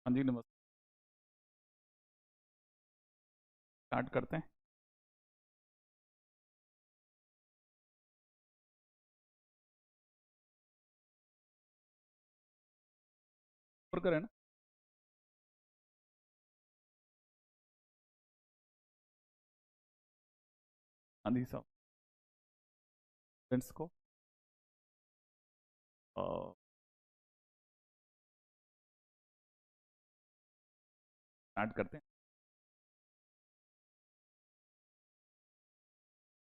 हाँ जी नमस्ते। स्टार्ट करते हैं। और करें ना। हाँ जी साहब। फ्रेंड्स को स्टार्ट करते हैं।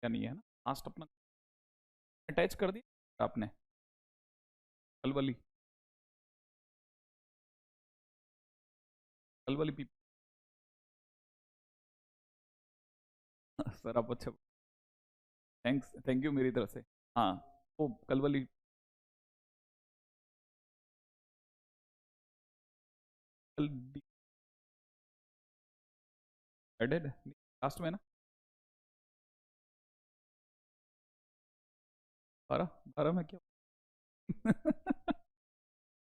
क्या नहीं है ना, लास्ट अपना अटैच कर दिया आपने कल वाली कल वाली पी। सर आप अच्छा। थैंक्स, थैंक यू मेरी तरफ से। हाँ, वो कल वाली कल एडेड लास्ट में ना। 12 12 में क्या।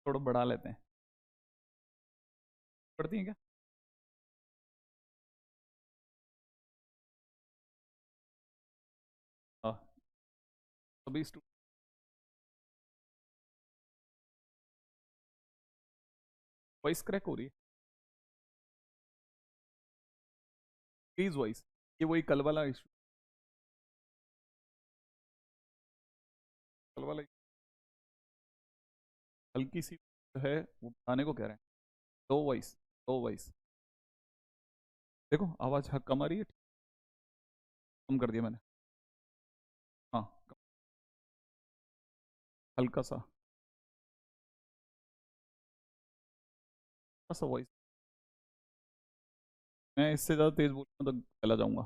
थोड़ा बढ़ा लेते हैं। पढ़ती हैं क्या? हाँ, अभी वॉइस क्रैक हो रही है। प्लीज वॉइस, ये वही कल वाला इशू। कल वाला हल्की सी जो है वो बताने को कह रहे हैं। Low voice, low voice. देखो आवाज कम आ रही है। कम कर दिया मैंने। हाँ, हल्का सा सा वॉइस। मैं इससे ज़्यादा तेज बोलूँगा तो चला जाऊंगा।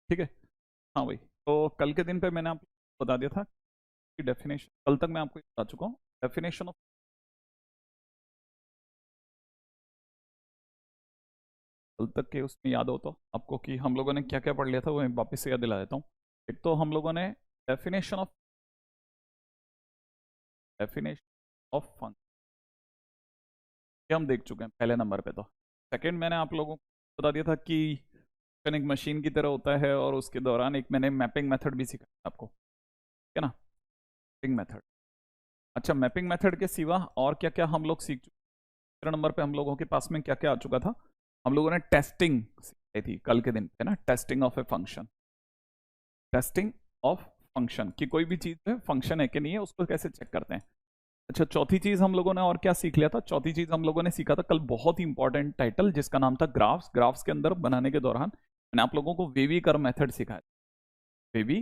ठीक है। हाँ भाई, तो कल के दिन पे मैंने आपको बता दिया था कि डेफिनेशन, कल तक मैं आपको ये बता चुका हूँ डेफिनेशन ऑफ। कल तक के उसमें याद हो तो आपको कि हम लोगों ने क्या क्या पढ़ लिया था, वो मैं वापस से याद दिला देता हूँ। एक तो हम लोगों ने definition of definition of function हम देख चुके हैं पहले नंबर पे। तो सेकंड मैंने आप लोगों को बता दिया था कि फंक्शन एक मशीन की तरह होता है, और उसके दौरान एक मैंने मैपिंग मेथड भी सिखाया आपको, है ना। Mapping method. अच्छा, मैपिंग मेथड के सिवा और क्या क्या हम लोग सीख चुके। तीसरे नंबर पे हम लोगों के पास में क्या क्या आ चुका था। हम लोगों ने टेस्टिंग सिखाई थी कल के दिन, है ना। Testing of a function, testing of function की कोई भी चीज है फंक्शन है कि नहीं है उसको कैसे चेक करते हैं। अच्छा, चौथी चीज हम लोगों ने और क्या सीख लिया था। चौथी चीज हम लोगों ने सीखा था कल, बहुत ही इंपॉर्टेंट टाइटल, जिसका नाम था ग्राफ्स। ग्राफ्स के अंदर बनाने के दौरान मैंने आप लोगों को वेवी कर्व मेथड सिखाया। वेवी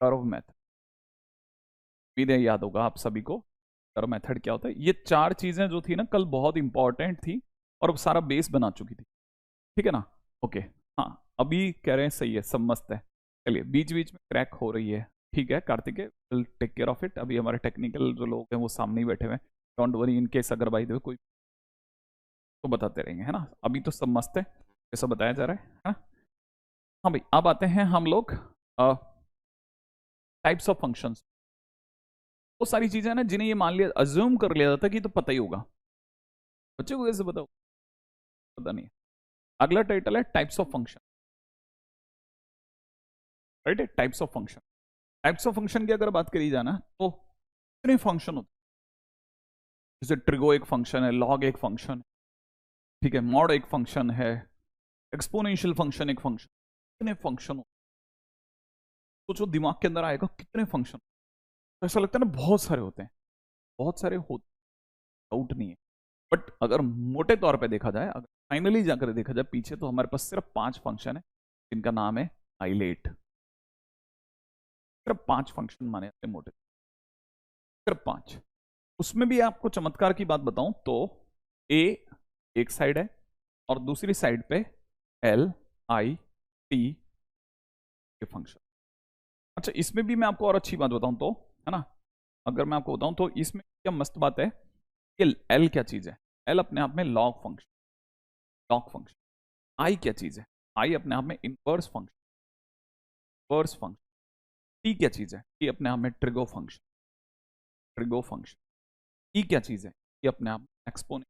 कर्व मेथड, उम्मीद है याद होगा आप सभी को। कर्व मेथड क्या होता है। ये चार चीजें जो थी ना कल, बहुत इंपॉर्टेंट थी और अब सारा बेस बना चुकी थी। ठीक है ना। ओके। हाँ, अभी कह रहे हैं सही है, सब मस्त है। चलिए, बीच बीच में क्रैक हो रही है, ठीक है Kartik, will take care of it. अभी हमारे टेक्निकल जो लोग हैं वो सामने ही बैठे हुए हैं। डोंट वरी, इन केस अगर बाई द वे कोई, तो बताते रहेंगे, है ना। अभी तो सब मस्त है, ये सब बताया जा रहा है ना। हाँ भाई, अब आते हैं हम लोग टाइप्स ऑफ फंक्शंस। वो सारी चीजें हैं ना जिन्हें ये मान लिया, अज्यूम कर लिया जाता है कि तो पता ही होगा। बच्चे को कैसे बताओ, पता नहीं है। अगला टाइटल है टाइप्स ऑफ फंक्शन। राइट है, types of function. Types of function की अगर बात करी जाए ना, तो कितने फंक्शन होते हैं। जैसे ट्रिगो एक फंक्शन है, लॉग एक फंक्शन है, ठीक है, मॉड एक फंक्शन है, एक्सपोनेंशियल फंक्शन एक फंक्शन। कितने फंक्शन होते हैं, सोचो दिमाग के अंदर आएगा कितने फंक्शन। तो ऐसा लगता है ना बहुत सारे होते हैं। बहुत सारे होते, डाउट नहीं है। बट अगर मोटे तौर पे देखा जाए, अगर फाइनली जाकर देखा जाए पीछे, तो हमारे पास सिर्फ 5 फंक्शन है जिनका नाम है आइलेट। सिर्फ 5 फंक्शन माने जाते हैं मोटे, सिर्फ 5। उसमें भी आपको चमत्कार की बात बताऊं तो ए एक साइड है, और दूसरी साइड पे एल आई टी के फंक्शन। अच्छा, इसमें भी मैं आपको और अच्छी बात बताऊं तो, है ना, अगर मैं आपको बताऊं तो इसमें क्या मस्त बात है कि एल क्या चीज है। एल अपने आप में लॉग फंक्शन, लॉग फंक्शन। आई क्या चीज है। आई अपने आप में inverse function, inverse function. T क्या चीज है। टी अपने आप में ट्रिगो फंक्शन, ट्रिगो फंक्शन। ई क्या चीज है। ये अपने आप में एक्सपोनेंट,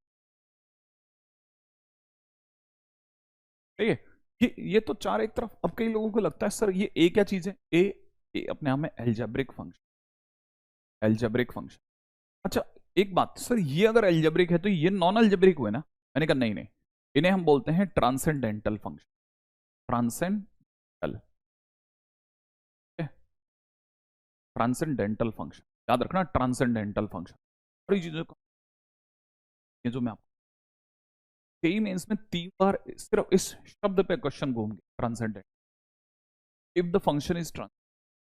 ठीक है। ये तो चार एक तरफ। अब कई लोगों को लगता है सर ये ए क्या चीज है, ए अपने आप में एल्जेब्रिक फंक्शन, एल्जेब्रिक फंक्शन। अच्छा एक बात सर, ये अगर एल्जेब्रिक है तो ये नॉन एल्जेब्रिक हुए ना? मैंने कहा नहीं नहीं, इन्हें हम बोलते हैं transcendental function, transcendental, transcendental function, याद रखना ट्रांसेंडेंटल फंक्शन। और ये चीजों को, ये जो मैं आपको कई मेंस में 3 बार सिर्फ इस शब्द पे क्वेश्चन घूम गया, transcendent. If the function is trans,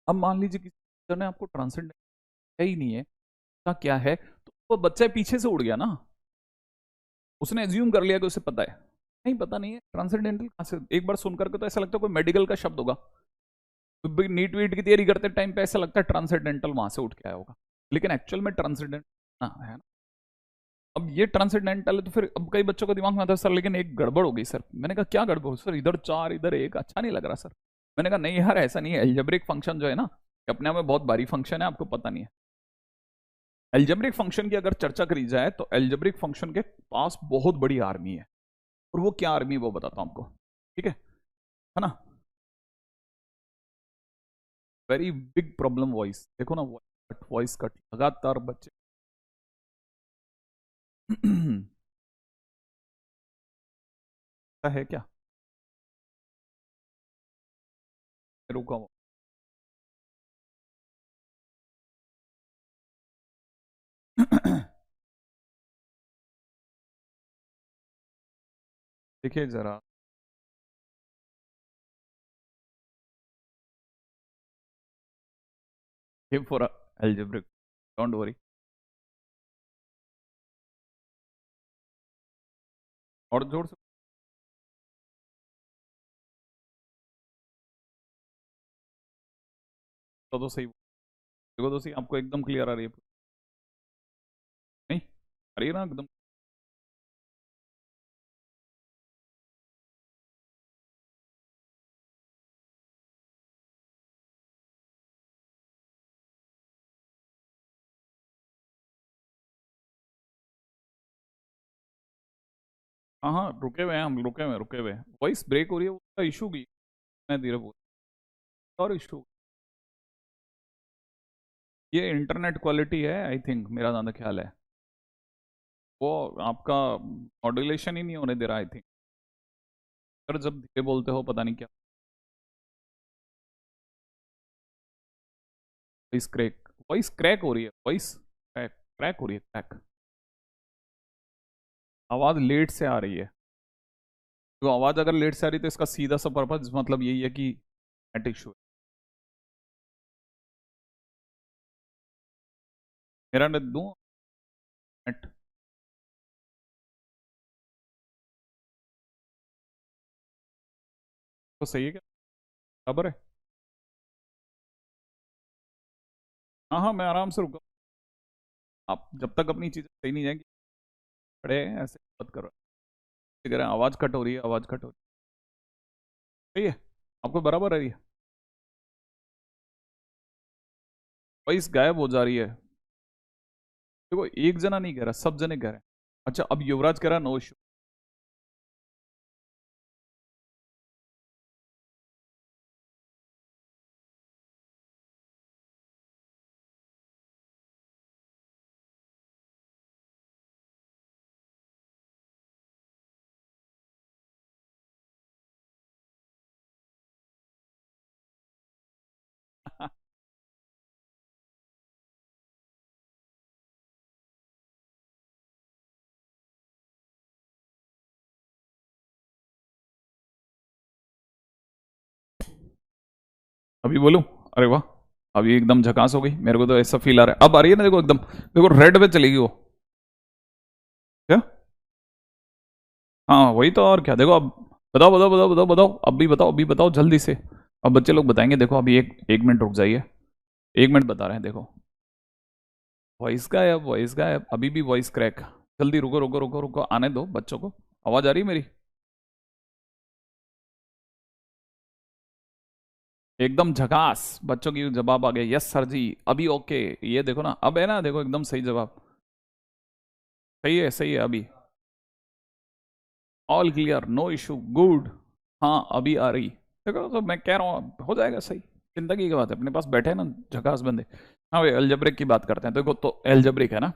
अब मान लीजिए किसी टीचर ने आपको ट्रांसेंडेंट है ही नहीं है, का क्या है, तो वो बच्चा पीछे से उड़ गया ना, उसने एज्यूम कर लिया कि उसे पता है। नहीं पता नहीं है ट्रांसेंडेंटल कहां से, एक बार सुन करके तो ऐसा लगता है कोई मेडिकल का शब्द होगा, नीट वीट की तैयारी करते टाइम पे ऐसा लगता है ट्रांसेंडेंटल वहां से उठ के आया होगा, लेकिन एक्चुअल में ट्रांसेंडेंट ना है ना। अब ये ट्रांसेंडेंटल है तो फिर अब कई बच्चों को दिमाग में आता है सर लेकिन एक गड़बड़ हो गई सर। मैंने कहा क्या गड़बड़ सर, इधर 4 इधर 1 अच्छा नहीं लग रहा सर। मैंने कहा नहीं यार ऐसा नहीं है, एल्जेब्रिक फंक्शन जो है ना अपने आप में बहुत भारी फंक्शन है, आपको पता नहीं है। एल्जेब्रिक फंक्शन की अगर चर्चा करी जाए तो एल्जेब्रिक फंक्शन के पास बहुत बड़ी आर्मी है, और वो क्या आर्मी वो बताता हूं आपको, ठीक है ना। वेरी बिग प्रॉब्लम वॉइस, देखो ना वॉइस कट लगातार बच्चे है क्या, रुका हुआ। देखिए जरा, him for algebraic, don't worry. और जोर से तो सही देखो, तो सही आपको एकदम क्लियर आ रही है? नहीं आ रही है ना एकदम? हाँ हाँ रुके हुए हैं हम, रुके हुए हैं, वॉइस ब्रेक हो रही है, उसका इशू की मैं धीरे बोल, और इशू ये इंटरनेट क्वालिटी है आई थिंक, मेरा ज़्यादा ख्याल है वो आपका मॉड्यूलेशन ही नहीं होने दे रहा आई थिंक। सर जब धीरे बोलते हो पता नहीं क्या, वॉइस क्रैक हो रही है, वॉइस क्रैक क्रैक हो रही है, क्रैक, आवाज़ लेट से आ रही है। तो आवाज़ अगर लेट से आ रही है तो इसका सीधा सा पर्पज मतलब यही है कि नेट इशू है। मेरा नेट दूँ नेट, तो सही है क्या, बराबर है? हाँ हाँ मैं आराम से रुका, आप जब तक अपनी चीज़ें सही नहीं जाएंगी खड़े हैं ऐसे मत करो। कह रहे हैं आवाज़ कट हो रही है, आवाज़ कट हो रही है, सही है आपको बराबर आ रही है, वॉइस गायब हो जा रही है। देखो एक जना नहीं कह रहा, सब जने कह रहे हैं। अच्छा अब युवराज कह रहा नो इशू। अभी बोलूं? अरे वाह, अभी एकदम झकास हो गई, मेरे को तो ऐसा फील आ रहा है, अब आ रही है ना देखो एकदम, देखो रेड पे चलेगी वो, क्या? हाँ वही तो, और क्या, देखो अब बताओ बताओ बताओ बताओ बताओ, अभी बताओ जल्दी से। अब बच्चे लोग बताएंगे, देखो अभी एक एक मिनट रुक जाइए, 1 मिनट बता रहे हैं देखो। वॉइस गायब, वॉइस गायब, अभी भी वॉइस क्रैक। जल्दी रुको रुको रुको रुको, आने दो बच्चों को, आवाज आ रही है मेरी? एकदम झकास, बच्चों की जवाब आ गया, यस सर जी अभी ओके। ये देखो ना, अब है ना, देखो एकदम सही जवाब, सही है अभी, all clear no issue good. हाँ अभी आ रही, देखो तो मैं कह रहा हूँ हो जाएगा सही, जिंदगी की बात है, अपने पास बैठे हैं ना झकास बंदे। हाँ भाई अलजेब्रिक की बात करते हैं, देखो तो अलजेब्रिक है ना।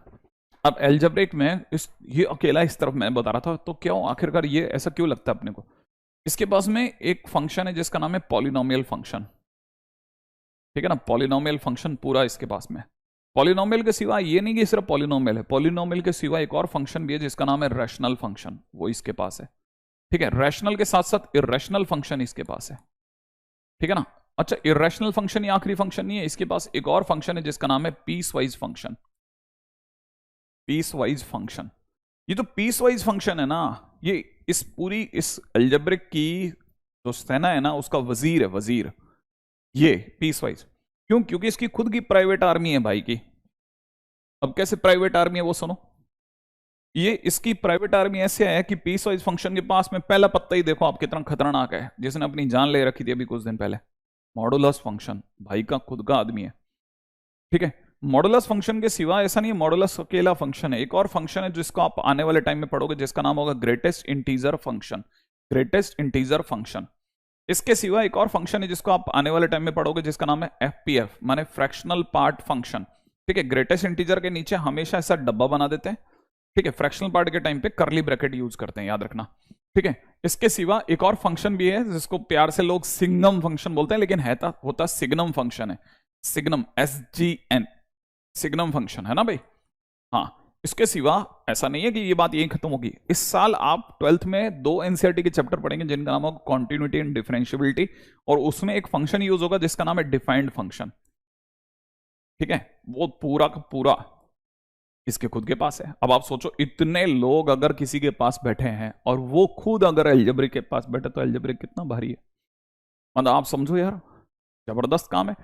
अब अलजेब्रिक में इस ये अकेला इस तरफ मैं बता रहा था, तो क्यों आखिरकार ये ऐसा क्यों लगता है अपने को? इसके पास में एक फंक्शन है जिसका नाम है पॉलिनोमियल फंक्शन, ठीक है ना, पॉलिनोमियल फंक्शन पूरा इसके पास में। पॉलिनोमियल के सिवा ये नहीं कि सिर्फ पॉलिनोमियल है, पॉलिनोमियल के सिवा एक और फंक्शन भी है जिसका नाम है रैशनल फंक्शन, वो इसके पास है। ठीक है, रैशनल के साथ साथ इर्रेशनल फंक्शन इसके पास है, ठीक है ना। अच्छा इर्रेशनल फंक्शन ये आखिरी फंक्शन नहीं है, इसके पास एक और फंक्शन है जिसका नाम है piecewise function. Piecewise function, ये जो पीस वाइज फंक्शन है ना, ये इस पूरी इस अलजेब्रिक की जो सेना है ना उसका वजीर है, वजीर, ये पीस वाइज। क्यों? क्योंकि इसकी खुद की प्राइवेट आर्मी है भाई की। अब कैसे प्राइवेट आर्मी है वो सुनो, ये इसकी प्राइवेट आर्मी ऐसे है कि पीस वाइज फंक्शन के पास में पहला पत्ता ही देखो आप कितना खतरनाक है, जिसने अपनी जान ले रखी थी अभी कुछ दिन पहले, मॉडुलस फंक्शन, भाई का खुद का आदमी है, ठीक है। मॉडुलस फंक्शन के सिवा ऐसा नहीं है मॉडुलस अकेला फंक्शन है, एक और फंक्शन है जिसको आप आने वाले टाइम में पढ़ोगे जिसका नाम होगा greatest integer function, greatest integer function. इसके सिवा एक और फंक्शन है जिसको आप आने वाले टाइम में पढ़ोगे जिसका नाम है एफपीएफ, माने फ्रैक्शनल पार्ट फंक्शन, ठीक है। ग्रेटेस्ट इंटीजर के नीचे हमेशा ऐसा डब्बा बना देते हैं, ठीक है, फ्रैक्शनल पार्ट के टाइम पे करली ब्रैकेट यूज करते हैं, याद रखना, ठीक है। इसके सिवा एक और फंक्शन भी है जिसको प्यार से लोग सिग्नम फंक्शन बोलते हैं, लेकिन है होता सिग्नम फंक्शन है, सिग्नम, SGN, सिग्नम फंक्शन है ना भाई। हाँ, इसके सिवा ऐसा नहीं है कि ये बात यही खत्म होगी, इस साल आप 12th में 2 एनसीईआरटी के चैप्टर पढ़ेंगे जिनका नाम होगा कॉन्टिन्यूटी एंड डिफरेंशियबिलिटी, और उसमें एक फंक्शन यूज होगा जिसका नाम है डिफाइंड फंक्शन, ठीक है। वो पूरा का पूरा इसके खुद के पास है। अब आप सोचो इतने लोग अगर किसी के पास बैठे हैं और वो खुद अगर अलजेब्रिक के पास बैठे तो अलजेब्रिक कितना भारी है, मतलब आप समझो यार, जबरदस्त काम है।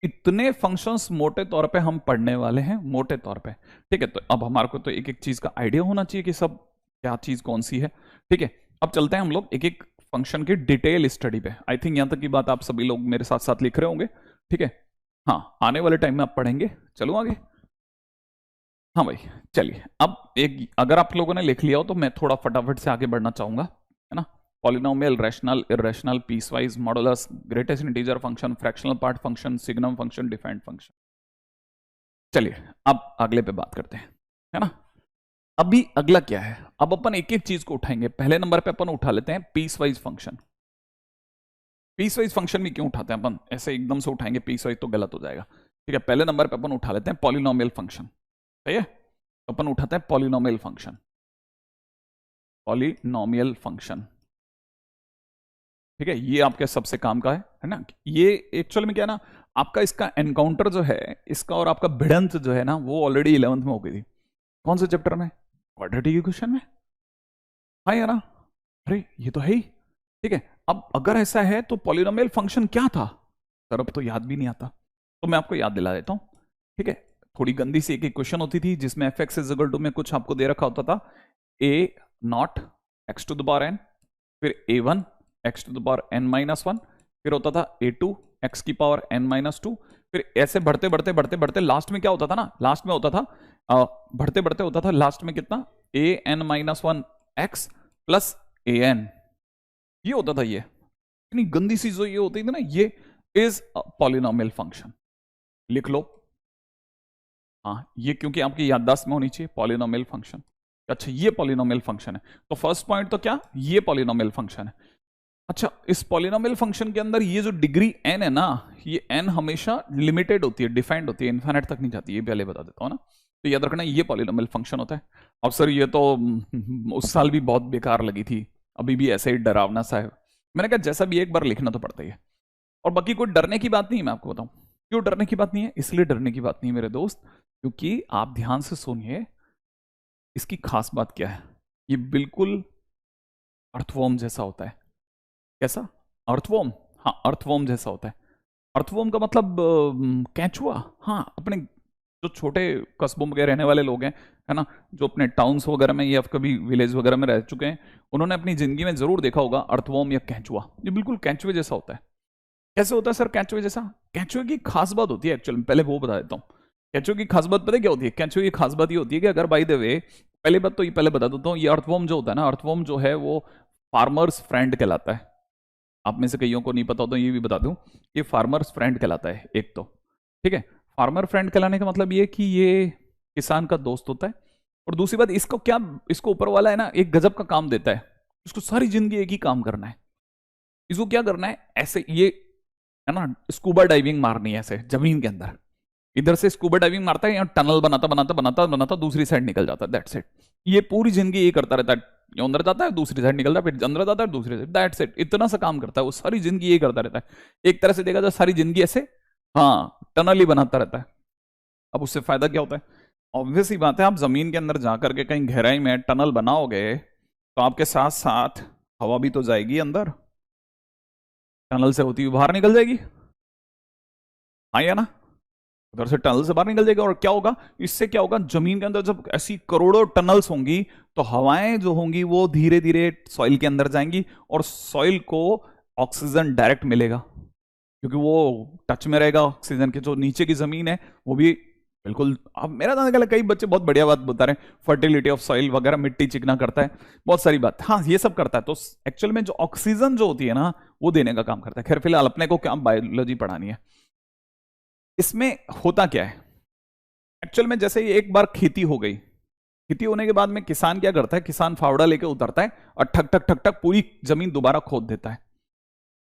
इतने फंक्शंस मोटे तौर पे हम पढ़ने वाले हैं, मोटे तौर पे, ठीक है। तो अब हमारे को तो एक एक चीज का आइडिया होना चाहिए कि सब क्या चीज कौन सी है, ठीक है। अब चलते हैं हम लोग एक एक फंक्शन की डिटेल स्टडी पे। आई थिंक यहां तक की बात आप सभी लोग मेरे साथ साथ लिख रहे होंगे, ठीक है। हाँ, आने वाले टाइम में आप पढ़ेंगे, चलो आगे। हाँ भाई चलिए, अब एक अगर आप लोगों ने लिख लिया हो तो मैं थोड़ा फटाफट से आगे बढ़ना चाहूंगा, है ना। Polynomial, rational, irrational, piecewise, modulus, greatest integer function, fractional part function, signum function, defined function. चलिए अब अगले पे बात करते हैं, है ना। अभी अगला क्या है, अब अपन एक एक चीज को उठाएंगे। पहले नंबर पे अपन उठा लेते हैं पीसवाइज फंक्शन। पीसवाइज फंक्शन भी क्यों उठाते हैं अपन, ऐसे एकदम से उठाएंगे पीसवाइज तो गलत हो जाएगा, ठीक है। पहले नंबर पे अपन उठा लेते हैं पॉलिनोमियल फंक्शन, सही है। तो अपन उठाते हैं पॉलिनोमियल फंक्शन, पॉलिनोमियल फंक्शन, ठीक है। ये आपके सबसे काम का है ना। ये एक्चुअल में क्या है ना, आपका इसका एनकाउंटर जो है इसका और आपका भिड़ंत जो है ना वो ऑलरेडी 11th में हो गई थी। कौन से चैप्टर में? क्वाड्रेटिक इक्वेशन में, हाँ या ना। अरे ये तो है ही, ठीक है। अब अगर ऐसा है तो पॉलिनोमियल फंक्शन क्या था सर, अब तो याद भी नहीं आता, तो मैं आपको याद दिला देता हूं, ठीक है। थोड़ी गंदी सी एक इक्वेशन होती थी जिसमें fx इज इक्वल टू में कुछ आपको दे रखा होता था a0 x to the power n, फिर a1 x to the power n minus 1, फिर होता था a2 x की पावर n माइनस 2, फिर ऐसे बढ़ते बढ़ते बढ़ते बढ़ते लास्ट में क्या होता था ना, लास्ट में होता था बढ़ते बढ़ते होता था लास्ट में कितना, an minus 1 x plus an, ये होता था। ये इतनी गंदी सी जो ये होती थी ना, ये इज पॉलिनोमियल फंक्शन, लिख लो। हाँ, ये क्योंकि आपकी याददाश्त में होनी चाहिए, पॉलिनोमियल फंक्शन। अच्छा ये पॉलिनोमियल फंक्शन है, तो फर्स्ट पॉइंट तो क्या, ये पॉलिनोमियल फंक्शन है। अच्छा इस पॉलिनोमियल फंक्शन के अंदर ये जो डिग्री n है ना, ये n हमेशा लिमिटेड होती है, डिफाइंड होती है, इन्फिनिट तक नहीं जाती, ये पहले बता देता हूं ना। तो याद रखना ये पॉलिनोमियल फंक्शन होता है। अब सर ये तो उस साल भी बहुत बेकार लगी थी, अभी भी ऐसे ही डरावना सा है। मैंने कहा जैसा भी एक बार लिखना तो पड़ता ही है, और बाकी कोई डरने की बात नहीं है। मैं आपको बताऊं क्यों डरने की बात नहीं है, इसलिए डरने की बात नहीं है मेरे दोस्त, क्योंकि आप ध्यान से सुनिए, इसकी खास बात क्या है। ये बिल्कुल अर्थवॉर्म जैसा होता है। कैसा? अर्थवॉर्म, हाँ अर्थवॉर्म जैसा होता है। अर्थवॉर्म का मतलब केंचुआ, हाँ अपने जो छोटे कस्बों में रहने वाले लोग हैं, है ना, जो अपने टाउन्स वगैरह में या कभी विलेज वगैरह में रह चुके हैं, उन्होंने अपनी जिंदगी में जरूर देखा होगा अर्थवॉर्म या केंचुआ। ये बिल्कुल केंचुए जैसा होता है। कैसे होता है सर केंचुए जैसा? केंचुए की खास बात होती है एक्चुअल में, पहले वो बता देता हूँ। केंचुए की खास बात पता है क्या होती है? केंचुए की खास बात ये होती है कि अगर बाय द वे, पहले बात तो ये पहले बता देता हूँ, ये अर्थवॉर्म जो होता है ना, अर्थवॉर्म जो है वो फार्मर्स फ्रेंड कहलाता है। आप में से कईयों को नहीं पता हो तो ये भी बता दूं, ये फार्मर्स फ्रेंड कहलाता है एक तो, ठीक है। फार्मर फ्रेंड कहलाने का मतलब ये कि ये किसान का दोस्त होता है, और दूसरी बात इसको क्या, इसको ऊपर वाला है ना एक गजब का काम देता है, इसको सारी जिंदगी एक ही काम करना है। इसको क्या करना है, ऐसे ये है ना स्कूबा डाइविंग मारनी है ऐसे जमीन के अंदर, इधर से स्कूबा डाइविंग मारता है, यहाँ टनल बनाता बनाता बनाता बनाता दूसरी साइड निकल जाता है, दैट्स इट। ये पूरी जिंदगी ये करता रहता है, ये अंदर जाता है दूसरी साइड निकलता है, फिर अंदर जाता है दूसरी साइड, दैट्स इट। इतना सा काम करता है वो, सारी जिंदगी ये करता रहता है। एक तरह से देखा जाए सारी जिंदगी ऐसे हाँ टनल ही बनाता रहता है। अब उससे फायदा क्या होता है, ऑब्वियस ही बात है, आप जमीन के अंदर जाकर के कहीं गहराई में टनल बनाओगे तो आपके साथ साथ हवा भी तो जाएगी अंदर, टनल से होती हुई बाहर निकल जाएगी, हाँ या ना, उधर से टनल से बाहर निकल जाएगा। और क्या होगा, इससे क्या होगा, जमीन के अंदर जब ऐसी करोड़ों टनल्स होंगी तो हवाएं जो होंगी वो धीरे धीरे सॉइल के अंदर जाएंगी, और सॉइल को ऑक्सीजन डायरेक्ट मिलेगा, क्योंकि वो टच में रहेगा ऑक्सीजन के। जो नीचे की जमीन है वो भी बिल्कुल, अब मेरा जानने के लिए कई बच्चे बहुत बढ़िया बात बता रहे हैं, फर्टिलिटी ऑफ सॉइल वगैरह, मिट्टी चिकना करता है, बहुत सारी बात, हाँ ये सब करता है। तो एक्चुअल में जो ऑक्सीजन जो होती है ना वो देने का काम करता है। खैर फिलहाल अपने को क्या बायोलॉजी पढ़ानी है। इसमें होता क्या है एक्चुअल में, जैसे ये एक बार खेती हो गई, खेती होने के बाद में किसान क्या करता है, किसान फावड़ा लेके उतरता है और ठक ठक ठक ठक पूरी जमीन दोबारा खोद देता है।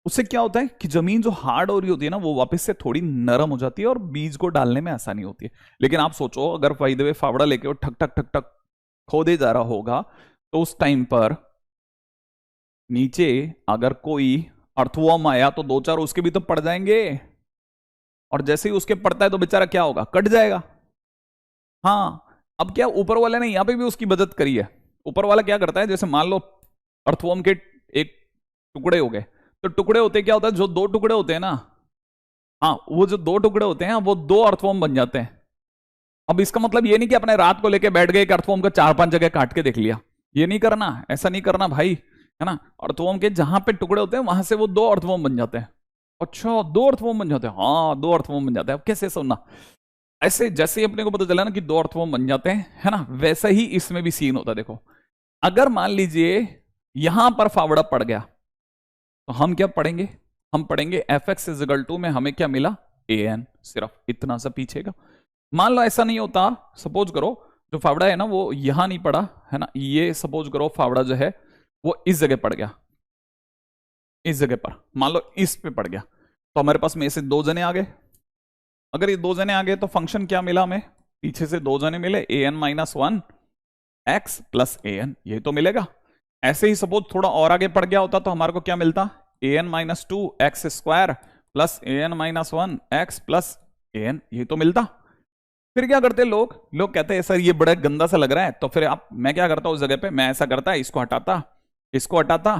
उससे क्या होता है कि जमीन जो हार्ड हो रही होती है ना वो वापस से थोड़ी नरम हो जाती है और बीज को डालने में आसानी होती है। लेकिन आप सोचो अगर बाय द वे फावड़ा लेके वो ठक ठक ठक ठक खोदे जा रहा होगा तो उस टाइम पर नीचे अगर कोई अर्थवर्म आया तो दो चार उसके भी तो पड़ जाएंगे, और जैसे ही उसके पड़ता है तो बेचारा क्या होगा, कट जाएगा। हाँ अब क्या ऊपर वाले ने यहां पे भी उसकी मदद करी है। ऊपर वाला क्या करता है, जैसे मान लो अर्थवर्म के एक टुकड़े हो गए, तो टुकड़े होते क्या होता है, जो दो टुकड़े होते हैं ना, हाँ वो जो दो टुकड़े होते हैं वो दो अर्थवर्म बन जाते हैं। अब इसका मतलब ये नहीं कि अपने रात को लेके बैठ गए एक अर्थवर्म का 4-5 जगह काट के देख लिया, ये नहीं करना, ऐसा नहीं करना भाई, है ना। अर्थवर्म के जहां पे टुकड़े होते हैं वहां से वो दो अर्थवर्म बन जाते हैं। अच्छा दो अर्थवर्म बन जाते हैं, हाँ दो अर्थवर्म बन जाते हैं। अब कैसे सुनना, ऐसे जैसे ही अपने को पता चला ना कि दो अर्थवर्म बन जाते हैं, है ना, वैसा ही इसमें भी सीन होता है। देखो अगर मान लीजिए यहां पर फावड़ा पड़ गया तो हम क्या पढ़ेंगे, हम पढ़ेंगे एफ एक्स इजिकल टू में हमें क्या मिला, ए एन, सिर्फ इतना सा पीछे का। मान लो ऐसा नहीं होता, सपोज करो जो फावड़ा है ना वो यहां नहीं पड़ा, है ना, ये सपोज करो फावड़ा जो है वो इस जगह पड़ गया, इस जगह पर मान लो इस पे पड़ गया, तो हमारे पास में से दो जने आ गए। अगर ये दो जने आ गए तो फंक्शन क्या मिला हमें, पीछे से दो जने मिले, A N minus one X plus A N, ये तो मिलेगा। ऐसे ही सपोज थोड़ा और आगे पड़ गया होता तो हमारे को क्या मिलता, A N minus two X square plus A N minus one X plus A N, ये तो मिलता। फिर क्या करते लोग, लोग कहते हैं सर ये बड़ा गंदा सा लग रहा है, तो फिर आप, मैं क्या करता उस जगह पे, मैं ऐसा करता इसको हटाता, इसको हटाता,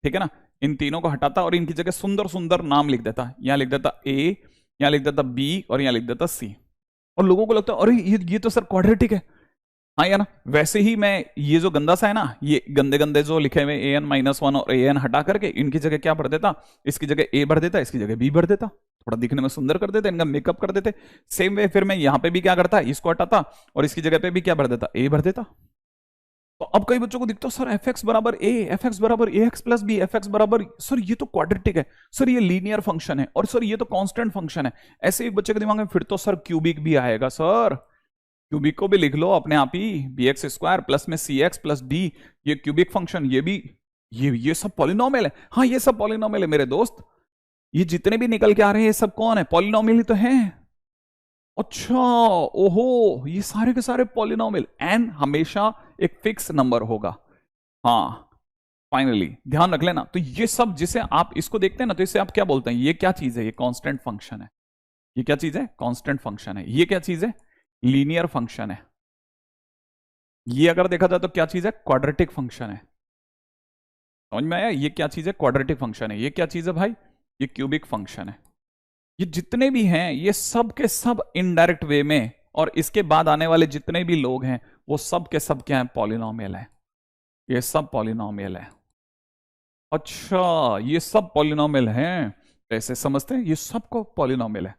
ठीक है ना, इन तीनों को हटाता और इनकी जगह सुंदर सुंदर नाम लिख देता। यहां लिख देता ए, यहां लिख देता बी और यहां लिख देता सी, और लोगों को लगता है अरे ये तो सर क्वाड्रेटिक है, हाँ या ना। वैसे ही मैं ये जो गंदा सा है ना, ये गंदे गंदे जो लिखे हुए ए एन माइनस वन और ए एन हटा करके इनकी जगह क्या भर देता, इसकी जगह ए भर देता, इसकी जगह बी भर देता, थोड़ा दिखने में सुंदर कर देते, इनका मेकअप कर देते। सेम वे फिर मैं यहां पे भी क्या करता, इसको हटाता और इसकी जगह पे भी क्या भर देता, ए भर देता। तो अब कई बच्चों को दिखता सर एफ एक्स बराबर ए, एफ एक्स बराबर A X plus B, F X बराबर, सर ये तो क्वाड्रेटिक है, सर ये लीनियर फंक्शन है, और सर ये तो कांस्टेंट फंक्शन है। ऐसे एक बच्चे के दिमाग में फिर तो सर क्यूबिक भी आएगा, सर क्यूबिक को भी लिख लो अपने आप ही, बी एक्स स्क्वायर प्लस में सी एक्स प्लस डी, ये क्यूबिक फंक्शन, ये भी ये सब पॉलिनोमियल है। हाँ ये सब पॉलिनोमियल है मेरे दोस्त, ये जितने भी निकल के आ रहे हैं ये सब कौन है, पॉलिनोमियल ही तो है। अच्छा ओहो, ये सारे के सारे पॉलिनोमियल, एन हमेशा एक फिक्स नंबर होगा। हाँ फाइनली ध्यान रख लेना। तो ये सब जिसे आप इसको देखते हैं ना, तो इसे आप क्या बोलते हैं, ये क्या चीज है, ये कांस्टेंट फंक्शन है। ये क्या चीज है, कांस्टेंट फंक्शन है। ये क्या चीज है, लीनियर फंक्शन है। ये अगर देखा जाए तो क्या चीज है, क्वाड्रेटिक फंक्शन है। समझ में आया, ये क्या चीज है, क्वाड्रेटिक फंक्शन है। ये क्या चीज है भाई, ये क्यूबिक फंक्शन है। ये जितने भी हैं ये सब के सब इनडायरेक्ट वे में, और इसके बाद आने वाले जितने भी लोग हैं वो सब के सब क्या है, पॉलिनोमियल है। ये सब पॉलिनोमियल है। अच्छा ये सब पॉलिनोमियल हैं, ऐसे समझते हैं, ये सबको पॉलिनोमियल है।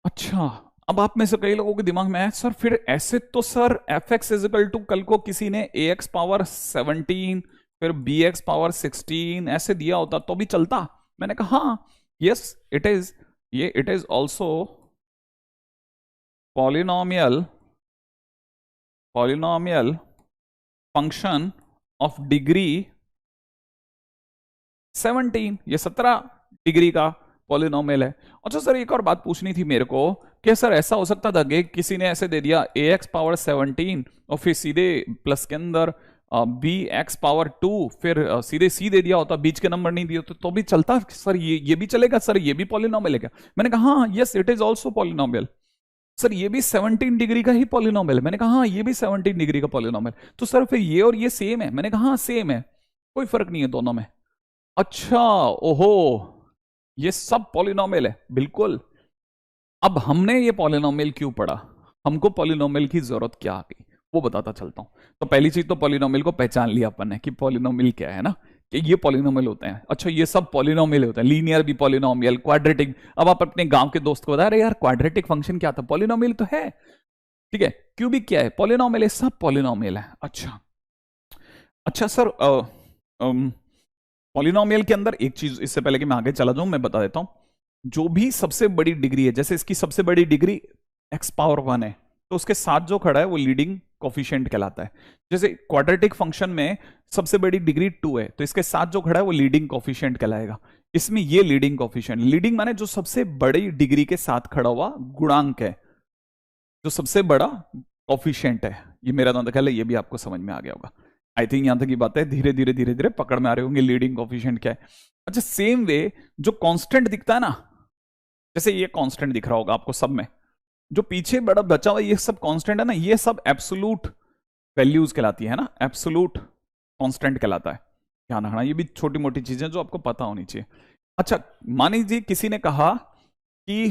अच्छा अब आप में से कई लोगों के दिमाग में है सर फिर ऐसे तो sir F X is equal to, कल को किसी ने ए एक्स पावर 17 फिर bx पावर 16 ऐसे दिया होता तो भी चलता। मैंने कहा हाँ, यस इट इज, ये it is also polynomial, polynomial function of degree 17, ये 17 डिग्री का पॉलिनोमियल है। अच्छा सर एक और बात पूछनी थी मेरे को, कि सर ऐसा हो सकता था कि किसी ने ऐसे दे दिया ax पावर 17 और फिर सीधे प्लस के अंदर bx पावर 2, फिर सीधे c दे दिया होता, बीच के नंबर नहीं दिए होते तो भी चलता सर? ये भी चलेगा सर, ये भी पॉलिनोमियल है क्या? मैंने कहा हाँ yes it is also polynomial. Sir ये भी 17 डिग्री का ही पॉलिनोमियल। मैंने कहा हाँ ये भी 17 डिग्री का पॉलिनोमियल। तो सर फिर ये और ये सेम है? मैंने कहा हाँ सेम है, कोई फर्क नहीं है दोनों में। अच्छा, ओहो, ये सब पॉलिनोमियल है, बिल्कुल। अब हमने ये पॉलिनोमियल क्यों पढ़ा, हमको पॉलिनोमियल की जरूरत क्या आ गई, वो बताता चलता हूं। तो पहली चीज तो पॉलिनोमियल को पहचान लिया अपन ने कि पॉलिनोमियल क्या है ना, कि ये पॉलिनोमियल होते हैं। अच्छा ये सब पॉलिनोमियल होते हैं, लीनियर भी पॉलिनोमियल, क्वाड्रेटिक। अब आप अपने गांव के दोस्त को बता रहे यार क्वाड्रेटिक फंक्शन क्या था, पॉलिनोमियल तो है, ठीक है। क्यूबिक क्या है, पॉलिनोमियल है, सब पॉलिनोमियल है। अच्छा अच्छा सर, पॉलिनोमियल के अंदर एक चीज, इससे पहले कि मैं आगे चला जाऊं मैं बता देता हूं, जो भी सबसे बड़ी डिग्री है, जैसे इसकी सबसे बड़ी डिग्री x पावर 1 है, तो उसके साथ जो खड़ा है वो लीडिंग कोफिशिएंट कहलाता है। जैसे क्वाड्रेटिक फंक्शन में सबसे बड़ी डिग्री 2 है, तो इसके साथ जो खड़ा है वो लीडिंग कोफिशिएंट कहलाएगा। इसमें ये लीडिंग कोफिशिएंट, लीडिंग माने जो सबसे बड़ी डिग्री के साथ खड़ा हुआ गुणांक है, जो सबसे बड़ा कोफिशिएंट है। ये मेरा तो ख्याल है ये भी आपको समझ में आ गया होगा। आई थिंक यहां तक की बात है, धीरे धीरे धीरे धीरे पकड़ में आ रहे होंगे लीडिंग कोफिशिएंट क्या है। अच्छा सेम वे जो कांस्टेंट दिखता है ना, जैसे ये कांस्टेंट दिख रहा होगा आपको सब में, जो पीछे बड़ा बचा हुआ ये सब कांस्टेंट है ना, ये सब एब्सोलूट वैल्यूज कहलाती है ना, एब्सोलूट कांस्टेंट कहलाता है। ध्यान रखना, ये भी छोटी मोटी चीजें जो आपको पता होनी चाहिए। अच्छा मान लीजिए किसी ने कहा कि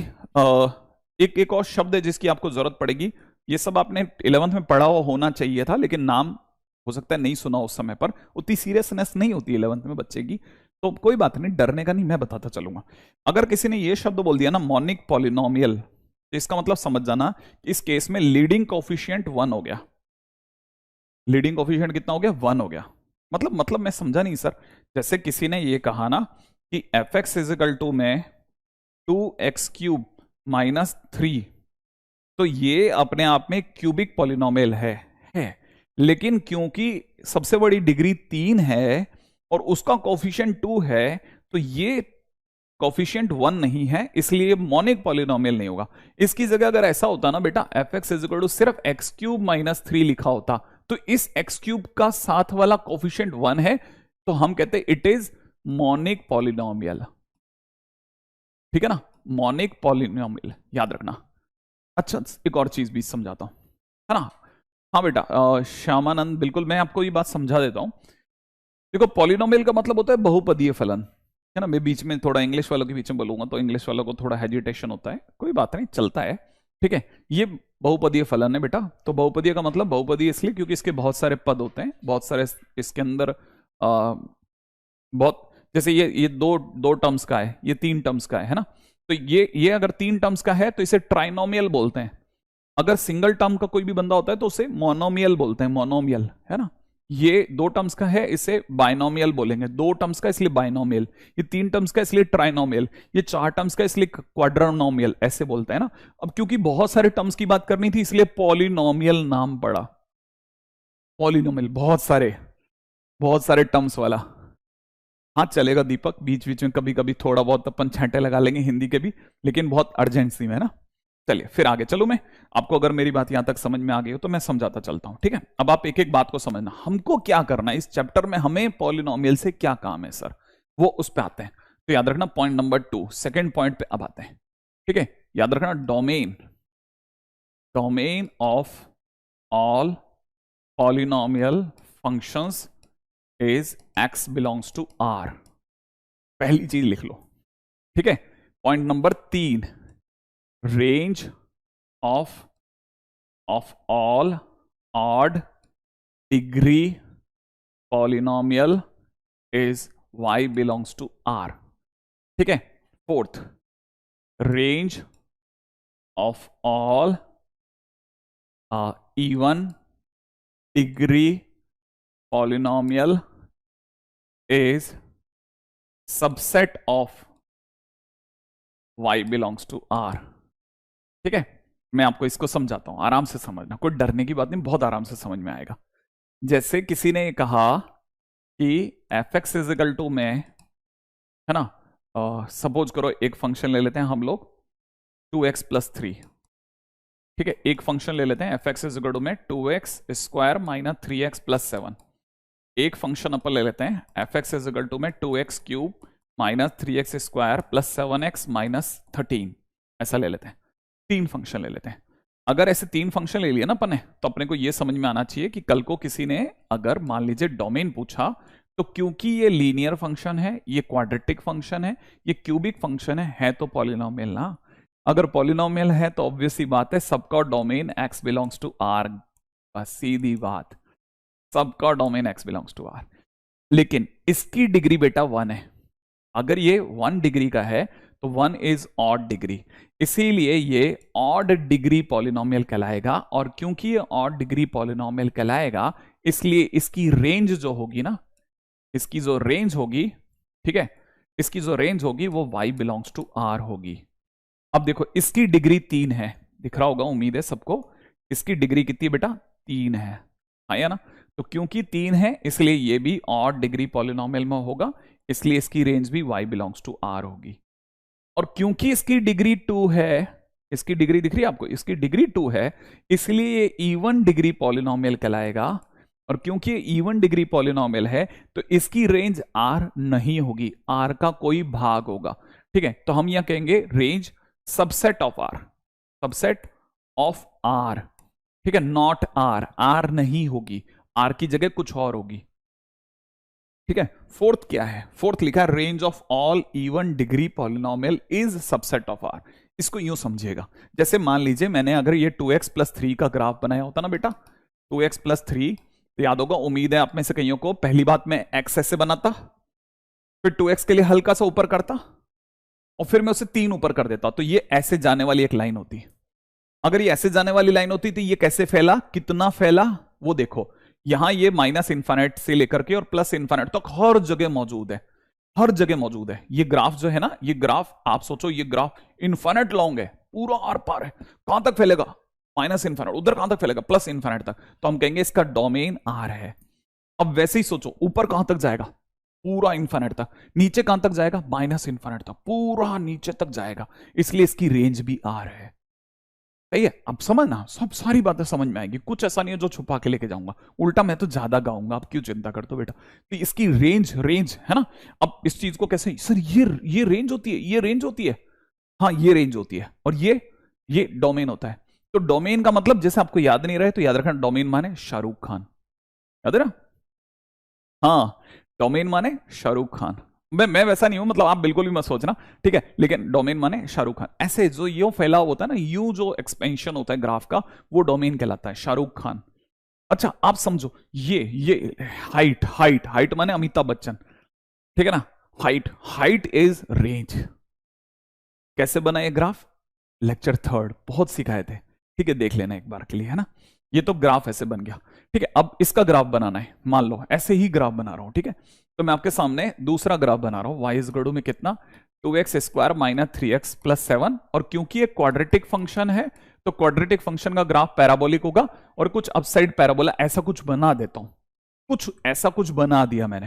एक और शब्द है जिसकी आपको जरूरत पड़ेगी, ये सब आपने 11th में पढ़ा हुआ होना चाहिए था, लेकिन नाम हो सकता है नहीं सुना उस समय पर, उतनी सीरियसनेस नहीं होती 11th में बच्चे की, तो कोई बात नहीं, डरने का नहीं, मैं बताता चलूंगा। अगर किसी ने ये शब्द बोल दिया ना मोनिक पॉलिनोमियल, तो इसका मतलब समझ जाना इस केस में लीडिंग कोफिशिएंट 1 हो गया। लीडिंग कोफिशिएंट कितना हो गया, 1 हो गया। मतलब मैं समझा नहीं सर। जैसे किसी ने ये कहा ना कि एफ एक्स इजिकल टू में 2x³ माइनस 3, तो ये अपने आप में क्यूबिक पॉलिनोमियल है। लेकिन क्योंकि सबसे बड़ी डिग्री 3 है और उसका कोफिशिएंट 2 है, तो ये कोफिशिएंट 1 नहीं है, इसलिए मोनिक पॉलिनोमियल नहीं होगा। इसकी जगह अगर ऐसा होता ना बेटा, F x is equal to सिर्फ x³ माइनस 3 लिखा होता, तो इस x³ का साथ वाला कोफिशिएंट 1 है, तो हम कहते इट इज मोनिक पॉलिनोमियल। ठीक है ना, मोनिक पॉलिनोमियल, याद रखना। अच्छा एक और चीज भी समझाता हूं, है ना। हाँ बेटा श्यामानंद, बिल्कुल मैं आपको ये बात समझा देता हूं। देखो पॉलिनोमियल का मतलब होता है बहुपदीय फलन, है ना। मैं बीच में थोड़ा इंग्लिश वालों के बीच में बोलूंगा तो इंग्लिश वालों को थोड़ा हेजिटेशन होता है, कोई बात नहीं, चलता है, ठीक है। ये बहुपदीय फलन है बेटा। तो बहुपदीय का मतलब बहुपदीय इसलिए क्योंकि इसके बहुत सारे पद होते हैं, बहुत सारे इसके अंदर बहुत, जैसे ये दो दो टर्म्स का है, ये 3 टर्म्स का है ना। तो ये अगर 3 टर्म्स का है तो इसे ट्राइनोमियल बोलते हैं। अगर सिंगल टर्म का कोई भी बंदा होता है तो उसे मोनोमियल बोलते हैं, मोनोमियल, है ना। ये 2 टर्म्स का है, इसे बाइनोमियल बोलेंगे। 2 टर्म्स का इसलिए बाइनोमियल, ये 3 टर्म्स का इसलिए ट्राइनोमियल, ये 4 टर्म्स का इसलिए क्वाड्रानोमियल, ऐसे बोलते हैं ना। अब क्योंकि बहुत सारे टर्म्स की बात करनी थी इसलिए पॉलिनोमियल नाम पड़ा। पॉलिनोमियल बहुत सारे टर्म्स वाला। हाँ चलेगा दीपक, बीच बीच में कभी कभी थोड़ा बहुत अपन छांटे लगा लेंगे हिंदी के भी, लेकिन बहुत अर्जेंसी में, है ना। चलिए फिर आगे चलो, मैं आपको अगर मेरी बात यहां तक समझ में आ गई हो तो मैं समझाता चलता हूं, ठीक है। अब आप एक एक बात को समझना, हमको क्या करना है इस चैप्टर में, हमें पॉलिनोमियल से क्या काम है सर, वो उस पे आते हैं। तो याद रखना पॉइंट नंबर 2, सेकेंड पॉइंट पे अब आते हैं, ठीक है। याद रखना domain, domain of all polynomial functions is x belongs to R। पहली चीज लिख लो, ठीक है। Point number 3, range of all odd degree polynomial is y belongs to R, ठीक है। 4th, range of all even degree polynomial is subset of y belongs to r। ठीक है, मैं आपको इसको समझाता हूं, आराम से समझना, कोई डरने की बात नहीं, बहुत आराम से समझ में आएगा। जैसे किसी ने कहा कि F x is equal to में, है ना, सपोज करो एक फंक्शन ले लेते हैं हम लोग 2x+3। ठीक है, एक फंक्शन ले लेते हैं F x is equal to में 2x² माइनस 3x+7। एक फंक्शन अपन ले लेते हैं F x is equal to में 2x³ minus 3x² + 7x minus 13। ऐसा ले लेते हैं, तीन फंक्शन ले लेते हैं। अगर ऐसे तीन फंक्शन ले लिए ना अपन ने, तो अपने को यह समझ में आना चाहिए कि कल को किसी ने अगर मान लीजिए डोमेन पूछा, तो क्योंकि ये लीनियर फंक्शन है, ये क्वाड्रेटिक फंक्शन है, ये क्यूबिक फंक्शन है तो पॉलिनोमियल ना। अगर पॉलिनोमियल है तो ऑब्वियसली बात है सबका domain x belongs to r। बस सीधी बात, सबका domain x belongs to r। लेकिन इसकी डिग्री बेटा 1 है। अगर ये 1 डिग्री का है तो 1 इज ऑड डिग्री, इसीलिए ये ऑड डिग्री पॉलिनोमियल कहलाएगा। और क्योंकि ये ऑड डिग्री पॉलिनोमियल कहलाएगा, इसलिए इसकी रेंज जो होगी ना, इसकी जो रेंज होगी, ठीक है, इसकी जो रेंज होगी वो y बिलोंग्स टू r होगी। अब देखो इसकी डिग्री 3 है, दिख रहा होगा उम्मीद है सबको। इसकी डिग्री कितनी बेटा? 3 है, आया ना। तो क्योंकि 3 है इसलिए ये भी ऑड डिग्री पॉलिनोमियल में होगा, इसलिए इसकी रेंज भी y बिलोंग्स टू r होगी। और क्योंकि इसकी डिग्री 2 है, इसकी डिग्री दिख रही है आपको, इसकी डिग्री 2 है, इसलिए ये इवन डिग्री पॉलिनोमियल कहलाएगा। और क्योंकि ये इवन डिग्री पॉलिनोमियल है तो इसकी रेंज r नहीं होगी, r का कोई भाग होगा। ठीक है, तो हम यहां कहेंगे range subset of r, subset of r। ठीक है, नॉट r, r नहीं होगी, r की जगह कुछ और होगी। ठीक है, फोर्थ क्या है? फोर्थ लिखा है range of all even degree polynomial is subset of r। इसको यूं समझिएगा, जैसे मान लीजिए मैंने अगर ये 2x+3 का ग्राफ बनाया होता ना बेटा, 2x+3, तो याद होगा, उम्मीद है आप में से कईयों को, पहली बात मैं x ऐसे बनाता, फिर 2x के लिए हल्का सा ऊपर करता, और फिर मैं उसे 3 ऊपर कर देता, तो ये ऐसे जाने वाली एक लाइन होती। अगर ये ऐसे जाने वाली लाइन होती तो ये कैसे फैला, कितना फैला वो देखो। यहां ये माइनस इन्फाइनाइट से लेकर के और प्लस इन्फाइनाइट तक हर जगह मौजूद है, हर जगह मौजूद है। ये ग्राफ जो है ना, ये ग्राफ आप सोचो, ये ग्राफ इन्फाइनाइट लॉन्ग है, पूरा आर पार है। कहां तक फैलेगा? माइनस इन्फाइनाइट, उधर कहां तक फैलेगा? प्लस इन्फाइनाइट तक। तो हम कहेंगे इसका डोमेन आर है। अब वैसे ही सोचो, ऊपर कहां तक जाएगा? पूरा इन्फाइनाइट तक। नीचे कहां तक जाएगा? माइनस इन्फाइनाइट तक, पूरा नीचे तक जाएगा, इसलिए इसकी रेंज भी आर है। सही है, अब समझना, सब सारी बातें समझ में आएगी, कुछ ऐसा नहीं है जो छुपा के लेके जाऊंगा, उल्टा मैं तो ज्यादा गाऊंगा, आप क्यों चिंता करते हो बेटा। तो इसकी रेंज, रेंज है ना। अब इस चीज को कैसे, सर ये रेंज होती है, ये रेंज होती है, हाँ ये रेंज होती है, और ये डोमेन होता है। तो डोमेन का मतलब, जैसे आपको याद नहीं रहे तो याद रखना, डोमेन माने शाहरुख खान, याद है ना। हाँ, डोमेन माने शाहरुख खान। मैं वैसा नहीं हूं, मतलब आप बिल्कुल भी मत सोचना, ठीक है, लेकिन डोमेन माने शाहरुख खान। ऐसे जो यूं फैला होता है ना, यूं जो एक्सपेंशन होता है ग्राफ का, वो डोमेन कहलाता है, शाहरुख खान। अच्छा आप समझो, ये हाइट, हाइट, हाइट माने अमिताभ बच्चन, ठीक है ना। Height, height is range. कैसे बना ये ग्राफ? लेक्चर 3 बहुत सिखाए थे, ठीक है, देख लेना एक बार के लिए, है ना। ये तो ग्राफ ऐसे बन गया, ठीक है। अब इसका ग्राफ बनाना है, मान लो ऐसे ही ग्राफ बना रहा हूं, ठीक है। तो मैं आपके सामने दूसरा ग्राफ बना रहा हूं, y इज में कितना, 2x² माइनस 3x+7। और क्योंकि ये क्वाड्रेटिक फंक्शन है तो क्वाड्रेटिक फंक्शन का ग्राफ पैराबोलिक होगा, और कुछ अपसाइड पैराबोला ऐसा कुछ बना देता हूं, कुछ ऐसा कुछ बना दिया मैंने,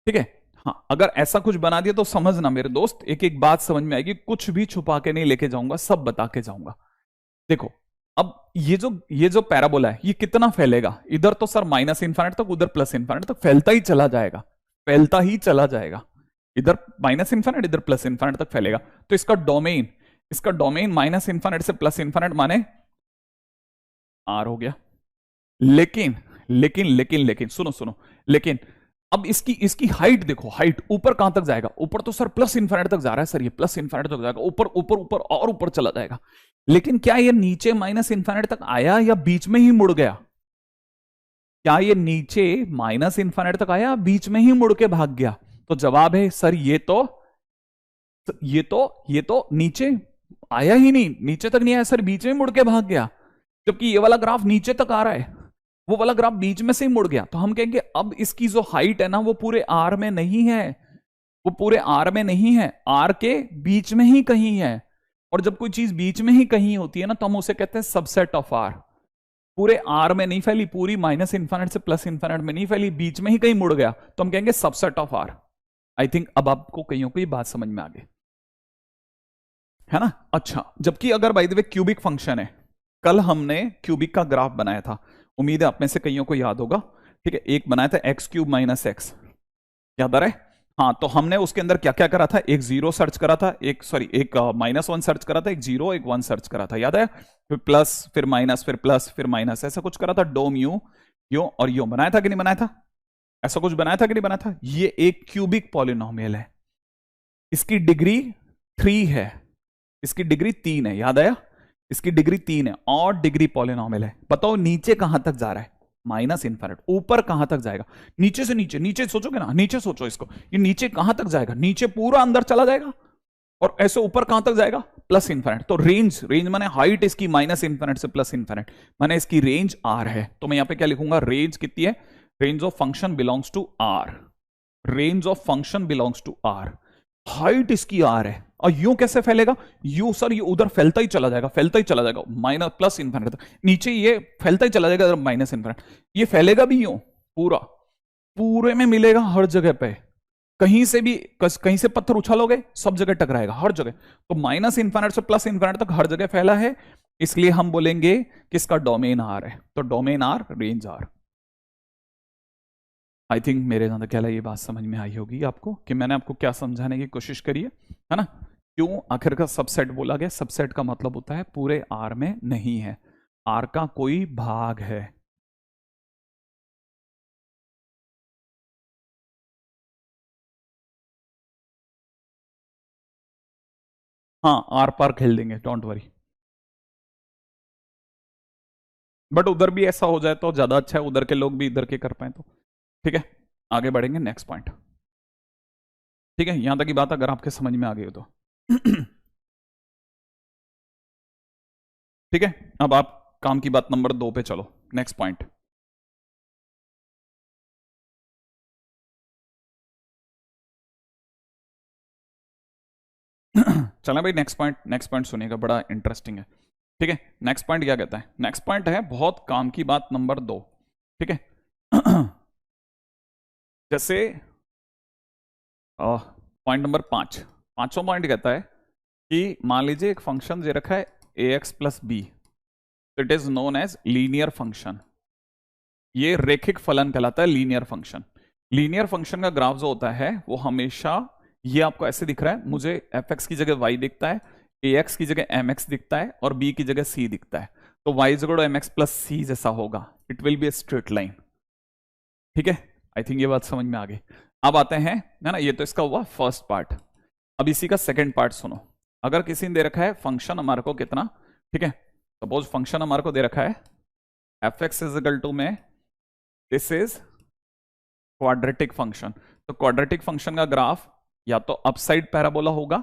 ठीक है। हाँ, अगर ऐसा कुछ बना दिया तो समझना मेरे दोस्त, एक एक बात समझ में आएगी, कुछ भी छुपा के नहीं लेके जाऊंगा, सब बता के जाऊंगा। देखो अब ये जो पैराबोला है ये कितना फैलेगा, इधर तो सर माइनस इन्फाइनाइट तक, उधर प्लस इन्फाइनाइट तक फैलता ही चला जाएगा, फैलता ही चला जाएगा, इधर माइनस इन्फाइनाइट इधर प्लस इन्फाइनाइट तक फैलेगा। तो इसका डोमेन माइनस इन्फाइनाइट से प्लस इन्फाइनाइट माने आर हो गया। लेकिन लेकिन लेकिन लेकिन सुनो, लेकिन अब इसकी हाइट देखो, हाइट ऊपर कहां तक जाएगा? ऊपर तो सर प्लस इन्फाइनाइट तक जा रहा है सर, ये प्लस इन्फाइनाइट तक जाएगा, ऊपर ऊपर ऊपर और ऊपर चला जाएगा। लेकिन क्या ये नीचे माइनस इन्फाइनाइट तक आया या बीच में ही मुड़ गया? क्या ये नीचे माइनस इन्फाइनाइट तक आया, बीच में ही मुड़ के भाग गया? तो जवाब है सर ये तो नीचे आया ही नहीं, नीचे तक नहीं आया सर, बीच में मुड़ के भाग गया। जबकि ये वाला ग्राफ नीचे तक आ रहा है, वो वाला ग्राफ बीच में से ही मुड़ गया, तो हम कहेंगे अब इसकी जो हाइट है ना वो पूरे आर में नहीं है, वो पूरे आर में नहीं है, आर के बीच में ही कहीं है। और जब कोई चीज बीच में ही कहीं होती है ना तो हम उसे कहते हैं सबसेट ऑफ आर। पूरे आर में नहीं फैली, पूरी माइनस इन्फिनिट से प्लस इन्फिनिट में नहीं फैली, बीच में ही कहीं मुड़ गया, तो हम कहेंगे subset of R. I think अब आपको कईयों को ये बात समझ में आ गई है ना। अच्छा, जबकि अगर by the way cubic function है, कल हमने क्यूबिक का ग्राफ बनाया था, उम्मीद है आप में से कईयों को याद होगा, ठीक है, एक बनाया था एक्स क्यूब माइनस एक्स, याद आ रहा है। हाँ, तो हमने उसके अंदर क्या क्या करा था, एक जीरो सर्च करा था, एक -1 सर्च करा था, एक जीरो एक 1 सर्च करा था, याद है, फिर प्लस फिर माइनस फिर प्लस फिर माइनस, ऐसा कुछ करा था, डोम यू यो और यो, बनाया था कि नहीं बनाया था, ऐसा कुछ बनाया था कि नहीं बनाया था। ये एक क्यूबिक पॉलिनोमियल है, इसकी डिग्री 3 है, इसकी डिग्री 3 है, याद आया, इसकी डिग्री 3 है, और डिग्री पॉलिनोमियल है। बताओ नीचे कहां तक जा रहा है, माइनस इन्फिनिट, ऊपर कहां तक जाएगा, नीचे से नीचे, नीचे सोचोगे ना, नीचे सोचो इसको, ये नीचे कहां तक जाएगा, नीचे पूरा अंदर चला जाएगा, और ऐसे ऊपर कहां तक जाएगा, प्लस इन्फिनिट। तो रेंज, रेंज माने हाइट इसकी माइनस इन्फिनिट से प्लस इन्फिनिट, माने इसकी रेंज आर है। तो मैं यहां पे क्या लिखूंगा, रेंज कितनी है, range of function belongs to R, range of function belongs to R, height इसकी आर है। और यू कैसे फैलेगा, यू सर ये उधर फैलता ही चला जाएगा, फैलता ही चला जाएगा, माइनस प्लस इन्फिनिट तक, नीचे ये फैलता ही चला जाएगा माइनस इन्फिनिट, ये फैलेगा भी यूं पूरा, पूरे में मिलेगा हर जगह पे, कहीं से भी, कहीं से पत्थर उछालोगे सब जगह टकराएगा, हर जगह। तो माइनस इन्फिनिट से प्लस इन्फिनिट तक हर जगह फैला है, इसलिए हम बोलेंगे कि इसका डोमेन आर है। तो domain R, range R. I think मेरे ज्यादा क्या ये बात समझ में आई होगी आपको, कि मैंने आपको क्या समझाने की कोशिश करी है ना। क्यों आखिर का सबसेट बोला गया, सबसेट का मतलब होता है पूरे आर में नहीं है, आर का कोई भाग है। हाँ, आर पार खेल देंगे, डोंट वरी, बट उधर भी ऐसा हो जाए तो ज्यादा अच्छा है, उधर के लोग भी इधर के कर पाए तो। ठीक है, आगे बढ़ेंगे, नेक्स्ट पॉइंट। ठीक है, यहां तक की बात अगर आपके समझ में आ गई हो तो ठीक है, अब आप काम की बात नंबर 2 पे चलो, नेक्स्ट पॉइंट। चलें भाई, नेक्स्ट पॉइंट, नेक्स्ट पॉइंट सुनिएगा, बड़ा इंटरेस्टिंग है। ठीक है, नेक्स्ट पॉइंट क्या कहता है, नेक्स्ट पॉइंट है बहुत काम की बात नंबर 2। ठीक है जैसे पॉइंट नंबर 5, पांचवा पॉइंट कहता है कि मान लीजिए एक फंक्शन दे रखा है ax plus B, it is known as linear function, ये रेखिक फलन कहलाता है, लीनियर फंक्शन। लीनियर फंक्शन का ग्राफ जो होता है वो हमेशा ये आपको ऐसे दिख रहा है, मुझे fx की जगह y दिखता है, ax की जगह mx दिखता है, और b की जगह c दिखता है, तो y equal to mx plus c जैसा होगा, it will be a straight line. ठीक है, आई थिंक ये बात समझ में आ गई। अब आते हैं, है ना, ये तो इसका हुआ फर्स्ट पार्ट। अब इसी का सेकंड पार्ट सुनो। अगर किसी ने दे रखा है फंक्शन हमारे को कितना, ठीक है, सपोज फंक्शन हमारे को दे रखा है fx इज इक्वल टू में, दिस इज क्वाड्रेटिक फंक्शन, तो क्वाड्रेटिक फंक्शन का ग्राफ या तो अपसाइड पैराबोला होगा,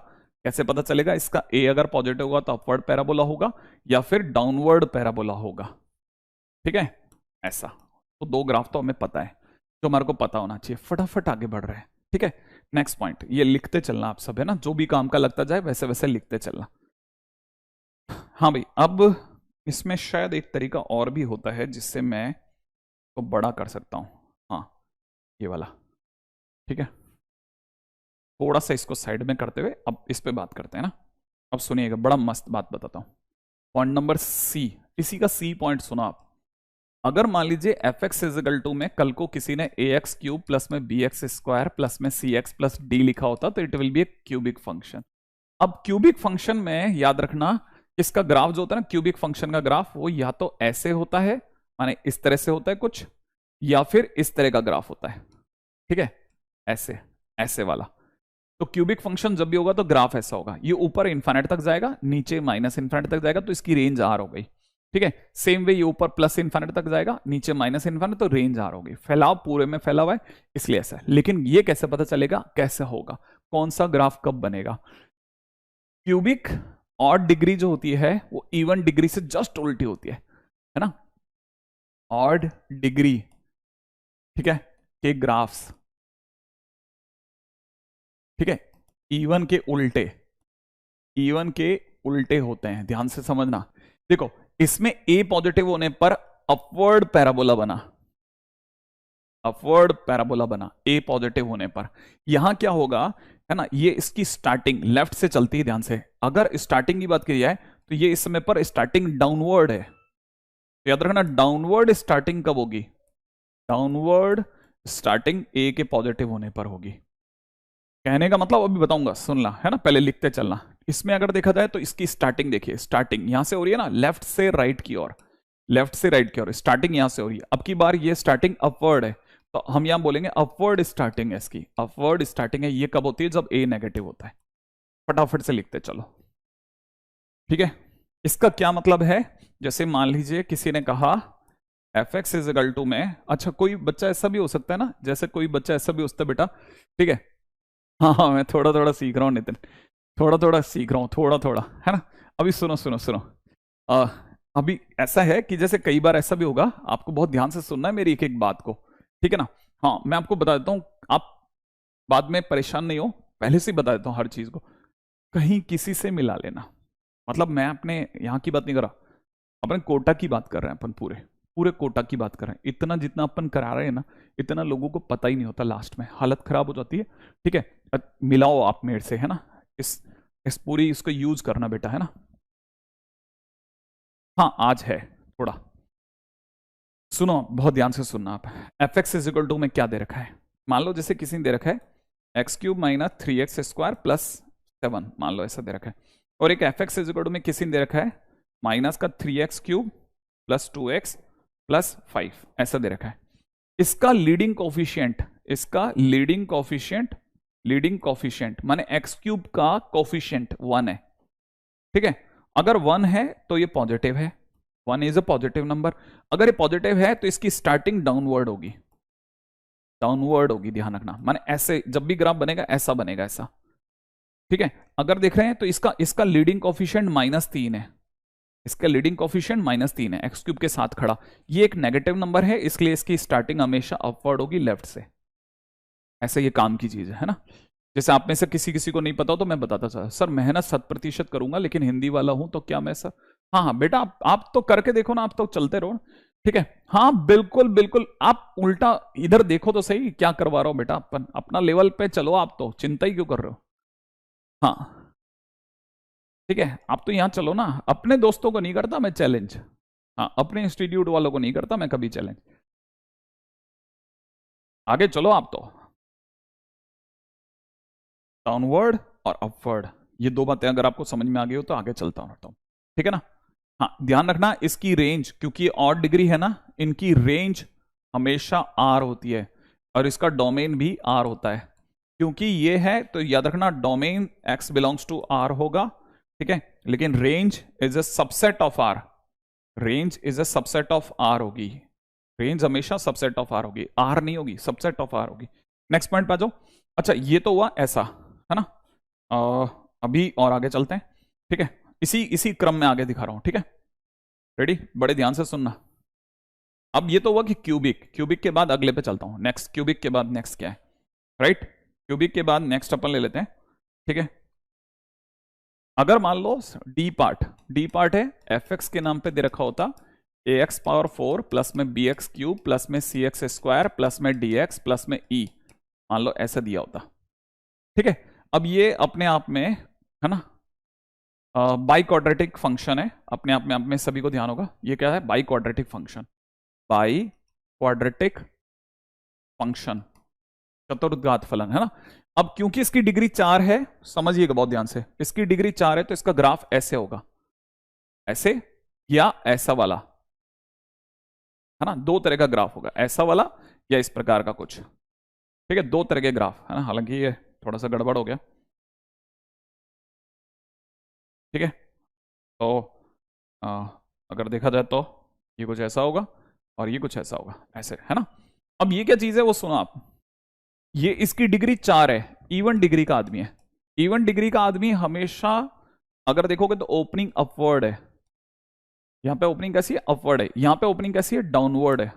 कैसे पता चलेगा, इसका a अगर पॉजिटिव होगा तो अपवर्ड पैराबोला होगा, या फिर डाउनवर्ड पैराबोला होगा। ठीक है, ऐसा, तो 2 ग्राफ तो हमें पता है, जो हमारे को पता होना चाहिए, फटाफट आगे बढ़ रहे हैं। ठीक है, नेक्स्ट पॉइंट, ये लिखते चलना आप सब, है ना, जो भी काम का लगता जाए वैसे वैसे लिखते चलना। हाँ भाई, अब इसमें शायद एक तरीका और भी होता है जिससे मैं तो बड़ा कर सकता हूं, हाँ ये वाला। ठीक है, थोड़ा सा इसको साइड में करते हुए अब इस पे बात करते हैं ना। अब सुनिएगा, बड़ा मस्त बात बताता हूं। पॉइंट नंबर सी, इसी का सी पॉइंट सुनो आप। अगर मान लीजिए एफ एक्स इजिकल टू में कल को किसी ने ए एक्स क्यूब प्लस में बी एक्स स्क्वायर प्लस में सी एक्स प्लस डी लिखा होता तो it will be A cubic function. अब क्यूबिक फंक्शन में याद रखना, इसका ग्राफ जो होता है ना, क्यूबिक फंक्शन का ग्राफ, वो या तो ऐसे होता है, माने इस तरह से होता है कुछ, या फिर इस तरह का ग्राफ होता है। ठीक है, ऐसे, ऐसे वाला। तो क्यूबिक फंक्शन जब भी होगा तो ग्राफ ऐसा होगा, ये ऊपर इन्फिनिट तक जाएगा, नीचे माइनस इन्फिनिट तक जाएगा, तो इसकी रेंज आर हो गई। ठीक है, सेम वे ये ऊपर प्लस इन्फिनिट तक जाएगा, नीचे माइनस इन्फिनिट, तो रेंज आर होगी। फैलाव पूरे में फैला हुआ है इसलिए ऐसा है। लेकिन ये कैसे पता चलेगा, कैसे होगा, कौन सा ग्राफ कब बनेगा। क्यूबिक और डिग्री जो होती है वो इवन डिग्री से जस्ट उल्टी होती है ना। ऑड डिग्री, ठीक है, के ग्राफ्स, ठीक है, इवन के उल्टे, इवन के उल्टे होते हैं, ध्यान से समझना। देखो इसमें ए पॉजिटिव होने पर अपवर्ड पैराबोला बना, अपवर्ड पैराबोला बना ए पॉजिटिव होने पर। यहां क्या होगा, है ना, ये इसकी स्टार्टिंग लेफ्ट से चलती है, ध्यान से, अगर स्टार्टिंग की बात की जाए तो ये इस समय पर स्टार्टिंग डाउनवर्ड है, तो याद रखना डाउनवर्ड स्टार्टिंग कब होगी, डाउनवर्ड स्टार्टिंग ए के पॉजिटिव होने पर होगी। कहने का मतलब अभी बताऊंगा, सुनना है ना, पहले लिखते चलना। इसमें अगर देखा जाए तो इसकी स्टार्टिंग देखिए, स्टार्टिंग यहां से हो रही है ना, लेफ्ट से राइट की ओर, लेफ्ट से राइट की ओर स्टार्टिंग यहां से हो रही है। अब की बार ये स्टार्टिंग अपवर्ड है, तो हम यहां बोलेंगे अपवर्ड स्टार्टिंग है इसकी, अपवर्ड स्टार्टिंग है। ये कब होती है, जब ए नेगेटिव होता है। फटाफट से लिखते चलो, ठीक है। इसका क्या मतलब है, जैसे मान लीजिए किसी ने कहा F x is equal to में, अच्छा कोई बच्चा ऐसा भी हो सकता है ना, जैसे कोई बच्चा ऐसा भी हो सकता है बेटा, ठीक है, हाँ हाँ मैं थोड़ा थोड़ा सीख रहा हूँ नितिन, थोड़ा थोड़ा सीख रहा हूँ, थोड़ा थोड़ा, है ना। अभी सुनो सुनो सुनो, आ, अभी ऐसा है कि जैसे कई बार ऐसा भी होगा, आपको बहुत ध्यान से सुनना है मेरी एक एक बात को, ठीक है ना। हाँ मैं आपको बता देता हूँ, आप बाद में परेशान नहीं हो, पहले से ही बता देता हूँ हर चीज को, कहीं किसी से मिला लेना, मतलब मैं अपने यहाँ की बात नहीं कर रहा, अपने कोटा की बात कर रहे हैं अपन, पूरे पूरे कोटा की बात कर रहे हैं। इतना जितना अपन करा रहे हैं ना, इतना लोगों को पता ही नहीं होता, लास्ट में हालत खराब हो जाती है, ठीक है। मिलाओ आप मेरे से, है ना, इस पूरी इसको यूज करना बेटा, है ना। हाँ आज है थोड़ा, सुनो बहुत ध्यान से सुनना आप। F x is equal to में क्या दे रखा है, मान लो जैसे किसी ने दे रखा है x cube minus 3x² plus 7, मान लो ऐसा दे रखा है, और एक F x is equal to में किसी ने दे रखा है माइनस का 3x³ प्लस 2x प्लस 5, ऐसा दे रखा है। इसका लीडिंग कोफिशिएंट, इसका लीडिंग कोफिशिएंट, लीडिंग कोफिशिएंट माने x³ का कोफिशिएंट 1 है, ठीक है। अगर 1 है तो ये पॉजिटिव है, 1 इज अ पॉजिटिव नंबर। अगर ये पॉजिटिव है तो इसकी स्टार्टिंग डाउनवर्ड होगी, डाउनवर्ड होगी, ध्यान रखना, माने ऐसे जब भी ग्राफ बनेगा ऐसा बनेगा, ऐसा, ठीक है। अगर देख रहे हैं तो इसका इसका लीडिंग कोफिशिएंट -3 है, इसका लीडिंग कोफिशिएंट -3 है, x³ के साथ खड़ा, ये एक नेगेटिव नंबर है, इसलिए इसकी स्टार्टिंग हमेशा अपवर्ड होगी लेफ्ट से, ऐसे ये काम की चीज है ना। जैसे आप में से किसी किसी को नहीं पता हो तो मैं बताता था, सर मेहनत 100% करूंगा लेकिन हिंदी वाला हूं तो क्या मैं सर, हाँ हाँ बेटा आप तो करके देखो ना, आप तो चलते रहो, ठीक है। हाँ बिल्कुल बिल्कुल, आप उल्टा इधर देखो तो सही क्या करवा रहा हो बेटा, अपन अपना लेवल पे चलो, आप तो चिंता ही क्यों कर रहे हो। हाँ ठीक है, आप तो यहां चलो ना, अपने दोस्तों को नहीं करता मैं चैलेंज, हाँ अपने इंस्टीट्यूट वालों को नहीं करता मैं कभी चैलेंज, आगे चलो आप तो। डाउनवर्ड और अपवर्ड, ये दो बातें अगर आपको समझ में आ गई हो तो आगे चलता हूं, ठीक है ना। हाँ ध्यान रखना इसकी रेंज, क्योंकि ऑड डिग्री है ना, इनकी रेंज हमेशा आर होती है, और इसका डोमेन भी आर होता है, क्योंकि ये है तो याद रखना domain X belongs to R होगा, ठीक है, लेकिन range is a subset of R, range is a subset of R होगी, रेंज हमेशा सबसेट ऑफ आर होगी, आर नहीं होगी, सबसेट ऑफ आर होगी। नेक्स्ट पॉइंट पे आ जाओ। अच्छा ये तो हुआ ऐसा, है ना, अभी और आगे चलते हैं, ठीक है, इसी इसी क्रम में आगे दिखा रहा हूं, ठीक है, रेडी, बड़े ध्यान से सुनना। अब ये तो हुआ कि क्यूबिक, क्यूबिक के बाद अगले पे चलता हूं, नेक्स्ट क्यूबिक के बाद नेक्स्ट क्या है, राइट, क्यूबिक के बाद नेक्स्ट अपन ले लेते हैं, ठीक है। अगर मान लो डी पार्ट, डी पार्ट है एफ एक्स के नाम पे दे रखा होता ax⁴ प्लस में bx³ प्लस में cx² प्लस में dx प्लस में e, मान लो ऐसा दिया होता, ठीक है। अब ये अपने आप में है ना बाई क्वाड्रेटिक फंक्शन है, अपने आप में सभी को ध्यान होगा, ये क्या है, bi quadratic function, bi quadratic function, चतुर्घात फलन, है ना। अब क्योंकि इसकी डिग्री 4 है, समझिएगा बहुत ध्यान से, इसकी डिग्री 4 है तो इसका ग्राफ ऐसे होगा, ऐसे या ऐसा वाला, है ना, दो तरह का ग्राफ होगा, ऐसा वाला या इस प्रकार का कुछ, ठीक है, दो तरह के ग्राफ, है ना, हालांकि ये थोड़ा सा गड़बड़ हो गया, ठीक है। तो अगर देखा जाए तो ये कुछ ऐसा होगा और ये कुछ ऐसा होगा, ऐसे, है ना। अब ये क्या चीज है वो सुनो आप, ये इसकी डिग्री 4 है, इवन डिग्री का आदमी है, इवन डिग्री का आदमी हमेशा अगर देखोगे तो ओपनिंग अपवर्ड है, यहाँ पे ओपनिंग कैसी है, अपवर्ड है, यहाँ पे ओपनिंग कैसी है, डाउनवर्ड है,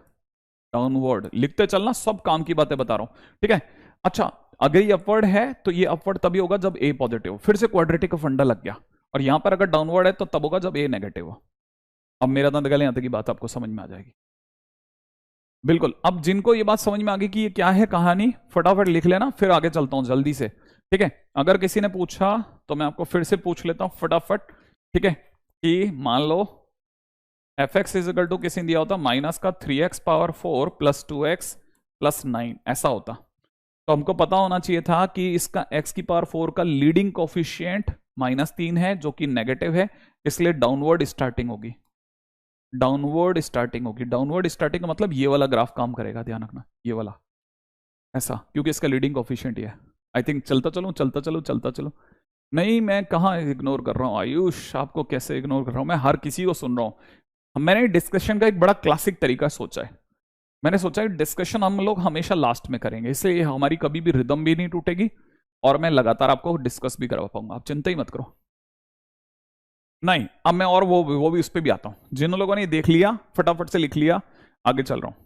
डाउनवर्ड। लिखते चलना, सब काम की बातें बता रहा हूं, ठीक है। अच्छा, अगर ये अपवर्ड है तो ये अपवर्ड तभी होगा जब ए पॉजिटिव, फिर से क्वाड्रेटिक का फंडा लग गया। और यहां पर अगर डाउनवर्ड है तो तब होगा जब ए नेगेटिव हो। अब मेरा दंत गले यहां तक की बात आपको समझ में आ जाएगी, बिल्कुल। अब जिनको ये बात समझ में आ गई कि ये क्या है कहानी, फटाफट लिख लेना, फिर आगे चलता हूं जल्दी से, ठीक है। अगर किसी ने पूछा तो मैं आपको फिर से पूछ लेता हूं फटाफट, ठीक है, कि मान लो F x is equal to किसी दिया होता माइनस का 3x⁴ प्लस 2x प्लस 9, ऐसा होता तो हमको पता होना चाहिए था कि इसका x⁴ का लीडिंग कोफिशिएंट -3 है जो कि नेगेटिव है, इसलिए डाउनवर्ड स्टार्टिंग होगी, डाउनवर्ड स्टार्टिंग होगी। डाउनवर्ड स्टार्टिंग का मतलब ये वाला ग्राफ काम करेगा, ध्यान रखना, ये वाला ऐसा, क्योंकि इसका लीडिंग कोफिशिएंट ये है। आई थिंक चलता चलो चलता चलो चलता चलो, नहीं मैं कहाँ इग्नोर कर रहा हूँ आयुष, आपको कैसे इग्नोर कर रहा हूँ, मैं हर किसी को सुन रहा हूँ। मैंने डिस्कशन का एक बड़ा क्लासिक तरीका सोचा है, मैंने सोचा है डिस्कशन हम लोग हमेशा लास्ट में करेंगे, इसलिए हमारी कभी भी रिदम भी नहीं टूटेगी और मैं लगातार आपको डिस्कस भी करवा पाऊंगा, आप चिंता ही मत करो। नहीं, अब मैं और वो भी उस पर भी आता हूं। जिन लोगों ने देख लिया फटाफट से लिख लिया, आगे चल रहा हूं।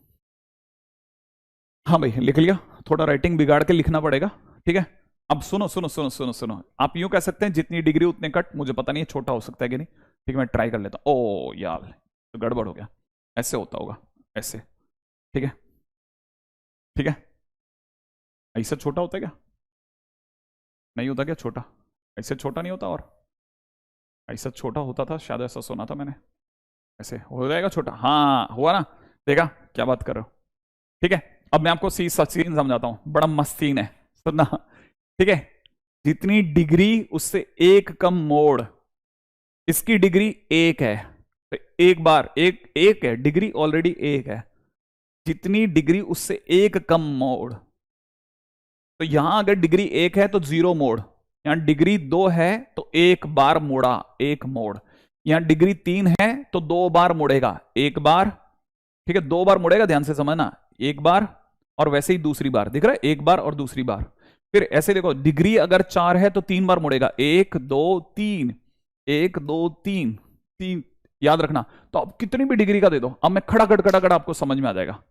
हाँ भाई लिख लिया, थोड़ा राइटिंग बिगाड़ के लिखना पड़ेगा, ठीक है। अब सुनो सुनो सुनो सुनो सुनो, आप यूं कह सकते हैं जितनी डिग्री उतने कट, मुझे पता नहीं है छोटा हो सकता है कि नहीं, ठीक है मैं ट्राई कर लेता हूं। ओ यार तो गड़बड़ हो गया, ऐसे होता होगा, ऐसे, ठीक है ठीक है। ऐसा छोटा होता है क्या, नहीं होता क्या छोटा, ऐसे छोटा नहीं होता, और ऐसा छोटा होता था शायद, ऐसा सुना था मैंने, ऐसे हो जाएगा छोटा, हाँ हुआ ना, देखा क्या बात कर रहे हो, ठीक है। अब मैं आपको सीन समझाता हूं, बड़ा मस्त सीन है, सुनना, ठीक है। जितनी डिग्री उससे एक कम मोड़, इसकी डिग्री 1 है तो एक बार एक है, डिग्री ऑलरेडी 1 है, जितनी डिग्री उससे एक कम मोड़, तो यहां अगर डिग्री 1 है तो 0 मोड़, यहां डिग्री 2 है तो एक बार मोड़ा, एक मोड़, यहां डिग्री 3 है तो 2 बार मुड़ेगा, एक बार, ठीक है 2 बार मुड़ेगा, ध्यान से समझना, एक बार और वैसे ही दूसरी बार, दिख रहा है एक बार और दूसरी बार। फिर ऐसे देखो, डिग्री अगर 4 है तो 3 बार मुड़ेगा, 1 2 3, 1 2 3 3, याद रखना। तो अब कितनी भी डिग्री का दे दो, अब मैं खड़ा आपको समझ में आ जाएगा,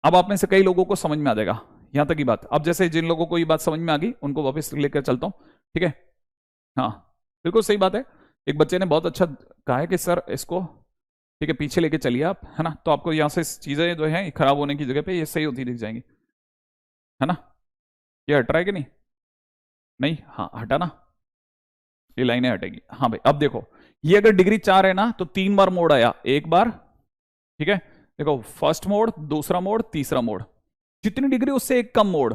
अब आप में से कई लोगों को समझ में आ जाएगा यहां तक की बात। अब जैसे जिन लोगों को ये बात समझ में आ गई उनको वापस लेकर चलता हूं, ठीक है। हाँ बिल्कुल सही बात है, एक बच्चे ने बहुत अच्छा कहा है कि सर इसको, ठीक है पीछे लेके चलिए आप, है ना, तो आपको यहाँ से चीजें जो है खराब होने की जगह पे ये सही होती दिख जाएंगी, है ना। ये हट रहा है कि नहीं, नहीं हाँ हटा ना, ये लाइनें हटेगी, हाँ भाई। अब देखो ये अगर डिग्री 4 है ना तो 3 बार मोड़ आया, एक बार, ठीक है, देखो फर्स्ट मोड़, दूसरा मोड़, तीसरा मोड़, जितनी डिग्री उससे एक कम मोड़।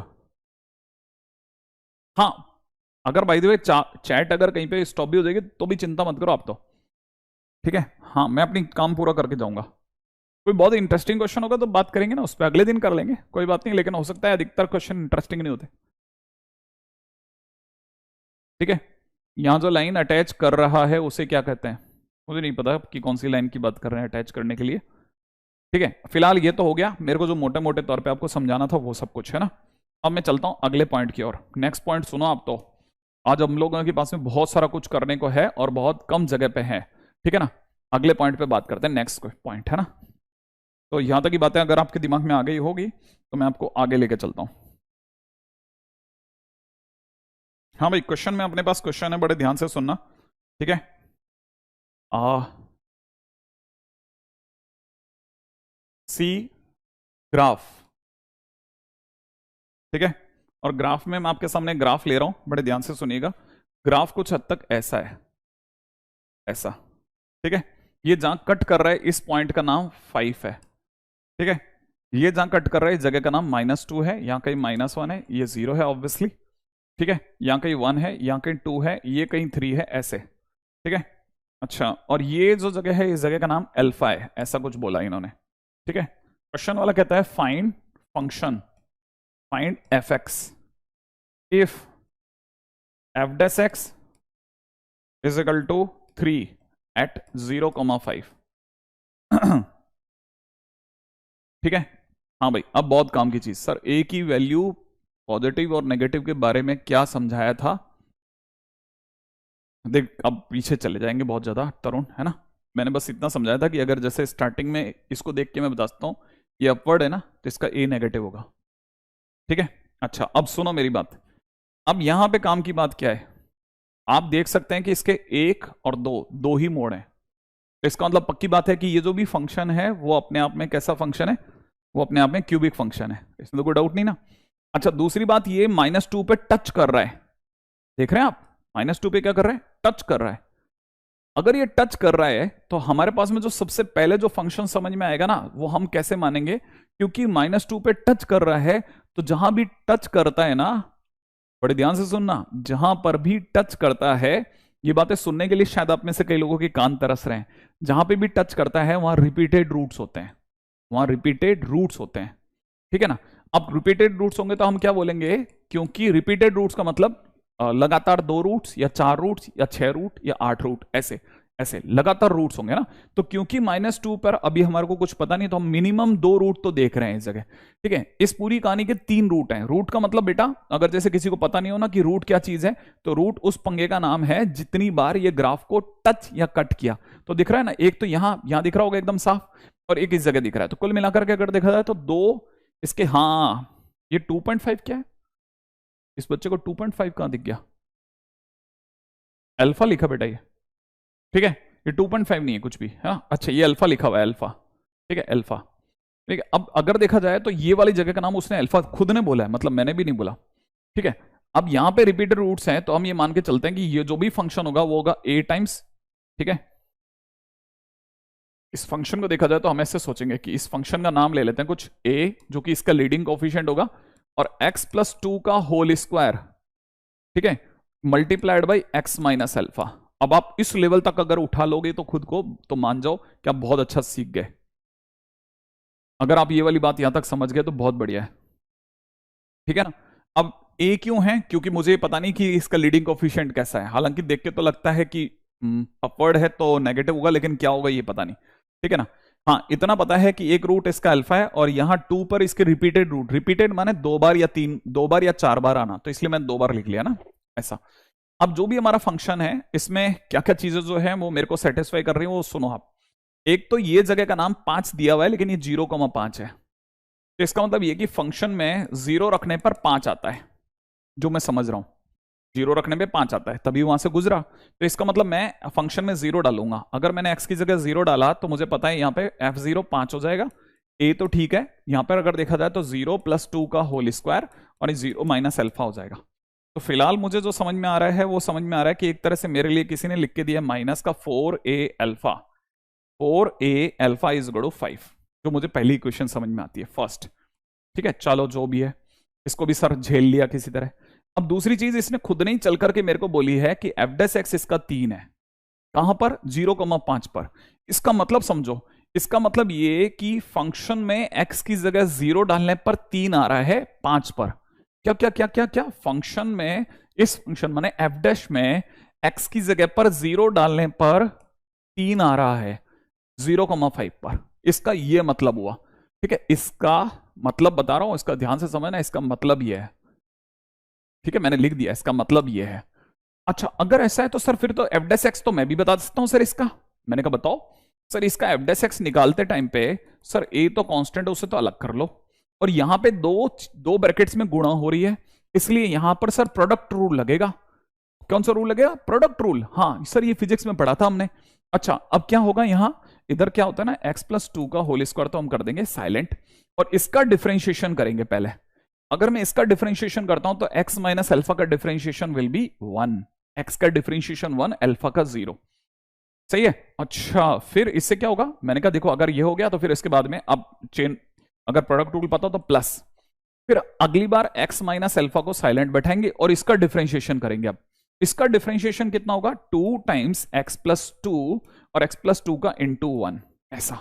हाँ अगर बाय द वे चैट अगर कहीं पे स्टॉप भी हो जाएगी तो भी चिंता मत करो आप तो, ठीक है। हाँ मैं अपनी काम पूरा करके जाऊंगा, कोई बहुत इंटरेस्टिंग क्वेश्चन होगा तो बात करेंगे ना, उस पर अगले दिन कर लेंगे, कोई बात नहीं, लेकिन हो सकता है अधिकतर क्वेश्चन इंटरेस्टिंग नहीं होते, ठीक है। यहां जो लाइन अटैच कर रहा है उसे क्या कहते हैं, मुझे नहीं पता कि कौन सी लाइन की बात कर रहे हैं अटैच करने के लिए, ठीक है। फिलहाल ये तो हो गया, मेरे को जो मोटे मोटे तौर पे आपको समझाना था वो सब कुछ है ना। अब मैं चलता हूं अगले पॉइंट की ओर, नेक्स्ट पॉइंट सुनो आप तो, आज हम लोगों के पास में बहुत सारा कुछ करने को है और बहुत कम जगह पे है, ठीक है ना। अगले पॉइंट पे बात करते हैं, नेक्स्ट पॉइंट है ना। तो यहां तक की बातें अगर आपके दिमाग में आ गई होगी तो मैं आपको आगे लेके चलता हूं। हाँ भाई क्वेश्चन में अपने पास क्वेश्चन है, बड़े ध्यान से सुनना, ठीक है। सी ग्राफ, ठीक है, और ग्राफ में मैं आपके सामने ग्राफ ले रहा हूं, बड़े ध्यान से सुनिएगा। ग्राफ कुछ हद तक ऐसा है, ऐसा, ठीक है। ये जहां कट कर रहा है इस पॉइंट का नाम 5 है, ठीक है। ये जहां कट कर रहा है इस जगह का नाम -2 है, यहां कहीं -1 है, ये 0 है ऑब्वियसली, ठीक है। यहां कहीं 1 है, यहां कहीं 2 है, ये कहीं 3 है, ऐसे, ठीक है। अच्छा, और ये जो जगह है इस जगह का नाम अल्फा है, ऐसा कुछ बोला इन्होंने, ठीक है। क्वेश्चन वाला कहता है find function, find F X if F dash X is equal to 3 at 0,5, ठीक है। हाँ भाई अब बहुत काम की चीज, सर ए की वैल्यू पॉजिटिव और नेगेटिव के बारे में क्या समझाया था, देख अब पीछे चले जाएंगे बहुत ज्यादा तरुण, है ना, मैंने बस इतना समझाया था कि अगर जैसे स्टार्टिंग में इसको देख के मैं बता सकता हूँ ये अपवर्ड है ना, तो इसका ए नेगेटिव होगा। ठीक है, अच्छा अब सुनो मेरी बात। अब यहां पे काम की बात क्या है, आप देख सकते हैं कि इसके एक और दो, दो ही मोड हैं। तो इसका मतलब पक्की बात है कि ये जो भी फंक्शन है वो अपने आप में कैसा फंक्शन है, वो अपने आप में क्यूबिक फंक्शन है, इसमें तो कोई डाउट नहीं ना। अच्छा दूसरी बात, ये -2 पे टच कर रहा है, देख रहे हैं आप, -2 पे क्या कर रहा है, टच कर रहा है। अगर ये टच कर रहा है तो हमारे पास में जो सबसे पहले जो फंक्शन समझ में आएगा ना, वो हम कैसे मानेंगे, क्योंकि -2 पे टच कर रहा है, तो जहां भी टच करता है ना, बड़े ध्यान से सुनना, जहां पर भी टच करता है, ये बातें सुनने के लिए शायद आप में से कई लोगों के कान तरस रहे हैं, जहां पे भी टच करता है वहां रिपीटेड रूट्स होते हैं, वहां रिपीटेड रूट्स होते हैं। ठीक है ना। अब रिपीटेड रूट्स होंगे तो हम क्या बोलेंगे, क्योंकि रिपीटेड रूट्स का मतलब लगातार 2 रूट्स या 4 रूट्स या 6 रूट या 8 रूट, ऐसे ऐसे लगातार रूट्स होंगे ना। तो क्योंकि -2 पर अभी हमारे को कुछ पता नहीं, तो हम मिनिमम 2 रूट तो देख रहे हैं इस जगह। ठीक है, इस पूरी कहानी के 3 रूट हैं। रूट का मतलब बेटा, अगर जैसे किसी को पता नहीं हो ना कि रूट क्या चीज है, तो रूट उस पंगे का नाम है जितनी बार ये ग्राफ को टच या कट किया। तो दिख रहा है ना, एक तो यहां दिख रहा होगा एकदम साफ, और एक इस जगह दिख रहा है। तो कुल मिलाकर के अगर देखा जाए तो 2 इसके, हाँ ये 2.5 क्या है, इस बच्चे को 2.5 कहां दिख गया, अल्फा लिखा बेटा ये। ठीक है, ये 2.5 नहीं है कुछ भी, हाँ अच्छा ये अल्फा लिखा हुआ है, अल्फा। ठीक है, अल्फा। ठीक है, अब अगर देखा जाए तो ये वाली जगह का नाम उसने अल्फा खुद ने बोला है, मतलब मैंने भी नहीं बोला। ठीक है, अब यहां पे रिपीटेड रूट्स हैं, तो हम ये मान के चलते हैं कि ये जो भी फंक्शन होगा वो होगा a टाइम्स। ठीक है, इस फंक्शन को देखा जाए तो हम ऐसे सोचेंगे कि इस फंक्शन का नाम ले लेते हैं कुछ a, जो कि इसका लीडिंग कोफिशिएंट होगा, और x+2 का होल स्क्वायर, ठीक है, multiplied by x minus alpha. अब आप इस लेवल तक अगर उठा लोगे तो खुद को, तो मान जाओ कि आप बहुत अच्छा सीख गए। अगर आप ये वाली बात यहां तक समझ गए तो बहुत बढ़िया है। ठीक है ना। अब a क्यों है, क्योंकि मुझे पता नहीं कि इसका लीडिंग कोफिशिएंट कैसा है, हालांकि देख के तो लगता है कि अपवर्ड है तो नेगेटिव होगा, लेकिन क्या होगा ये पता नहीं। ठीक है ना। हाँ इतना पता है कि एक रूट इसका अल्फा है, और यहां 2 पर इसके रिपीटेड रूट, रिपीटेड माने 2 बार या 3, 2 बार या 4 बार आना, तो इसलिए मैंने 2 बार लिख लिया ना ऐसा। अब जो भी हमारा फंक्शन है, इसमें क्या क्या चीजें जो है वो मेरे को सेटिस्फाई कर रही है, वो सुनो आप। एक तो ये जगह का नाम 5 दिया हुआ है, लेकिन ये 0,5 है, तो इसका मतलब ये कि फंक्शन में 0 रखने पर 5 आता है, जो मैं समझ रहा हूं 0 रखने पे 5 आता है, तभी वहां से गुजरा। तो इसका मतलब मैं फंक्शन में 0 डालूंगा। अगर मैंने x की जगह 0 डाला तो मुझे पता है यहाँ पे f0 5 हो जाएगा। a तो ठीक है, यहाँ पर अगर देखा जाए तो 0+2 का होल स्क्वायर और 0 माइनस अल्फा हो जाएगा। तो फिलहाल मुझे जो समझ में आ रहा है वो समझ में आ रहा है कि एक तरह से मेरे लिए किसी ने लिख के दिया माइनस का 4a alpha, 4a alpha is equal to 5, जो मुझे पहली इक्वेशन समझ में आती है फर्स्ट। ठीक है, चलो जो भी है, इसको भी सर झेल लिया किसी तरह। अब दूसरी चीज इसने खुद नहीं चल करके मेरे को बोली है कि f' इसका 3 है, कहां पर, 0,5 पर। इसका मतलब समझो, इसका मतलब ये कि फंक्शन में x की जगह 0 डालने पर 3 आ रहा है 5 पर। क्या क्या क्या क्या क्या, फंक्शन में, इस फंक्शन माने f' में x की जगह पर 0 डालने पर 3 आ रहा है 0,5 पर। इसका ये मतलब हुआ। ठीक है, इसका मतलब बता रहा हूं, इसका ध्यान से समझना, इसका मतलब ये है। ठीक है, मैंने लिख दिया, इसका मतलब ये है। अच्छा अगर ऐसा है तो सर फिर तो f' तो मैं भी बता सकता हूं सर इसका। मैंने कहा बताओ सर, इसका f' निकालते टाइम पे सर a तो कांस्टेंट है, उसे तो अलग कर लो, और यहां पे दो ब्रैकेट्स में गुणा हो रही है, इसलिए यहां पर सर प्रोडक्ट रूल लगेगा। कौन सा रूल लगेगा, प्रोडक्ट रूल। हाँ सर ये फिजिक्स में पढ़ा था हमने। अच्छा अब क्या होगा, यहां इधर क्या होता है ना, x+2 का होल स्क्वायर तो हम कर देंगे साइलेंट, और इसका डिफरेंशिएशन करेंगे पहले। अगर मैं इसका डिफरेंशिएशन करता हूं तो x माइनस अल्फा का डिफरेंशिएशन विल बी 1, x का डिफरेंशिएशन 1, अल्फा का 0। सही है। अच्छा फिर इससे क्या होगा, मैंने कहा देखो अगर ये हो गया तो फिर इसके बाद में अब चेन, अगर प्रोडक्ट रूल पता हो तो प्लस, फिर अगली बार x माइनस अल्फा को साइलेंट बैठाएंगे और इसका डिफरेंशिएशन करेंगे। अब इसका डिफरेंशिएशन कितना होगा, 2 टाइम्स x+2 और x+2 का इंटू 1 ऐसा।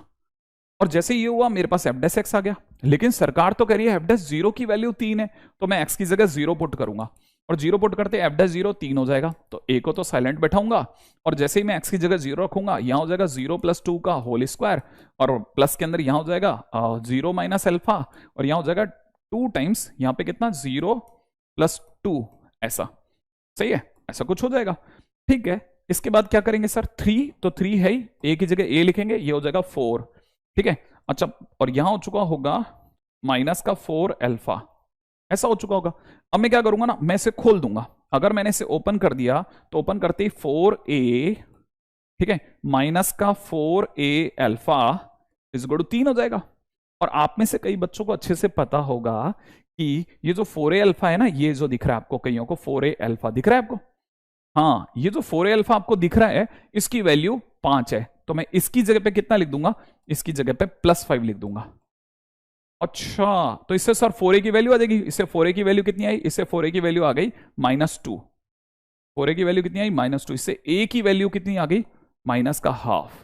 और जैसे ये हुआ मेरे पास f' आ गया, लेकिन सरकार तो कह रही है f' की वैल्यू 3 है, तो मैं x की जगह 0 पुट करूंगा, और 0 पुट करते f' 3 हो जाएगा, तो a को तो साइलेंट बैठाऊंगा, और जैसे ही मैं x की जगह 0 रखूंगा, यहां हो जाएगा 0+2 का होल स्क्वायर, और प्लस के अंदर यहां हो जाएगा 0 माइनस अल्फा, और यहां हो जाएगा 2 टाइम्स, यहां पे कितना 0+2 ऐसा। सही है, ऐसा कुछ हो जाएगा। ठीक है, इसके बाद क्या करेंगे सर, 3, तो 3 है ही, ए की जगह ए लिखेंगे, ये हो जाएगा 4, ठीक है। अच्छा, और यहां हो चुका होगा माइनस का 4 अल्फा, ऐसा हो चुका होगा। अब मैं क्या करूंगा ना, मैं इसे खोल दूंगा। अगर मैंने इसे ओपन कर दिया तो ओपन करते ही 4a, ठीक है, माइनस का 4a alpha is equal to 3 हो जाएगा। और आप में से कई बच्चों को अच्छे से पता होगा कि ये जो 4a अल्फा है ना, ये जो दिख रहा है आपको, कईयों को 4a अल्फा दिख रहा है आपको, हाँ, ये जो 4a अल्फा आपको दिख रहा है, इसकी वैल्यू 5 है, तो मैं इसकी जगह पे कितना लिख दूंगा, इसकी जगह पे +5 लिख दूंगा। अच्छा, तो इससे सर 4a की वैल्यू आ जाएगी, इससे 4a की वैल्यू कितनी आई, इससे 4a की वैल्यू आ गई -2, 4a की वैल्यू कितनी आई -2, इससे a की वैल्यू कितनी आ गई, माइनस का हाफ।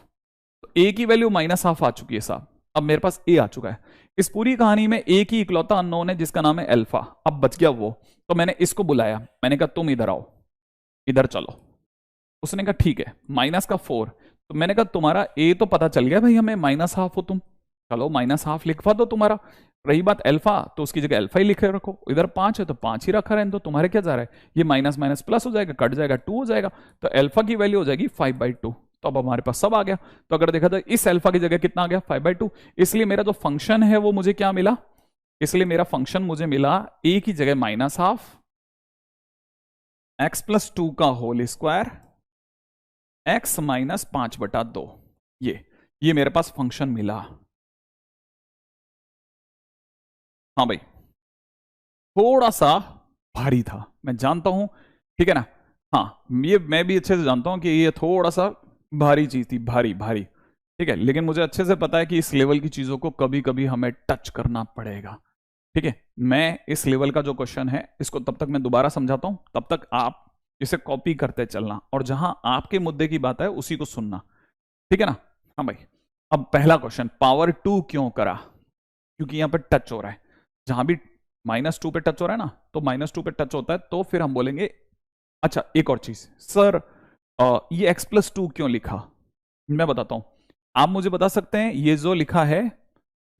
तो a की वैल्यू -½ आ चुकी है साहब, अब मेरे पास a आ चुका है। इस पूरी कहानी में एक ही इकलौता अननोन है जिसका नाम है अल्फा, अब बच गया वो। तो मैंने इसको बुलाया, मैंने कहा तुम इधर आओ, इधर चलो। उसने कहा ठीक है, -4, तो मैंने कहा तुम्हारा a तो पता चल गया भाई हमें, -½ हो तुम, चलो -½ लिखवा दो तुम्हारा। रही बात अल्फा, तो उसकी जगह अल्फा ही लिखे रखो, इधर 5 है तो 5 ही रखा रहने दो, तुम्हारे क्या जा रहा है, ये माइनस माइनस प्लस हो जाएगा, कट जाएगा 2 हो जाएगा, तो अल्फा की वैल्यू हो जाएगी 5/2। तो अब हमारे पास सब आ गया। तो अगर देखा जाए इस अल्फा की जगह कितना आ गया, 5/2, इसलिए मेरा जो फंक्शन है वो मुझे क्या मिला, इसलिए मेरा फंक्शन मुझे मिला a की जगह -½ x + 2 का होल स्क्वायर x - 5/2, ये मेरे पास फंक्शन मिला। हाँ भाई, थोड़ा सा भारी था, मैं जानता हूं, ठीक है ना, हाँ, ये मैं भी अच्छे से जानता हूं कि ये थोड़ा सा भारी चीज थी, भारी भारी, ठीक है, लेकिन मुझे अच्छे से पता है कि इस लेवल की चीजों को कभी कभी हमें टच करना पड़ेगा, ठीक है। मैं इस लेवल का जो क्वेश्चन है इसको तब तक मैं दोबारा समझाता हूं, तब तक आप इसे कॉपी करते चलना, और जहां आपके मुद्दे की बात है उसी को सुनना, ठीक है ना। हाँ भाई, अब पहला क्वेश्चन, पावर 2 क्यों करा, क्योंकि यहां पर टच हो रहा है, जहां भी -2 पे टच हो रहा है ना, तो -2 पे टच होता है तो फिर हम बोलेंगे। अच्छा, एक और चीज सर, ये x + 2 क्यों लिखा, मैं बताता हूं। आप मुझे बता सकते हैं, ये जो लिखा है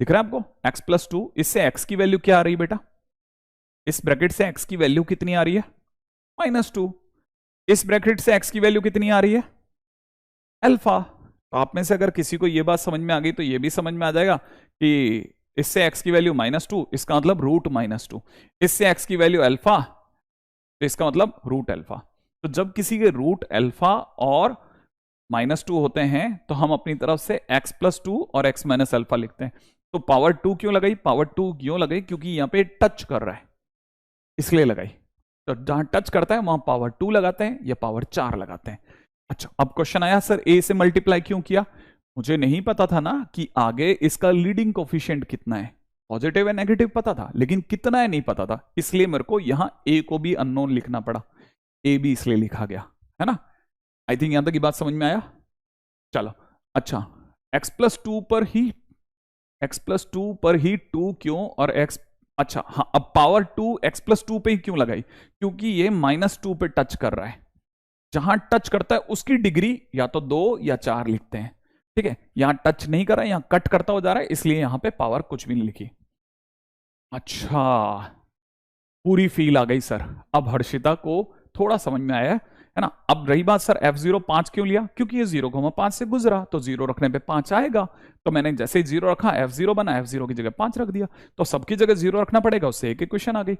दिख रहा है आपको, x + 2, इससे x की वैल्यू क्या आ रही है बेटा, इस ब्रैकेट से x की वैल्यू कितनी आ रही है, -2, इस ब्रैकेट से x की वैल्यू कितनी आ रही है, अल्फा। तो आप में से अगर किसी को ये बात समझ में आ गई तो ये भी समझ में आ जाएगा कि इससे x की वैल्यू -2, इसका मतलब √-2, इससे x की वैल्यू अल्फा, तो इसका मतलब √α। तो जब किसी के √α और -2 होते हैं तो हम अपनी तरफ से x + 2 और x - अल्फा लिखते हैं। तो पावर 2 क्यों लगाई, पावर 2 क्यों लगाई, क्योंकि यहां पे टच कर रहा है इसलिए लगाई। तो जहां टच करता है वहां पावर 2 लगाते हैं या पावर 4 लगाते हैं। अच्छा, अब क्वेश्चन आया सर a से मल्टीप्लाई क्यों किया, मुझे नहीं पता था ना कि आगे इसका लीडिंग कोफिशिएंट कितना है, पॉजिटिव है नेगेटिव पता था, लेकिन कितना है नहीं पता था, इसलिए मेरे को यहां a को भी अननोन लिखना पड़ा, a भी इसलिए लिखा गया, है ना। आई थिंक यहां तक की बात समझ में आया। चलो, अच्छा, x + 2 पर ही, x + 2 पर ही 2 क्यों, और x, अच्छा हाँ, अब पावर 2 x + 2 पे ही क्यों लगाई, क्योंकि ये -2 पे टच कर रहा है, जहां टच करता है उसकी डिग्री या तो 2 या 4 लिखते हैं, ठीक है। यहां टच नहीं कर रहा है, यहां कट करता हो जा रहा है, इसलिए यहां पे पावर कुछ भी नहीं लिखी। अच्छा, पूरी फील आ गई सर, अब हर्षिता को थोड़ा समझ में आया है ना। अब रही बात सर f0 5 क्यों लिया, क्योंकि ये 0,5 से गुजरा, तो 0 रखने पे 5 आएगा, तो मैंने जैसे ही 0 रखा f0 बना, f0 की जगह 5 रख दिया, तो सबकी जगह 0 रखना पड़ेगा, उससे एक इक्वेशन आ गई।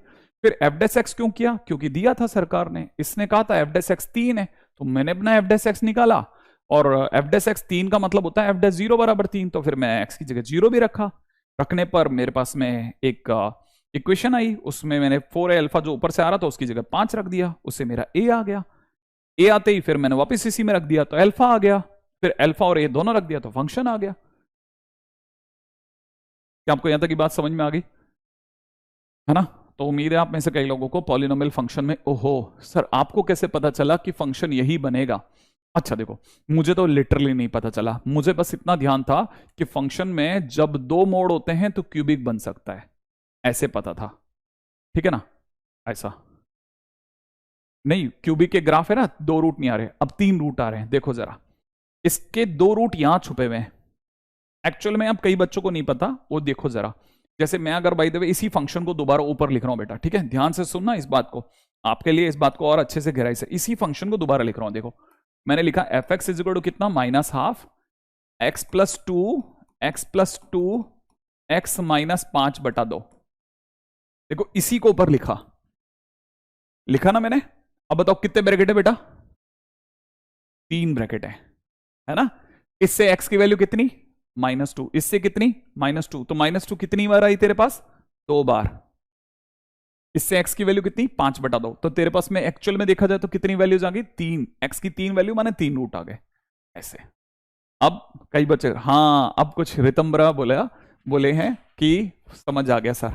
फिर f' क्यों किया, क्योंकि दिया था सरकार ने, इसने कहा था f' 3 है, तो मैंने अपना f' निकाला, और f' 3 का मतलब होता है f' 0 = 3, तो फिर मैं x की जगह 0 भी रखा। रखने पर मेरे पास में एक इक्वेशन आई, उसमें मैंने 4a अल्फा जो ऊपर से आ रहा था उसकी जगह 5 रख दिया, उससे मेरा a आ गया। a आते ही फिर मैंने वापस इसी में रख दिया तो अल्फा आ गया, फिर अल्फा और a दोनों रख दिया तो फंक्शन आ गया। क्या आपको यहां तक की बात समझ में आ गई, है ना। तो उम्मीद है आप में से कई लोगों को पॉलिनोमियल फंक्शन में, ओहो सर आपको कैसे पता चला कि फंक्शन यही बनेगा। अच्छा देखो, मुझे तो लिटरली नहीं पता चला, मुझे बस इतना ध्यान था कि फंक्शन में जब 2 मोड होते हैं तो क्यूबिक बन सकता है, ऐसे पता था, ठीक है ना। ऐसा नहीं, क्यूबिक के ग्राफ है ना, 2 रूट नहीं आ रहे, अब 3 रूट आ रहे हैं, देखो जरा, इसके 2 रूट यहां छुपे हुए हैं, एक्चुअल में अब कई बच्चों को नहीं पता, वो देखो जरा। जैसे मैं अगर बाय द वे इसी फंक्शन को दोबारा ऊपर लिख रहा हूं बेटा, ठीक है, ध्यान से सुनना इस बात को, आपके लिए इस बात को और अच्छे से गहराई से, इसी फंक्शन को दोबारा लिख रहा हूं, देखो मैंने लिखा F x is equal to कितना, -12 x + 2 x + 2 x - 5/2। देखो इसी को ऊपर लिखा ना मैंने। अब बताओ कितने ब्रैकेट है बेटा, 3 ब्रैकेट है ना। इससे x की वैल्यू कितनी, -2, इससे कितनी, -2, तो -2 कितनी बार आई तेरे पास, 2 बार। इससे x की वैल्यू कितनी, 5/2, तो तेरे पास में एक्चुअल में देखा जाए तो कितनी वैल्यूज आ गई, 3, x की 3 वैल्यू माने 3 रूट आ गए ऐसे। अब कई बच्चे हाँ अब कुछ रितंबरा बोले हैं कि समझ आ गया सर,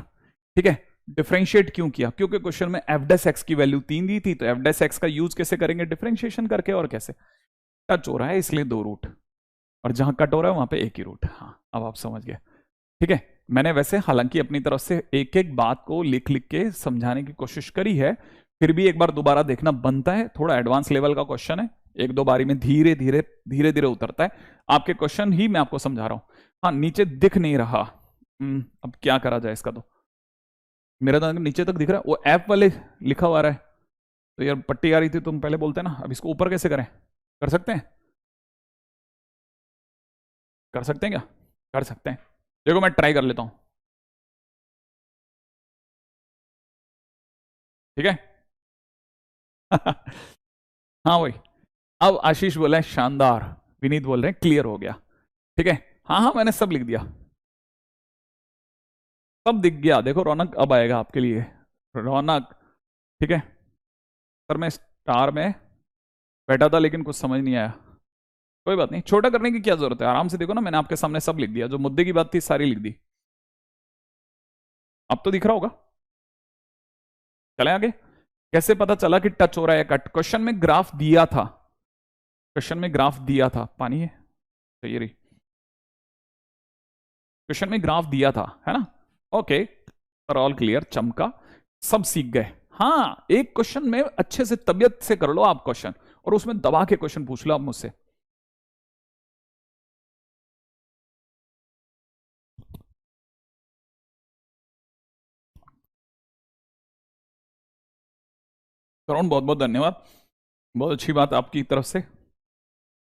ठीक है। डिफरेंशिएट क्यों किया, क्योंकि क्वेश्चन में f' की वैल्यू 3 दी थी, तो f' का यूज कैसे करेंगे, डिफरेंशिएशन करके, और कैसे, टच हो रहा है इसलिए 2 रूट, और जहां कट हो रहा है वहां पे 1 ही रूट। हाँ अब आप समझ गए, ठीक है। मैंने वैसे हालांकि अपनी तरफ से एक एक बात को लिख लिख के समझाने की कोशिश करी है, फिर भी एक बार दोबारा देखना बनता है, थोड़ा एडवांस लेवल का क्वेश्चन है, 1-2 बारी में धीरे धीरे उतरता है। आपके क्वेश्चन ही मैं आपको समझा रहा हूं। हाँ नीचे दिख नहीं रहा, अब क्या करा जाए इसका, तो मेरा तो नीचे तक दिख रहा है, वो ऐप वाले लिखा हुआ रहा है, तो यार पट्टी आ रही थी तुम पहले बोलते ना। अब इसको ऊपर कैसे करें, कर सकते हैं, कर सकते हैं क्या, कर सकते हैं, देखो मैं ट्राई कर लेता हूं, ठीक है। हाँ भाई, अब आशीष बोला है शानदार, विनीत बोल रहे हैं क्लियर हो गया, ठीक है। हाँ हाँ मैंने सब लिख दिया, सब दिख गया। देखो रौनक अब आएगा आपके लिए, रौनक, ठीक है। सर मैं स्टार में बैठा था लेकिन कुछ समझ नहीं आया, कोई बात नहीं, छोटा करने की क्या जरूरत है, आराम से देखो ना, मैंने आपके सामने सब लिख दिया, जो मुद्दे की बात थी सारी लिख दी, अब तो दिख रहा होगा। चले आगे, कैसे पता चला कि टच हो रहा है कट, क्वेश्चन में ग्राफ दिया था, क्वेश्चन में ग्राफ दिया था, पानी है सही रही, क्वेश्चन में ग्राफ दिया था, है ना। ओके सर ऑल क्लियर, चमका, सब सीख गए। हाँ एक क्वेश्चन में अच्छे से तबियत से कर लो आप क्वेश्चन, और उसमें दबा के क्वेश्चन पूछ लो आप मुझसे। करुण बहुत बहुत धन्यवाद, बहुत अच्छी बात आपकी तरफ से,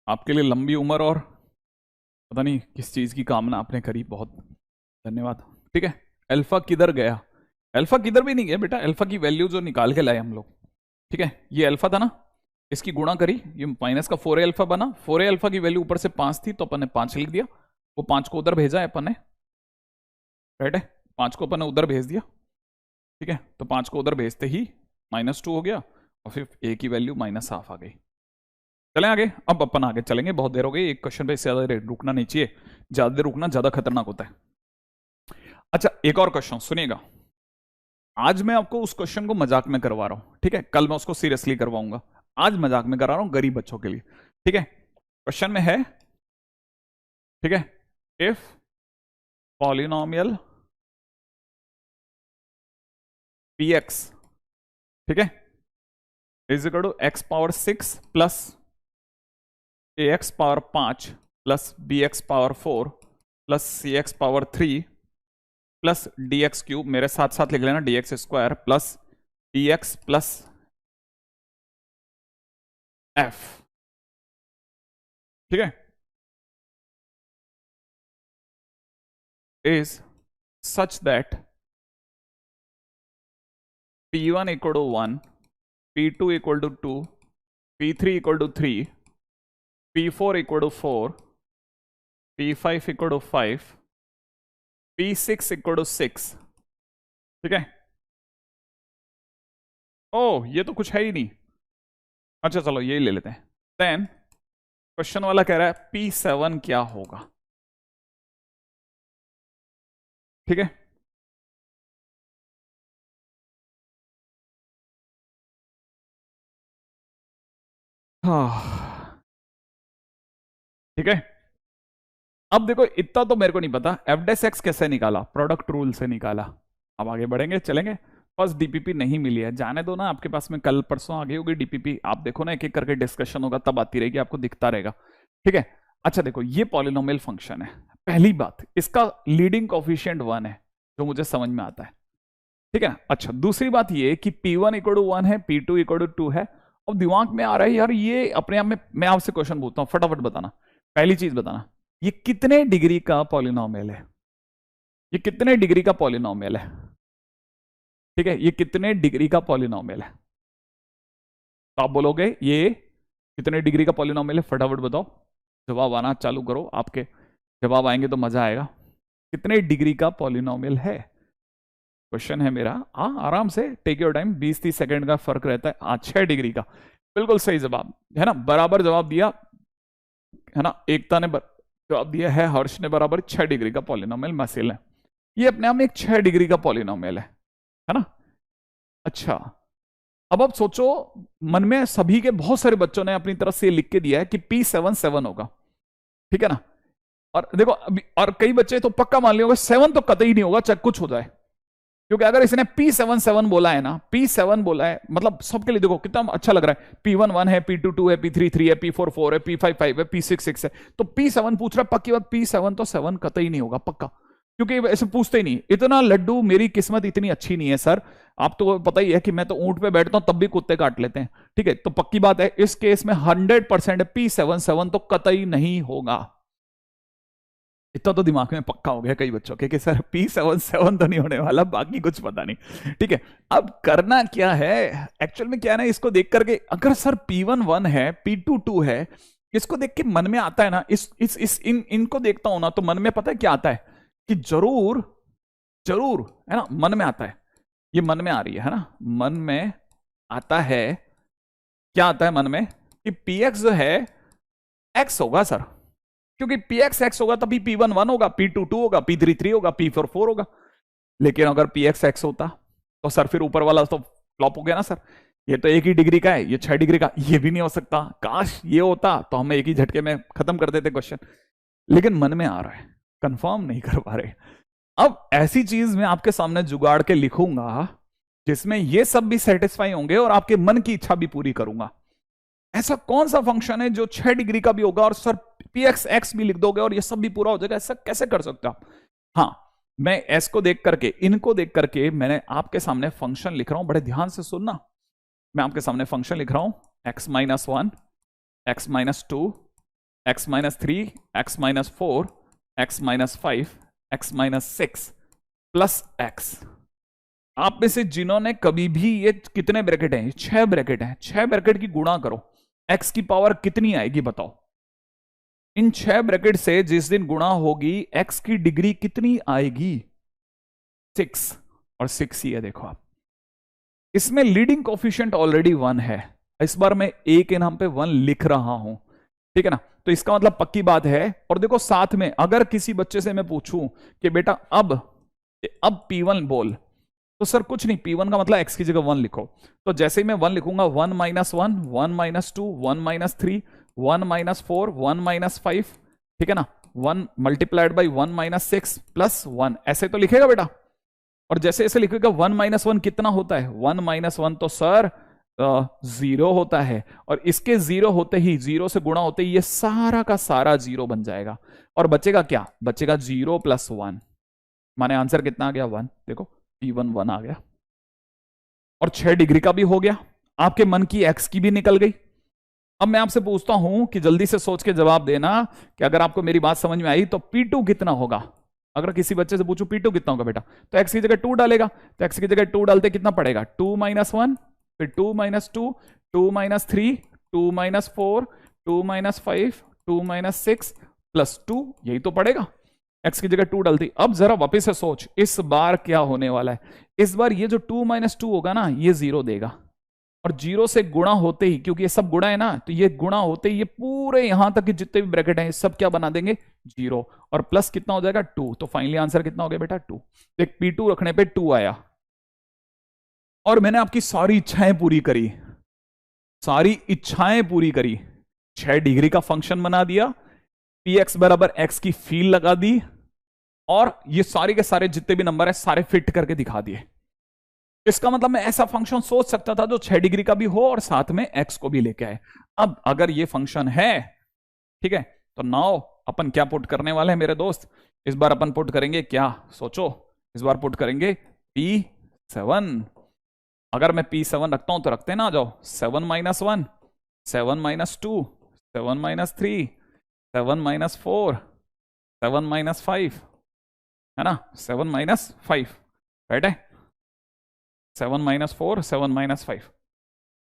आपके लिए लंबी उम्र और पता नहीं किस चीज की कामना आपने करी, बहुत धन्यवाद, ठीक है। अल्फा किधर गया, अल्फा किधर भी नहीं गया बेटा, अल्फा की वैल्यू जो निकाल के लाए हम लोग, ठीक है। ये अल्फा था ना, इसकी गुणा करी, ये माइनस का 4a अल्फा बना, 4a अल्फा की वैल्यू ऊपर से 5 थी तो अपन ने 5 लिख दिया, वो 5 को उधर भेजा है अपन ने, राइट है, 5 को अपन ने उधर भेज दिया, ठीक है। तो 5 को उधर भेजते ही -2 हो गया, और फिर a की वैल्यू -12 आ गई। चलें आगे, अब अपन आगे चलेंगे, बहुत देर हो गई, एक क्वेश्चन पे इससे ज्यादा देर रुकना नहीं चाहिए, ज्यादा देर रुकना ज्यादा खतरनाक होता है। अच्छा एक और क्वेश्चन सुनिएगा, आज मैं आपको उस क्वेश्चन को मजाक में करवा रहा हूं, ठीक है, कल मैं उसको सीरियसली करवाऊंगा, आज मजाक में करा रहा हूं गरीब बच्चों के लिए, ठीक है। क्वेश्चन में है, ठीक है, इफ पॉलिनोमियल px, ठीक है, is equal to x power 6 plus ax power 5 plus bx power 4 plus cx power 3 plus dx cube, मेरे साथ साथ लिख लेना dx square plus dx plus f, ठीक है, is such that p1 equal to 1, p2 equal to 2, p3 equal to 3, p4 equal to 4, p5 equal to 5, p6 equal to 6, ठीक है। ओह ये तो कुछ है ही नहीं, अच्छा चलो यही ले लेते हैं। देन क्वेश्चन वाला कह रहा है p7 क्या होगा, ठीक है। हाँ ठीक है, अब देखो इतना तो मेरे को नहीं पता f' कैसे निकाला, प्रोडक्ट रूल से निकाला। अब आगे बढ़ेंगे चलेंगे, फर्स्ट डीपीपी नहीं मिली है, जाने दो ना, आपके पास में कल परसों आ गई होगी डीपीपी, आप देखो ना एक एक करके डिस्कशन होगा तब आती रहेगी, आपको दिखता रहेगा, ठीक है। अच्छा देखो ये पॉलिनोमियल फंक्शन है, पहली बात इसका लीडिंग कोफिशिएंट 1 है जो मुझे समझ में आता है, ठीक है। अच्छा दूसरी बात ये कि p1 इक्वल टू 1 है, p2 इक्वल टू 2 है, अब दिमाग में आ रहा है यार ये अपने आप में, मैं आपसे क्वेश्चन पूछता हूं, फटाफट बताना। पहली चीज बताना, ये कितने डिग्री का पॉलिनोमियल है? ये कितने डिग्री का पॉलिनोमियल है? ठीक है, ये कितने डिग्री का पॉलिनोमियल है? तो आप बोलोगे ये कितने डिग्री का पॉलिनोमियल है, फटाफट बताओ, जवाब आना चालू करो, आपके जवाब आएंगे तो मजा आएगा। कितने डिग्री का पॉलिनोमियल है, क्वेश्चन है मेरा। हाँ आराम से, टेक योर टाइम, 20-30 सेकंड का फर्क रहता है। हाँ 6 डिग्री का, बिल्कुल सही जवाब है ना, बराबर जवाब दिया है ना, एकता ने जवाब दिया है, हर्ष ने बराबर 6 डिग्री का पॉलिनोमियल मैसिल है। ये अपने आप में एक 6 डिग्री का पॉलिनोमियल है ना। अच्छा, अब आप सोचो, मन में सभी के बहुत सारे बच्चों ने अपनी तरफ से लिख के दिया है कि P7 होगा, ठीक है ना। और देखो और कई बच्चे तो पक्का मान लिया होगा 7 तो कतई नहीं होगा, चाहे कुछ हो जाए, क्योंकि अगर इसने P7 बोला है ना, P7 बोला है, मतलब सबके लिए देखो कितना अच्छा लग रहा है। P1 है, P2 है, P3 है, P4 है, P5 है, P6 है, तो P7 पूछ रहा है, पक्की बात P7 तो 7 कतई नहीं होगा, पक्का, क्योंकि ऐसे पूछते ही नहीं। इतना लड्डू, मेरी किस्मत इतनी अच्छी नहीं है सर, आप तो पता ही है कि मैं तो ऊंट पे बैठता हूं तब भी कुत्ते काट लेते हैं, ठीक है। तो पक्की बात है इस केस में 100% P7 तो कतई नहीं होगा। इतना तो दिमाग में पक्का हो गया कई बच्चों के कि सर P7 तो नहीं होने वाला, बाकी कुछ पता नहीं, ठीक है। अब करना क्या है, एक्चुअल में क्या है ना, इसको देख करके अगर सर P1 है, P2 है, इसको देख के मन में आता है ना, इनको देखता हूं ना, तो मन में पता है क्या आता है कि जरूर जरूर है ना, मन में आता है, ये मन में आ रही है ना, मन में आता है, क्या आता है मन में कि Px जो है x होगा सर, क्योंकि Px x होगा तभी P1 होगा, P2 2 होगा, P3 3 होगा, P4 4 होगा। लेकिन अगर Px x होता तो सर फिर ऊपर वाला तो फ्लॉप हो गया ना सर, ये तो 1 ही डिग्री का है, ये 6 डिग्री का, ये भी नहीं हो सकता। काश ये होता तो हम एक ही झटके में खत्म कर देते क्वेश्चन, लेकिन मन में आ रहा है, कंफर्म नहीं कर पा रहे। अब ऐसी चीज मैं आपके सामने जुगाड़ के लिखूंगा जिसमें ये सब भी सेटिस्फाई होंगे और आपके मन की इच्छा भी पूरी करूंगा। ऐसा कौन सा फंक्शन है जो 6 डिग्री का भी होगा और सर Px x भी लिख दोगे और ये सब भी पूरा हो जाएगा, ऐसा कैसे कर सकते हो आप? हाँ, मैं एस को देख करके, इनको देख करके मैंने आपके सामने फंक्शन लिख रहा हूं, बड़े ध्यान से सुनना। मैं आपके सामने फंक्शन लिख रहा हूं, x-1, x-2, x-3, x-4, x-5, x-6 plus x। आप में से जिन्होंने कभी भी, ये कितने ब्रैकेट हैं, 6 ब्रैकेट हैं, 6 ब्रैकेट की गुणा करो, x की पावर कितनी आएगी बताओ। इन 6 ब्रैकेट से जिस दिन गुणा होगी x की डिग्री कितनी आएगी, 6, और 6 ही है देखो आप। इसमें लीडिंग कोफिशिएंट ऑलरेडी 1 है, इस बार मैं a के नाम पे 1 लिख रहा हूं, ठीक है ना। तो इसका मतलब पक्की बात है। और देखो साथ में अगर किसी बच्चे से मैं पूछूं कि बेटा अब P1 बोल, तो सर कुछ नहीं, P1 का मतलब x की जगह 1 लिखो। तो जैसे ही मैं 1 लिखूंगा, 1 - 1, 1 - 2, 1 - 3, 1 - 4, 1 - 5, ठीक है ना, 1 मल्टीप्लाइड बाई 1 - 6 प्लस 1, ऐसे तो लिखेगा बेटा। और जैसे ऐसे लिखेगा 1 - 1 कितना होता है, 1 - 1 तो सर 0 होता है, और इसके 0 होते ही, 0 से गुणा होते ही ये सारा का सारा 0 बन जाएगा, और बचेगा क्या, बचेगा 0 + 1, माने आंसर कितना आ गया, 1। देखो P1 1 आ गया, और 6 डिग्री का भी हो गया, आपके मन की x की भी निकल गई। अब मैं आपसे पूछता हूं कि जल्दी से सोच के जवाब देना कि अगर आपको मेरी बात समझ में आई तो P2 कितना होगा। अगर किसी बच्चे से पूछूं P2 कितना होगा बेटा, तो x की जगह 2 डालेगा, तो x की जगह 2 डालते कितना पड़ेगा, 2 - 1, फिर 2 - 2, 2 - 3, 2 - 4, 2 - 5, 2 - 6 प्लस 2, यही तो पड़ेगा। x की जगह 2 डालती। अब जरा वापस से सोच, इस बार क्या होने वाला है, इस बार ये जो 2 - 2 होगा ना, ये 0 देगा, और 0 से गुणा होते ही, क्योंकि ये सब गुणा है ना, तो ये गुणा होते ही ये पूरे यहां तक के जितने भी ब्रैकेट हैं सब क्या बना देंगे, 0, और प्लस कितना हो जाएगा, 2। तो फाइनली आंसर कितना हो गया बेटा, 2। तो एक P2 रखने पे 2 आया, और मैंने आपकी सारी इच्छाएं पूरी करी, सारी इच्छाएं पूरी करी, 6 डिग्री का फंक्शन बना दिया, Px बराबर x की फील लगा दी, और ये सारे के सारे जितने भी नंबर है सारे फिट करके दिखा दिए। इसका मतलब मैं ऐसा फंक्शन सोच सकता था जो 6 डिग्री का भी हो और साथ में x को भी लेके आए। अब अगर ये फंक्शन है, ठीक है, तो नाउ अपन क्या पुट करने वाले हैं मेरे दोस्त, इस बार अपन पुट करेंगे क्या, सोचो, इस बार पुट करेंगे P7। अगर मैं P7 रखता हूं तो रखते ना, आ जाओ। 7 - 1, 7 - 2, 7 - 3, 7 - 4, 7 - 5, है ना, 7 - 5, राइट है। 7 - 4, 7 - 5,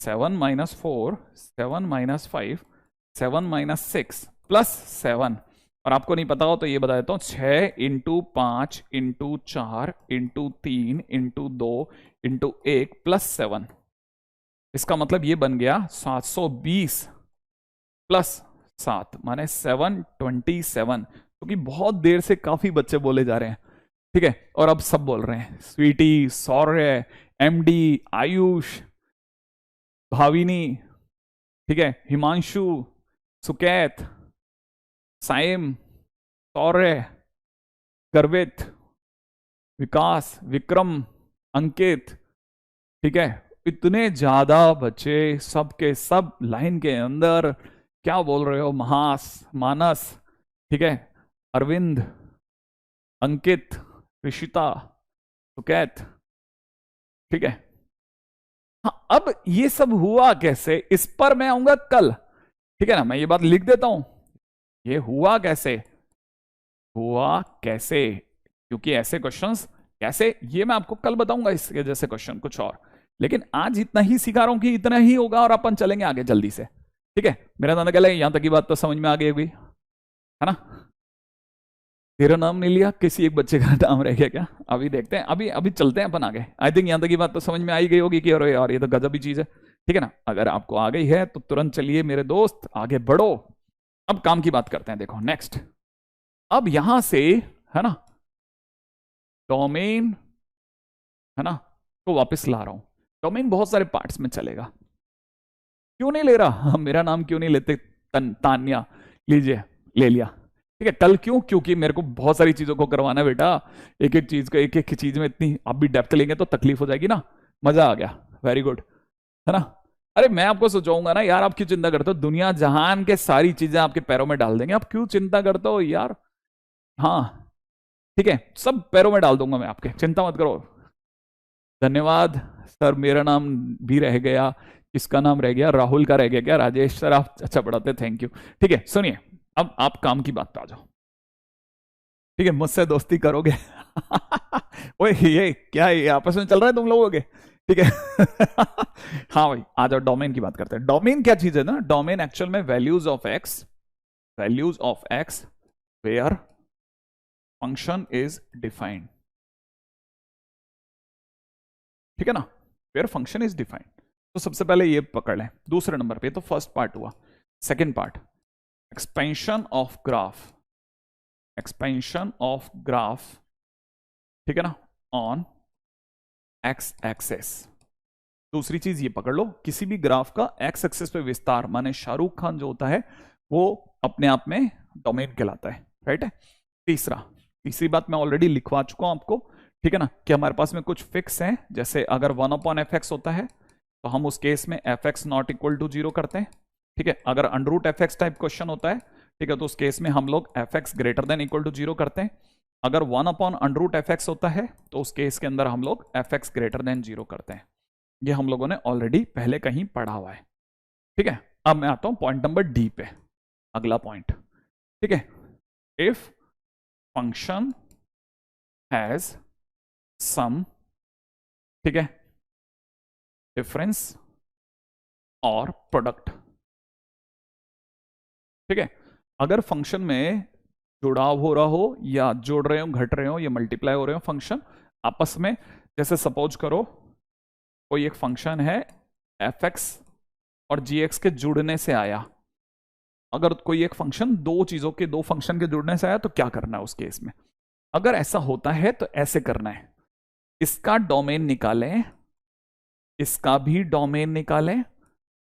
7 - 4, 7 - 5, 7 - 6 +7। और आपको नहीं पता हो तो ये बता देता हूं, 6 × 5 × 4 × 3 × 2 × 1 इसका मतलब ये बन गया 720 +7 माने 727, क्योंकि बहुत देर से काफी बच्चे बोले जा रहे हैं, ठीक है। और अब सब बोल रहे हैं, स्वीटी, सौर्य, एमडी, आयुष, भाविनी, ठीक है, हिमांशु, सुकैत, साइम, सौर्य, गर्वित, विकास, विक्रम, अंकित, ठीक है। इतने ज्यादा बच्चे सबके सब लाइन के अंदर क्या बोल रहे हो, महास, मानस, ठीक है, अरविंद, अंकित, ऋषिता, सुकैत, ठीक है। हाँ, अब ये सब हुआ कैसे, इस पर मैं आऊंगा कल, ठीक है ना। मैं ये बात लिख देता हूं, ये हुआ कैसे, हुआ कैसे, क्योंकि ऐसे क्वेश्चंस कैसे, ये मैं आपको कल बताऊंगा इसके जैसे क्वेश्चन कुछ और। लेकिन आज इतना ही सिखा रहा हूं कि इतना ही होगा और अपन चलेंगे आगे जल्दी से, ठीक है। मेरा नाम क्या है, यहां तक की बात तो समझ में आ गई होगी, है ना। तेरा नाम नहीं लिया, किसी एक बच्चे का नाम रह गया क्या, अभी देखते हैं, अभी अभी चलते हैं अपन आगे। आई थिंक यहां तक की बात तो समझ में आई गई होगी कि अरे यार ये तो गजब ही चीज है, ठीक है ना। अगर आपको आ गई है तो तुरंत चलिए मेरे दोस्त, आगे बढ़ो। अब काम की बात करते हैं, देखो नेक्स्ट। अब यहां से, है ना, डोमेन, है ना, तो वापस ला रहा हूं। डोमेन बहुत सारे पार्ट्स में चलेगा, क्यों नहीं ले रहा मेरा नाम क्यों नहीं लेते, तान्या, लीजिए, ले लिया, ठीक है। कल क्यों, क्योंकि मेरे को बहुत सारी चीजों को करवाना है बेटा, एक एक चीज को, एक एक चीज में इतनी आप भी डेप्थ लेंगे तो तकलीफ हो जाएगी ना। मजा आ गया, वेरी गुड, है ना। अरे मैं आपको सोचाऊंगा ना यार, आप क्यों चिंता करते हो, दुनिया जहान के सारी चीजें आपके पैरों में डाल देंगे, आप क्यों चिंता करते हो यार। हाँ, ठीक है, सब पैरों में डाल दूंगा मैं आपके, चिंता मत करो। धन्यवाद सर, मेरा नाम भी रह गया, किसका नाम रह गया, राहुल का रह गया क्या, राजेश सर आप अच्छा पढ़ाते, थैंक यू। ठीक है, सुनिए, अब आप काम की बात पे आ जाओ, ठीक है, मुझसे दोस्ती करोगे ओए ये क्या है, ये आपस में चल रहा है तुम लोगों के, ठीक है हाँ भाई आ जाओ, डोमेन की बात करते हैं। डोमेन क्या चीज है ना, डोमेन एक्चुअल में values of X, values of X where function is defined, ठीक है ना, वेयर फंक्शन इज डिफाइंड। तो सबसे पहले ये पकड़ लें, दूसरे नंबर पे, तो फर्स्ट पार्ट हुआ। Second part, expansion of graph, expansion of graph, ठीक है ना, ऑन एक्स एक्सेस। दूसरी चीज ये पकड़ लो, किसी भी ग्राफ का एक्स एक्सेस पे विस्तार, माने शाहरुख खान जो होता है वो अपने आप में डोमेन कहलाता है, राइट है। तीसरी बात मैं ऑलरेडी लिखवा चुका हूं आपको, ठीक है ना, कि हमारे पास में कुछ फिक्स हैं, जैसे अगर 1/f(x) होता है तो हम उस केस में f(x) नॉट इक्वल टू 0 करते हैं, ठीक है। अगर √f(x) टाइप क्वेश्चन होता है, ठीक है, तो उस केस में हम लोग f(x) greater than equal to 0 करते हैं। अगर 1/√f(x) होता है तो उस केस के अंदर हम लोग f(x) ग्रेटर देन 0 करते हैं। ये हम लोगों ने ऑलरेडी पहले कहीं पढ़ा हुआ है, ठीक है। अब मैं आता हूं पॉइंट नंबर डी पे, अगला पॉइंट, ठीक है। इफ फंक्शन हैज सम, ठीक है, डिफरेंस और प्रोडक्ट, ठीक है। अगर फंक्शन में जुड़ाव हो रहा हो, या जोड़ रहे हो, घट रहे हो, या मल्टीप्लाई हो रहे हो फंक्शन आपस में, जैसे सपोज करो कोई एक फंक्शन है f(x) और g(x) के जुड़ने से आया। अगर कोई एक फंक्शन दो चीजों के, दो फंक्शन के जुड़ने से आया तो क्या करना है उस केस में, अगर ऐसा होता है तो ऐसे करना है, इसका डोमेन निकालें, इसका भी डोमेन निकालें,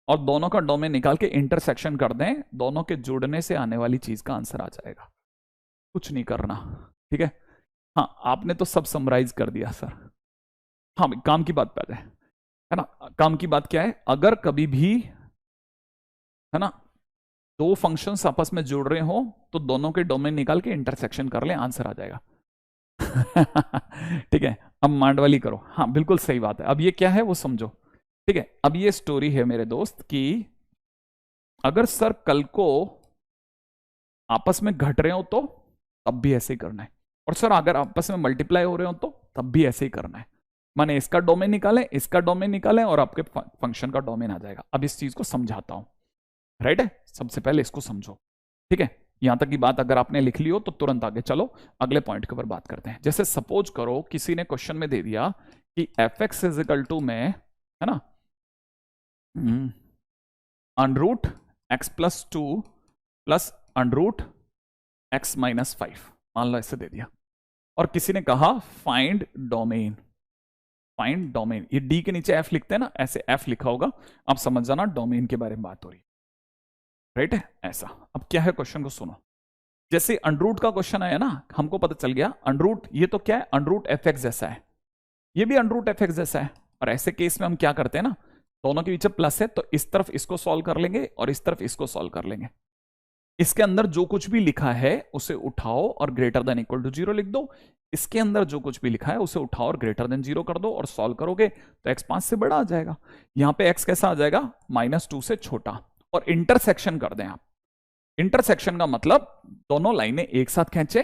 और दोनों का डोमेन निकाल के इंटरसेक्शन कर दें, दोनों के जुड़ने से आने वाली चीज का आंसर आ जाएगा, कुछ नहीं करना, ठीक है। हाँ, आपने तो सब समराइज कर दिया सर। हाँ, काम की बात पे आ जाए, है ना। काम की बात क्या है, अगर कभी भी, है ना, दो फंक्शंस आपस में जुड़ रहे हो तो दोनों के डोमेन निकाल के इंटरसेक्शन कर ले, आंसर आ जाएगा ठीक है। अब मांडवाली करो। हाँ बिल्कुल सही बात है। अब ये क्या है वो समझो, ठीक है। अब ये स्टोरी है मेरे दोस्त कि अगर सर कल को आपस में घट रहे हो तो तब भी ऐसे ही करना है, और सर अगर आपस में मल्टीप्लाई हो रहे हो तो तब भी ऐसे ही करना है। माने इसका डोमेन निकालें, इसका डोमेन निकालें, और आपके फंक्शन का डोमेन आ जाएगा। अब इस चीज को समझाता हूं, राइट है। सबसे पहले इसको समझो, ठीक है। यहां तक की बात अगर आपने लिख ली हो तो तुरंत आगे चलो, अगले पॉइंट के ऊपर बात करते हैं। जैसे सपोज करो किसी ने क्वेश्चन में दे दिया कि F x is equal to में, है ना, अनरूट एक्स प्लस 2 प्लस अनरूट एक्स माइनस 5, मान लो ऐसे दे दिया। और किसी ने कहा फाइंड डोमेन, फाइंड डोमेन, ये डी के नीचे एफ लिखते हैं ना, ऐसे एफ लिखा होगा, आप समझ जाना डोमेन के बारे में बात हो रही है, राइट है ऐसा। अब क्या है क्वेश्चन को सुनो। जैसे अनरूट का क्वेश्चन आया ना, हमको पता चल गया अनरूट, ये तो क्या है, अनरूट एफ एक्स जैसा है, ये भी अनरूट एफ एक्स जैसा है। और ऐसे केस में हम क्या करते हैं ना, दोनों के पीछे प्लस है तो इस तरफ इसको सॉल्व कर लेंगे और इस तरफ इसको सॉल्व कर लेंगे। इसके अंदर जो कुछ भी लिखा है उसे उठाओ और ग्रेटर देन इक्वल टू 0 लिख दो। इसके अंदर जो कुछ भी लिखा है उसे उठाओ और ग्रेटर देन 0 कर दो, और सॉल्व करोगे तो x 5 से बड़ा आ जाएगा। यहां पे x कैसा आ जाएगा, -2 से छोटा। और इंटरसेक्शन कर दें आप। इंटरसेक्शन का मतलब दोनों लाइनें एक साथ खींचे,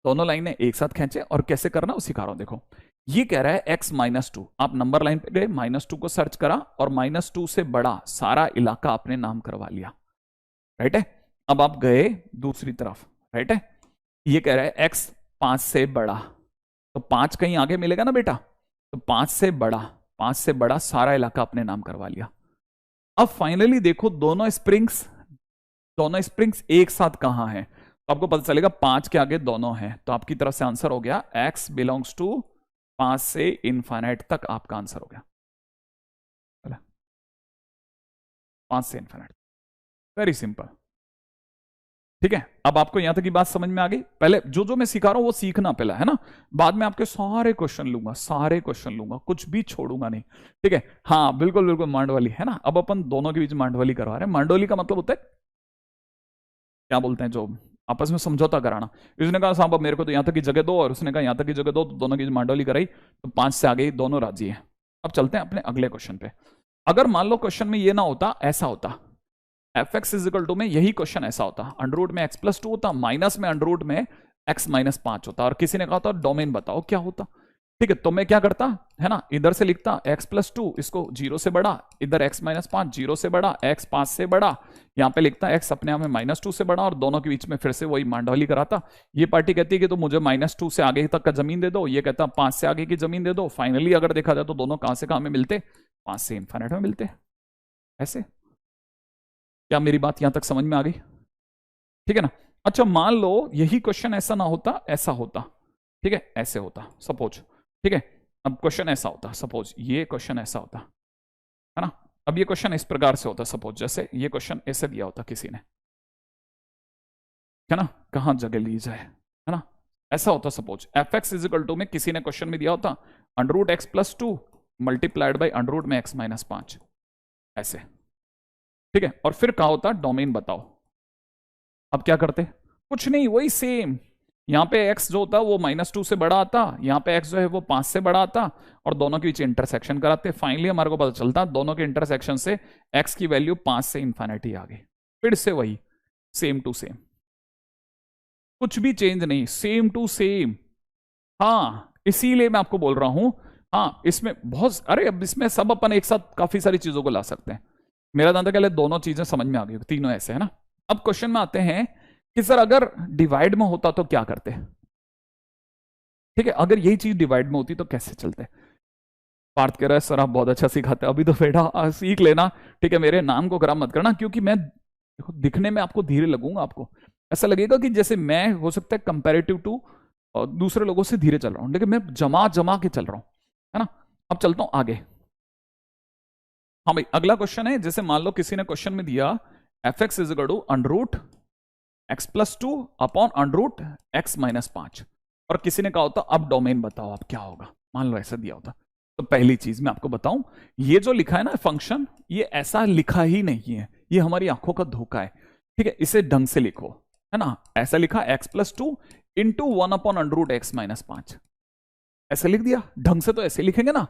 दोनों लाइनें एक साथ खींचे। और कैसे करना वो सिखा रहा हूं, देखो। ये कह रहा है x -2, आप नंबर लाइन पे गए, -2 को सर्च करा और -2 से बड़ा सारा इलाका आपने नाम करवा लिया, राइट है। अब आप गए दूसरी तरफ, राइट है। ये कह रहा है x 5 से बड़ा, तो 5 कहीं आगे मिलेगा ना बेटा, तो 5 से बड़ा, 5 से बड़ा सारा इलाका अपने नाम करवा लिया। अब फाइनली देखो दोनों स्प्रिंग्स एक साथ कहां हैं, तो आपको पता चलेगा 5 के आगे दोनों हैं। तो आपकी तरफ से आंसर हो गया x बिलोंग्स टू 5 से इनफाइनाइट तक, आपका आंसर हो गया 5 से इनफाइनाइट। वेरी सिंपल, ठीक है। अब आपको यहां तक की बात समझ में आ गई। पहले जो जो मैं सिखा रहा हूं वो सीखना पहला, है ना। बाद में आपके सारे क्वेश्चन लूंगा, सारे क्वेश्चन लूंगा, कुछ भी छोड़ूंगा नहीं, ठीक है। हाँ बिल्कुल बिल्कुल मांडवाली, है ना। अब अपन दोनों के बीच मांडवाली करवा रहे हैं। मांडवाली का मतलब होता है, क्या बोलते हैं, जो आपस में समझौता कराना। इसने कहा साहब अब मेरे को तो यहां तक की जगह दो, और उसने कहा यहां तक की जगह दो, तो दोनों की मांडवाली कराई, तो 5 से आगे दोनों राजी है। अब चलते हैं अपने अगले क्वेश्चन पे। अगर मान लो क्वेश्चन में ये ना होता, ऐसा होता, F x is equal to में यही क्वेश्चन ऐसा होता, अंडररूट में x + 2 होता, माइनस में अंडररूट में x - 5 होता, और किसी ने कहा था डोमेन बताओ क्या होता, ठीक है। तो मैं क्या करता, है ना, इधर से लिखता x + 2, इसको 0 से बड़ा, इधर x - 5 0 से बड़ा, x 5 से बड़ा, यहां पे लिखता x अपने आप में -2 से बड़ा, और दोनों के बीच में फिर से वही मांडवाली कराता। ये पार्टी कहती है कि तो मुझे -2 से आगे तक का जमीन दे दो, ये कहता 5 से आगे की जमीन दे दो। फाइनली अगर देखा जाए तो दोनों कहां से कहां में मिलते, 5 से इनफाइनाइट में मिलते। ऐसे, क्या मेरी बात यहां तक समझ में आ गई, ठीक है ना। अच्छा मान लो यही क्वेश्चन ऐसा ना होता, ऐसा होता, ठीक है, ऐसे होता सपोज, ठीक है। अब क्वेश्चन ऐसा होता, सपोज ये क्वेश्चन ऐसा होता, है ना। अब ये क्वेश्चन इस प्रकार से होता, सपोज जैसे ये क्वेश्चन ऐसे दिया होता किसी ने, है ना, कहां जगह ली जाए, है ना। ऐसा होता suppose F x is equal to में किसी ने क्वेश्चन में दिया होता under root x + 2 multiplied by under root में x - 5, ऐसे, ठीक है। और फिर कहा होता डोमेन बताओ। अब क्या करते, कुछ नहीं, वही सेम। यहां पे x जो होता वो -2 से बड़ा आता, यहां पे x जो है वो 5 से बड़ा आता, और दोनों के बीच इंटरसेक्शन कराते। फाइनली हमारे को पता चलता दोनों के इंटरसेक्शन से x की वैल्यू 5 से इन्फिनिटी आ गई। फिर से वही सेम टू सेम, कुछ भी चेंज नहीं, सेम टू सेम। हाँ इसीलिए मैं आपको बोल रहा हूं, हाँ इसमें बहुत, अरे अब इसमें सब अपन एक साथ काफी सारी चीजों को ला सकते हैं। मेरा दांता कहले दोनों चीजें समझ में आ गई, तीनों ऐसे, है ना। अब क्वेश्चन में आते हैं कि सर अगर डिवाइड में होता तो क्या करते, ठीक है। अगर यही चीज डिवाइड में होती तो कैसे चलते। पार्थ कह रहा है सर आप बहुत अच्छा सिखाते हैं, अभी तो बेटा सीख लेना, ठीक है। मेरे नाम को खराब मत करना, क्योंकि मैं देखो दिखने में आपको धीरे लगूंगा, आपको ऐसा लगेगा कि जैसे मैं हो सकता है कंपेरेटिव टू दूसरे लोगों से धीरे चल रहा हूं, लेकिन मैं जमा जमा के चल रहा हूं, है ना। अब चलता हूं आगे। हाँ भाई अगला क्वेश्चन है, जैसे मान लो किसी ने क्वेश्चन में दिया F x is equal to under root x + 2 upon under root x - 5, और किसी ने कहा होता अब डोमेन बताओ आप क्या होगा। मान लो ऐसा दिया होता, तो पहली चीज मैं आपको बताऊं, ये जो लिखा है ना फंक्शन, ये ऐसा लिखा ही नहीं है, ये हमारी आंखों का धोखा है, ठीक है। इसे ढंग से लिखो, है ना। ऐसा लिखा x + 2 into 1 upon under root x - 5, ऐसे लिख दिया, ढंग से तो ऐसे लिखेंगे ना।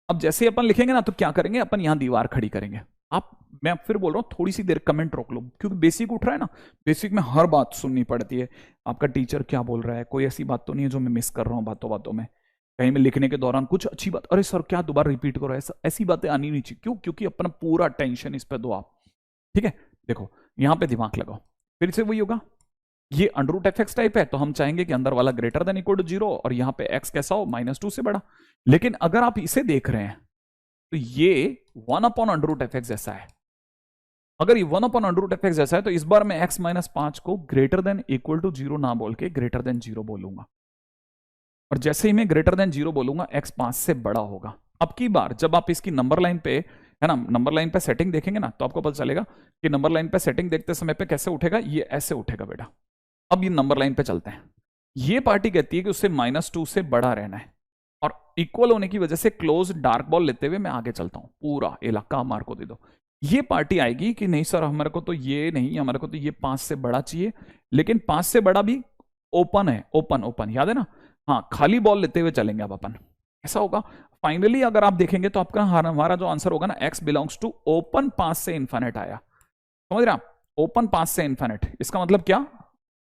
अब जैसे ही अपन लिखेंगे ना तो क्या करेंगे, अपन यहां दीवार खड़ी करेंगे। आप, मैं फिर बोल रहा हूं थोड़ी सी देर कमेंट रोक लो, क्योंकि बेसिक उठ रहा है ना, बेसिक में हर बात सुननी पड़ती है। आपका टीचर क्या बोल रहा है, कोई ऐसी बात तो नहीं है जो मैं मिस कर रहा हूं बातों बातों में। कहीं में लिखने के दौरान कुछ अच्छी बात, अरे सर क्या दोबारा रिपीट करो, ऐसा ऐसी बातें आनी नहीं चाहिए। क्यों? क्योंकि अपना पूरा टेंशन इस पर दो आप। ठीक है, देखो यहां पे दिमाग लगाओ, फिर से वही होगा। ये under root F X type है, तो हम चाहेंगे कि अंदर वाला ग्रेटर देन इक्वल टू 0 और यहां पे एक्स कैसा हो, -2 से बड़ा। लेकिन अगर आप इसे देख रहे हैं तो ये 1 upon under root F X जैसा है। अगर ये 1 upon under root F X जैसा है तो इस बार मैं x -5 को ग्रेटर देन इक्वल टू 0 ना बोल के ग्रेटर देन 0 बोलूंगा। और जैसे ही मैं ग्रेटर देन 0 बोलूंगा x 5 से बड़ा होगा। अब की बार जब आप इसकी नंबर लाइन पे, है ना, नंबर लाइन पे सेटिंग देखेंगे ना, तो आपको पता चलेगा कि नंबर लाइन पे सेटिंग देखते समय पे कैसे उठेगा, ये ऐसे उठेगा बेटा। अब ये नंबर लाइन पे चलते हैं। ये पार्टी कहती है कि उससे -2 से बड़ा रहना है, और इक्वल होने की वजह से क्लोज डार्क बॉल लेते हुए मैं आगे चलता हूं, पूरा इलाका मार को दे दो। ये पार्टी आएगी कि नहीं सर हमारे को तो ये नहीं, हमारे को तो ये 5 से बड़ा चाहिए, लेकिन 5 से बड़ा भी ओपन है, ओपन ओपन याद है ना। हाँ, खाली बॉल लेते हुए चलेंगे अब अपन, ऐसा होगा। फाइनली अगर आप देखेंगे तो आपका हमारा जो आंसर होगा ना, x बिलोंग्स टू ओपन 5 से इन्फिनिट आया। समझ रहे आप, ओपन 5 से इन्फिनिट, इसका मतलब क्या,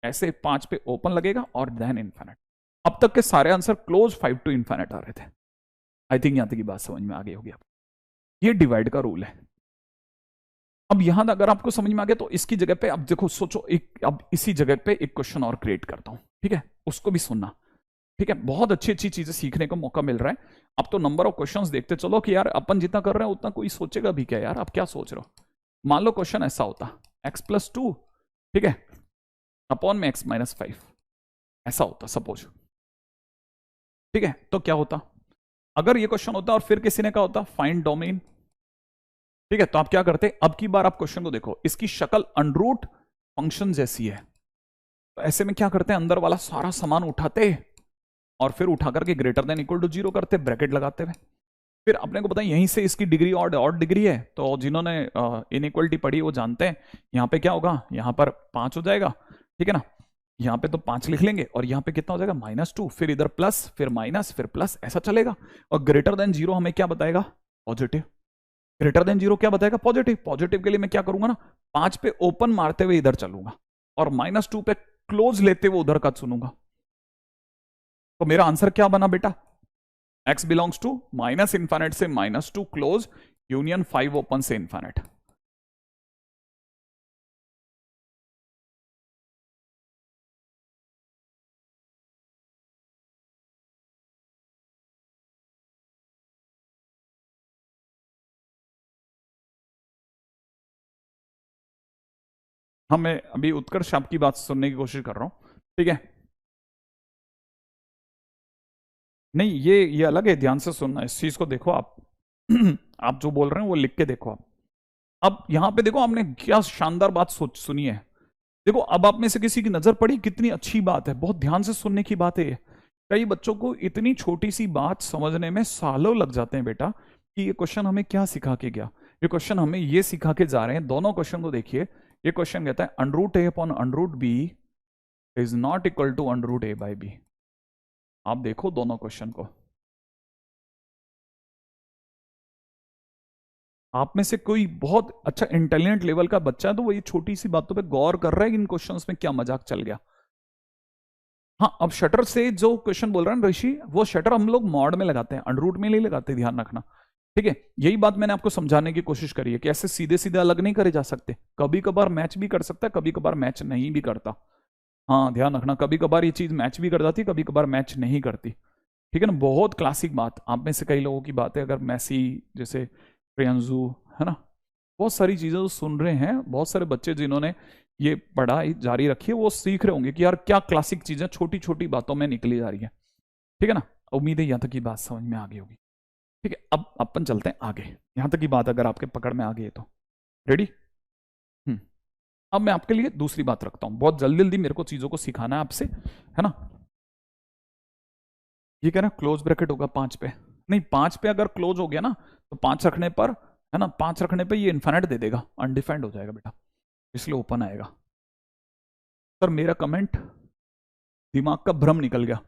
ऐसे 5 पे ओपन लगेगा और देन इन्फिनिट। अब तक के सारे आंसर क्लोज 5 टू इन्फिनिट आ रहे थे। आई थिंक यहां तक की बात समझ में आ गई होगी आपको। ये डिवाइड का रूल है। अब यहां अगर आपको समझ में आ गया तो इसकी जगह पे अब देखो, सोचो एक, अब इसी जगह पे एक क्वेश्चन और क्रिएट करता हूं, ठीक है, उसको भी सुनना। ठीक है, बहुत अच्छी अच्छी चीजें सीखने को मौका मिल रहा है। अब तो नंबर ऑफ क्वेश्चंस देखते चलो कि यार अपन जितना कर रहे हैं उतना कोई सोचेगा भी क्या यार, आप क्या सोच रहे हो। मान लो क्वेश्चन ऐसा होता, x+2, ठीक है, अपॉन में x -5, ऐसा होता सपोज। ठीक है, तो क्या होता अगर ये क्वेश्चन होता और फिर किसी ने कहा होता फाइंड डोमेन। ठीक है, तो आप क्या करते, अब की बार आप क्वेश्चन को देखो, इसकी शक्ल अनरूट फंक्शन जैसी है, तो ऐसे में क्या करते हैं, अंदर वाला सारा सामान उठाते और फिर उठा करके ग्रेटर देन इक्वल टू 0 करते, ब्रैकेट लगाते हुए। फिर अपने को पता है यहीं से इसकी डिग्री ऑड डिग्री है, तो जिन्होंने इनइक्वलिटी पढ़ी वो जानते हैं यहां पे क्या होगा, यहां पर 5 हो जाएगा। ठीक है ना, यहां पे तो 5 लिख लेंगे और यहां पे कितना हो जाएगा, -2, फिर इधर प्लस, फिर माइनस, फिर प्लस, ऐसा चलेगा। और ग्रेटर देन 0 हमें क्या बताएगा, पॉजिटिव। ग्रेटर देन 0 क्या बताएगा, पॉजिटिव। पॉजिटिव के लिए मैं क्या करूंगा ना, 5 पे ओपन मारते हुए इधर चलूंगा और -2 पे क्लोज लेते हुए उधर का चुनूंगा। तो मेरा आंसर क्या बना बेटा, x belongs to minus infinite से -2 क्लोज, यूनियन 5 ओपन से इन्फिनिट। हाँ, मैं अभी उत्कर्ष आपकी बात सुनने की कोशिश कर रहा हूं। ठीक है, नहीं ये अलग है, ध्यान से सुनना, इस चीज को देखो आप। आप जो बोल रहे हैं वो लिख के देखो आप। अब यहां पे देखो, आपने क्या शानदार बात सोच सुनी है। देखो, अब आप में से किसी की नजर पड़ी, कितनी अच्छी बात है, बहुत ध्यान से सुनने की बात है ये। कई बच्चों को इतनी छोटी सी बात समझने में सालों लग जाते हैं बेटा, कि ये क्वेश्चन हमें क्या सिखा के गया। ये क्वेश्चन हमें ये सिखा के जा रहे हैं, दोनों क्वेश्चन को देखिए। ये क्वेश्चन कहता है √a upon √b is not equal to √a/b। आप देखो दोनों क्वेश्चन को। आप में से कोई बहुत अच्छा इंटेलिजेंट लेवल का बच्चा है तो वो ये छोटी सी बातों पे गौर कर रहा है कि इन क्वेश्चंस में क्या मजाक चल गया। हाँ, अब शटर से जो क्वेश्चन बोल रहा है ऋषि, वो शटर हम लोग मॉड में लगाते हैं, अंडररूट में नहीं लगाते, ध्यान रखना। ठीक है, यही बात मैंने आपको समझाने की कोशिश करी है कि ऐसे सीधे सीधे अलग नहीं करे जा सकते, कभी कभार मैच भी कर सकता है, कभी कभार मैच नहीं भी करता। हाँ, ध्यान रखना, कभी कभार ये चीज मैच भी कर जाती, कभी कभार मैच नहीं करती। ठीक है ना, बहुत क्लासिक बात, आप में से कई लोगों की बात है, अगर मैसी जैसे प्रियंजू, है ना, बहुत सारी चीजें तो सुन रहे हैं, बहुत सारे बच्चे जिन्होंने ये पढ़ाई जारी रखी है वो सीख रहे होंगे कि यार क्या क्लासिक चीजें छोटी छोटी बातों में निकली जा रही है। ठीक है ना, उम्मीद है यहां तक की बात समझ में आ गई होगी। ठीक है, अब अपन चलते हैं आगे। यहां तक की बात अगर आपके पकड़ में आ गई है तो रेडी। हम्म अब मैं आपके लिए दूसरी बात रखता हूं, बहुत जल्दी जल्दी मेरे को चीजों को सिखाना है आपसे, है ना। ये क्या ना, क्लोज ब्रैकेट होगा 5 पे, नहीं 5 पे अगर क्लोज हो गया ना तो 5 रखने पर, है ना, 5 रखने पे ये इन्फिनिट दे देगा, अनडिफाइंड हो जाएगा बेटा, इसलिए ओपन आएगा। सर मेरा कमेंट, दिमाग का भ्रम निकल गया।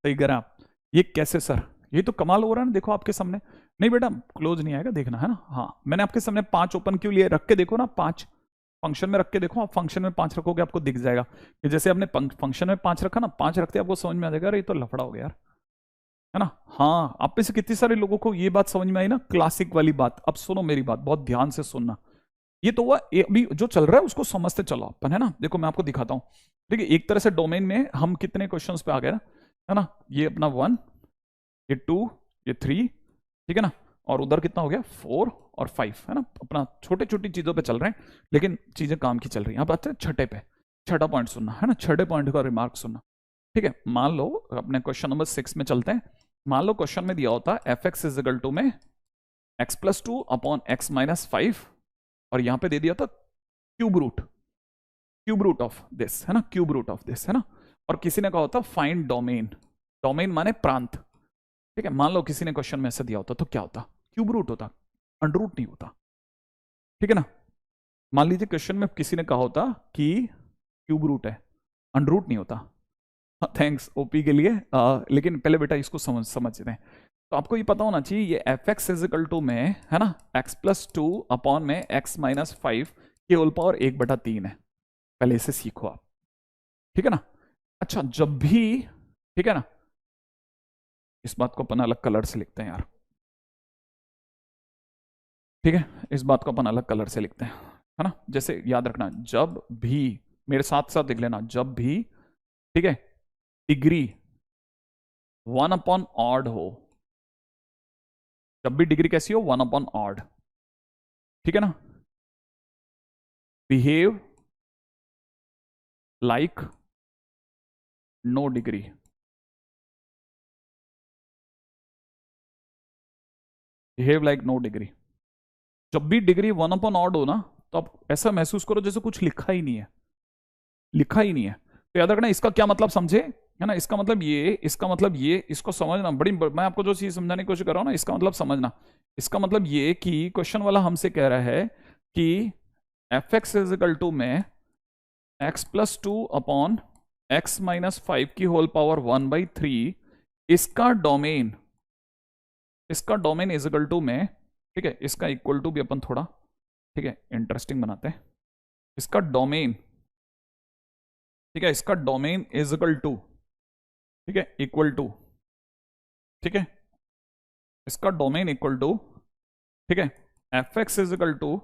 सही करा आप। ये कैसे सर, ये तो कमाल हो रहा है ना, देखो आपके सामने। नहीं बेटा क्लोज नहीं आएगा, देखना है ना। हाँ मैंने आपके सामने 5 ओपन क्यों लिए, रख के देखो ना, 5 फंक्शन में रख के देखो। आप फंक्शन में 5 रखोगे आपको दिख जाएगा कि जैसे आपने फंक्शन में 5 रखा ना, 5 रखते आपको समझ में आ जाएगा, अरे ये तो लफड़ा हो गया यार, है ना। हाँ आप में से कितने सारे लोगों को ये बात समझ में आई ना, क्लासिक वाली बात। अब सुनो मेरी बात, बहुत ध्यान से सुनना। ये तो हुआ अभी जो चल रहा है उसको समझते चलो अपन, है ना। देखो मैं आपको दिखाता हूँ। देखिए एक तरह से डोमेन में हम कितने क्वेश्चंस पे आ गए ना, है ना। ये अपना 1, ये 2, ये 3, ठीक है ना। और उधर कितना हो गया 4 और 5, है ना। अपना छोटे छोटी चीजों पे चल रहे हैं लेकिन चीजें काम की चल रही हैं। अब आते हैं छठे पे, छठा पॉइंट सुनना, है ना। छठे पॉइंट का रिमार्क सुनना, ठीक है। मान लो अपने क्वेश्चन नंबर 6 में चलते हैं। मान लो क्वेश्चन में दिया होता है F x is equal to में x+2 अपॉन x-5, और यहां पे दे दिया था क्यूब रूट ऑफ दिस, है ना, क्यूब रूट ऑफ दिस, है ना। और किसी ने कहा होता फाइंड डोमेन, डोमेन माने प्रांत, ठीक है। मान लो किसी ने क्वेश्चन में ऐसा दिया होता तो क्या होता, क्यूब रूट होता, अंडर रूट नहीं होता, ठीक है ना। मान लीजिए क्वेश्चन में किसी ने कहा होता कि क्यूब रूट है, अंडर रूट नहीं होता। थैंक्स ओपी के लिए। लेकिन पहले बेटा इसको समझते हैं। तो आपको ये पता होना चाहिए ये एफ एक्स इजिकल टू में, है ना, x+2 अपॉन में x-5 के होल पावर 1/3 है। पहले इसे सीखो आप, ठीक है ना। अच्छा जब भी, ठीक है ना, इस बात को अपन अलग कलर से लिखते हैं यार, ठीक है। इस बात को अपन अलग कलर से लिखते हैं, है ना। जैसे याद रखना, जब भी, मेरे साथ साथ लिख लेना, जब भी, ठीक है, डिग्री 1/ऑड हो, जब भी डिग्री कैसी हो 1/ऑड, ठीक है ना, behave like no degree, behave like no degree. जब भी डिग्री 1/ऑड हो ना, तो आप ऐसा महसूस करो जैसे कुछ लिखा ही नहीं है, लिखा ही नहीं है। तो याद रखना इसका क्या मतलब समझे, है ना। इसका मतलब ये, इसका मतलब ये, इसको समझना बड़ी, मैं आपको जो चीज समझाने की कोशिश कर रहा हूं ना, इसका मतलब समझना। इसका मतलब ये कि क्वेश्चन वाला हमसे कह रहा है कि F x is equal to में x+2 अपॉन x-5 की होल पावर 1/3, इसका डोमेन, इसका डोमेन इज इक्वल टू में, ठीक है, इसका इक्वल टू भी अपन थोड़ा, ठीक है, इंटरेस्टिंग बनाते हैं। इसका डोमेन, ठीक है, इसका डोमेन इज इक्वल टू, ठीक है, इक्वल टू, ठीक है, इसका डोमेन इक्वल टू, ठीक है, F x is equal to,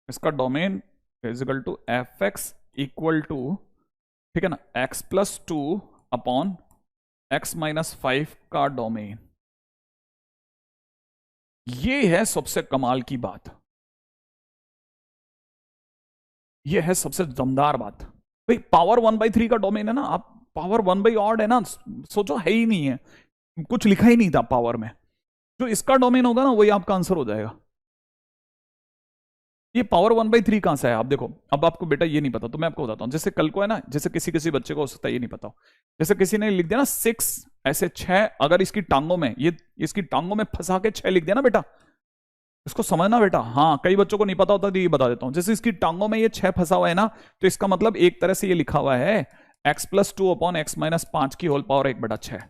इसका domain is equal to F X equal to, ठीक है ना, x+2 अपॉन x-5 का डोमेन। ये है सबसे कमाल की बात, ये है सबसे दमदार बात। भाई पावर 1/3 का डोमेन है ना, आप पावर 1/ऑड है ना, सोचो है ही नहीं है, कुछ लिखा ही नहीं था पावर में। जो इसका डोमेन होगा ना वही आपका आंसर हो जाएगा। ये पावर 1/3 कहां से है आप देखो। अब आपको बेटा ये नहीं पता तो मैं आपको बताता हूं। जैसे कल को है ना, जैसे किसी किसी बच्चे को हो सकता है ये नहीं पता हो, जैसे किसी ने लिख दिया ना 6 ऐसे 6, अगर इसकी टांगों में, ये इसकी टांगों में फंसा के 6 लिख दिया ना बेटा, इसको समझना बेटा। हाँ कई बच्चों को नहीं पता होता तो ये बता देता हूं। जैसे इसकी टांगों में ये 6 फंसा हुआ है ना, तो इसका मतलब एक तरह से ये लिखा हुआ है x+2 अपॉन x-5 की होल पावर 1/6।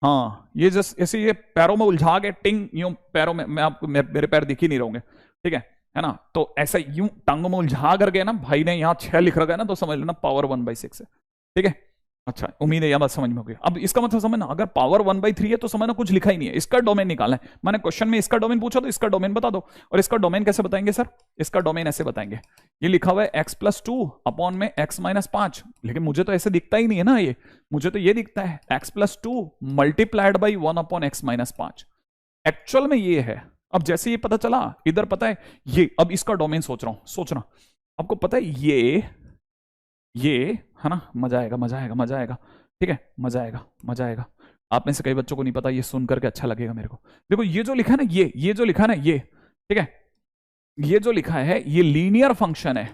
हाँ ये जस्ट ऐसे ये पैरों में उलझा के टिंग यूं, पैरों में, मैं आपको मेरे पैर दिख ही नहीं रहोगे, ठीक है ना। तो ऐसा यूं टांगों में उलझा करके ना भाई ने यहाँ 6 लिख रखा है ना, तो समझ लेना पावर 1/6 है, ठीक है। अच्छा उम्मीद है यह बात समझ में होगी। अब इसका मतलब समझना, अगर पावर 1/3 है तो समझना कुछ लिखा ही नहीं है, इसका डोमेन निकालना है। मैंने क्वेश्चन में इसका डोमेन पूछा तो इसका डोमेन बता दो। और इसका डोमेन कैसे बताएंगे सर, इसका डोमेन ऐसे बताएंगे, ये लिखा हुआ है x+2 अपॉन में x-5, लेकिन मुझे तो ऐसे दिखता ही नहीं है ना, ये मुझे तो ये दिखता है x+2 multiplied by 1 upon x-5। Actual में ये है। अब जैसे ये पता चला, इधर पता है ये, अब इसका डोमेन सोच रहा हूं, सोचना। आपको पता है ये, है ना, मजा आएगा मजा आएगा मजा आएगा, ठीक है, मजा आएगा मजा आएगा। आप में से कई बच्चों को नहीं पता, ये सुन करके अच्छा लगेगा मेरे को। देखो ये जो लिखा है ना, ये जो लिखा है ना, ये ठीक है, ये जो लिखा है ये लीनियर फंक्शन है,